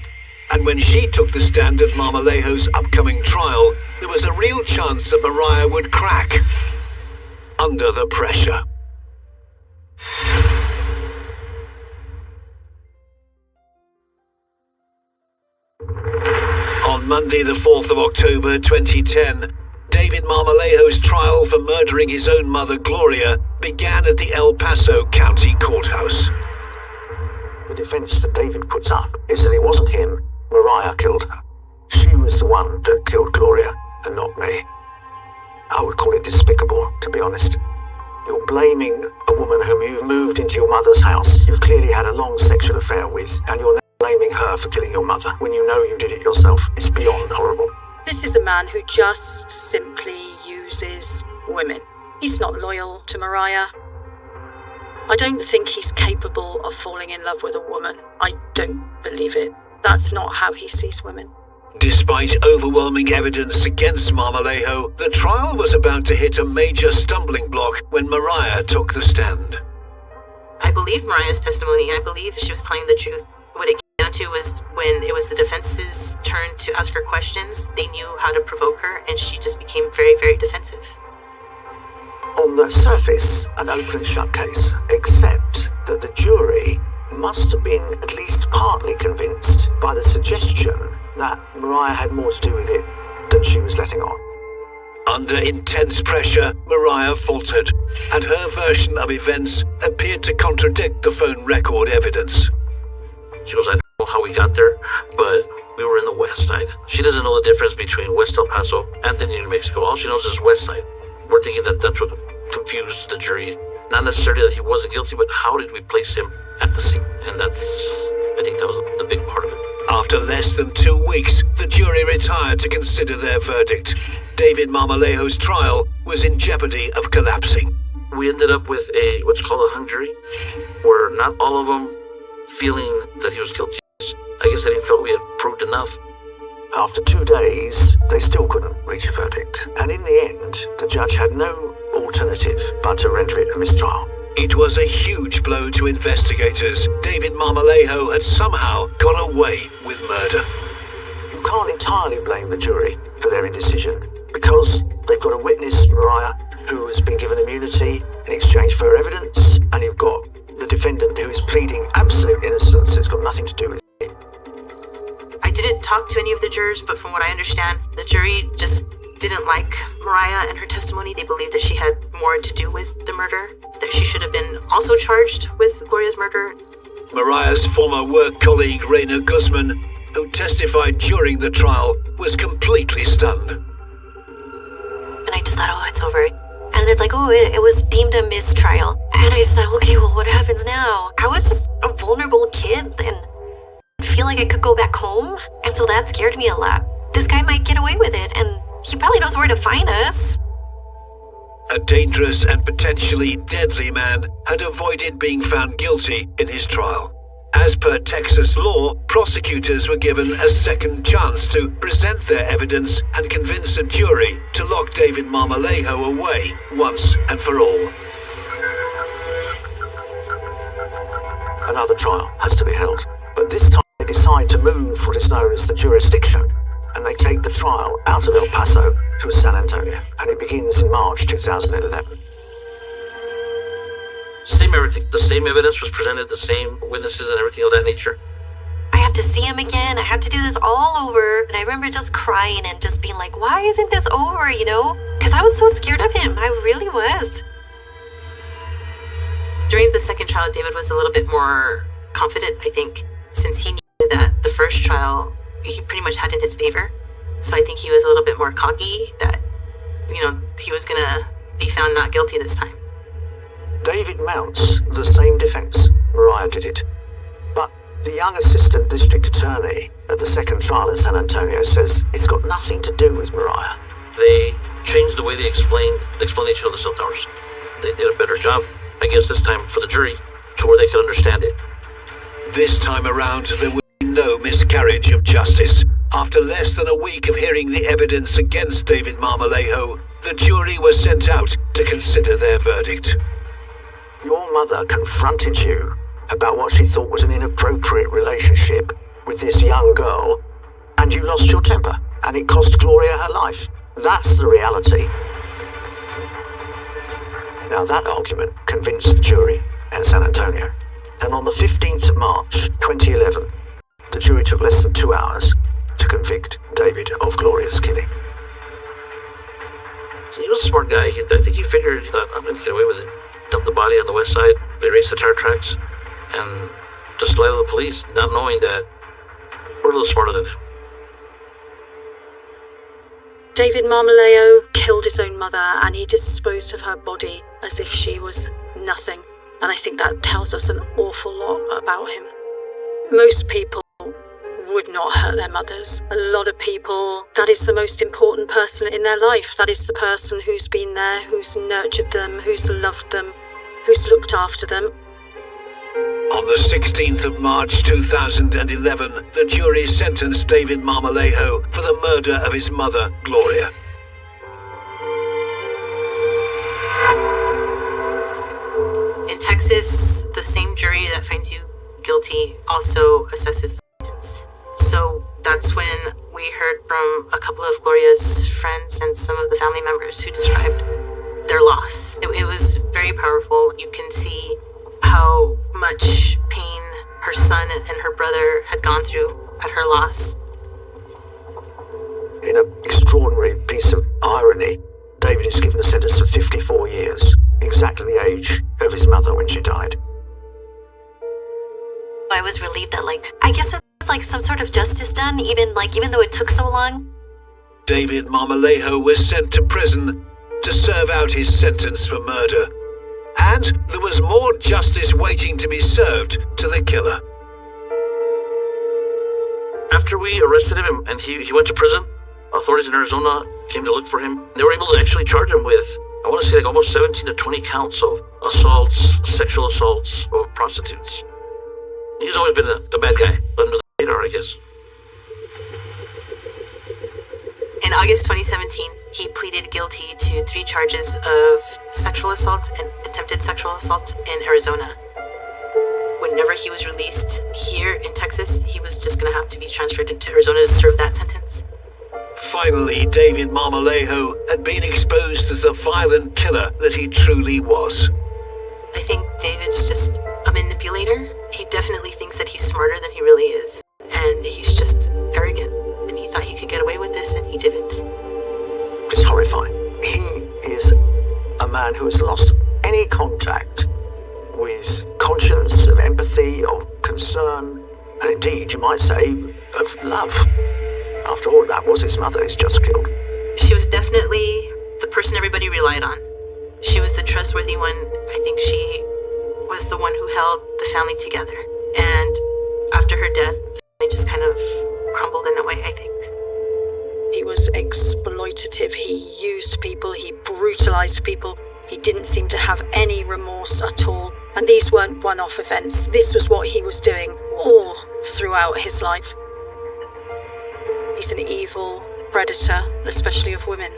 And when she took the stand at Marmolejo's upcoming trial, there was a real chance that Mariah would crack under the pressure. On Monday, the 4th of October 2010, David Marmolejo's trial for murdering his own mother, Gloria, began at the El Paso County Courthouse. The defense that David puts up is that it wasn't him. Mariah killed her. She was the one that killed Gloria, and not me. I would call it despicable, to be honest. You're blaming a woman whom you've moved into your mother's house, you've clearly had a long sexual affair with, and you're now blaming her for killing your mother when you know you did it yourself. It's beyond horrible. This is a man who just simply uses women. He's not loyal to Mariah. I don't think he's capable of falling in love with a woman. I don't believe it. That's not how he sees women. Despite overwhelming evidence against Marmolejo, the trial was about to hit a major stumbling block when Mariah took the stand. I believe Mariah's testimony. I believe she was telling the truth. What it came down to was when it was the defense's turn to ask her questions, they knew how to provoke her, and she just became very, very defensive. On the surface, an open and shut case, except that the jury must have been at least partly convinced by the suggestion that Mariah had more to do with it than she was letting on. Under intense pressure, Mariah faltered, and her version of events appeared to contradict the phone record evidence. She goes, I don't know how we got there, but we were in the west side. She doesn't know the difference between West El Paso, Anthony, New Mexico. All she knows is west side. We're thinking that that's what confused the jury. Not necessarily that he wasn't guilty, but how did we place him at the scene? And I think that was the big part of it. After less than 2 weeks, the jury retired to consider their verdict. David Marmolejo's trial was in jeopardy of collapsing. We ended up with what's called a hung jury, where not all of them feeling that he was guilty. I guess they didn't feel we had proved enough. After 2 days, they still couldn't reach a verdict. And in the end, the judge had no alternative but to render it a mistrial. It was a huge blow to investigators. David Marmolejo had somehow got away with murder. You can't entirely blame the jury for their indecision, because they've got a witness, Mariah, who has been given immunity in exchange for her evidence, and you've got the defendant who is pleading absolute innocence. It's got nothing to do with it. I didn't talk to any of the jurors, but from what I understand, the jury just didn't like Mariah and her testimony. They believed that she had more to do with the murder, that she should have been also charged with Gloria's murder. Mariah's former work colleague, Raina Guzman, who testified during the trial, was completely stunned. And I just thought, oh, it's over. And it's like, oh, it was deemed a mistrial. And I just thought, okay, well, what happens now? I was just a vulnerable kid and feel like I could go back home. And so that scared me a lot. This guy might get away with it, and he probably knows where to find us. A dangerous and potentially deadly man had avoided being found guilty in his trial. As per Texas law, prosecutors were given a second chance to present their evidence and convince a jury to lock David Marmolejo away once and for all. Another trial has to be held, but this time they decide to move what is known as the jurisdiction, and they take the trial out of El Paso to San Antonio, and it begins in March 2011. Same everything. The same evidence was presented, the same witnesses and everything of that nature. I have to see him again. I have to do this all over. And I remember just crying and just being like, why isn't this over, you know? Because I was so scared of him. I really was. During the second trial, David was a little bit more confident, I think, since he knew that the first trial he pretty much had in his favor. So I think he was a little bit more cocky that, you know, he was gonna be found not guilty this time. David mounts the same defense. Mariah did it. But the young assistant district attorney at the second trial in San Antonio says it's got nothing to do with Mariah. They changed the way they explained the explanation of the cell towers. They did a better job, I guess this time for the jury, to where they could understand it. This time around, there would be no miscarriage of justice. After less than a week of hearing the evidence against David Marmolejo, the jury was sent out to consider their verdict. Your mother confronted you about what she thought was an inappropriate relationship with this young girl, and you lost your temper, and it cost Gloria her life. That's the reality. Now that argument convinced the jury in San Antonio, and on the 15th of March 2011, the jury took less than 2 hours to convict David of Gloria's killing. He was a smart guy. I think he figured that I'm going to get away with it. Dump the body on the west side, erase the tire tracks, and just lie to the police, not knowing that we're a little smarter than him. David Marmolejo killed his own mother, and he disposed of her body as if she was nothing. And I think that tells us an awful lot about him. Most people would not hurt their mothers. A lot of people, that is the most important person in their life. That is the person who's been there, who's nurtured them, who's loved them, who's looked after them. On the 16th of March 2011, the jury sentenced David Marmolejo for the murder of his mother, Gloria. In Texas, the same jury that finds you guilty also assesses the sentence. So that's when we heard from a couple of Gloria's friends and some of the family members who described their loss. It was very powerful. You can see how much pain her son and her brother had gone through at her loss. In an extraordinary piece of irony, David is given a sentence of 54 years, exactly the age of his mother when she died. I was relieved that, I guess it was like some sort of justice done, even though it took so long. David Marmolejo was sent to prison to serve out his sentence for murder. And there was more justice waiting to be served to the killer. After we arrested him and he went to prison, authorities in Arizona came to look for him. They were able to actually charge him with, I want to say, almost 17 to 20 counts of assaults, sexual assaults of prostitutes. He's always been the bad guy, under the radar, I guess. In August 2017, He pleaded guilty to 3 charges of sexual assault and attempted sexual assault in Arizona. Whenever he was released here in Texas, he was just going to have to be transferred into Arizona to serve that sentence. Finally, David Marmolejo had been exposed as the violent killer that he truly was. I think David's just a manipulator. He definitely thinks that he's smarter than he really is. And he's just arrogant. And he thought he could get away with this, and he didn't. It's horrifying. He is a man who has lost any contact with conscience, of empathy, of concern, and indeed, you might say, of love. After all, that was his mother he's just killed. She was definitely the person everybody relied on. She was the trustworthy one. I think she was the one who held the family together. And after her death, they just kind of crumbled in a way, I think. He was exploitative. He used people. He brutalized people. He didn't seem to have any remorse at all. And these weren't one-off events. This was what he was doing all throughout his life. He's an evil predator, especially of women.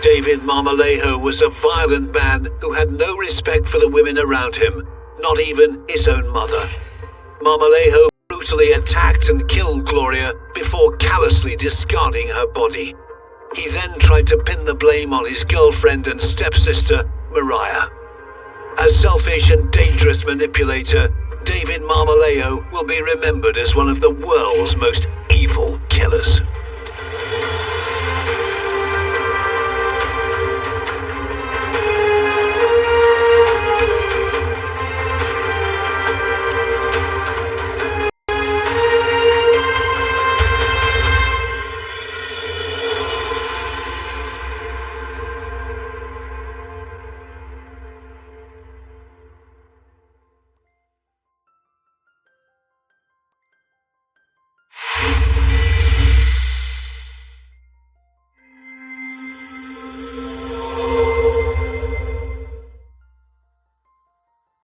David Marmolejo was a violent man who had no respect for the women around him, not even his own mother. Marmolejo brutally attacked and killed Gloria before callously discarding her body. He then tried to pin the blame on his girlfriend and stepsister, Mariah. A selfish and dangerous manipulator, David Marmolejo will be remembered as one of the world's most evil killers.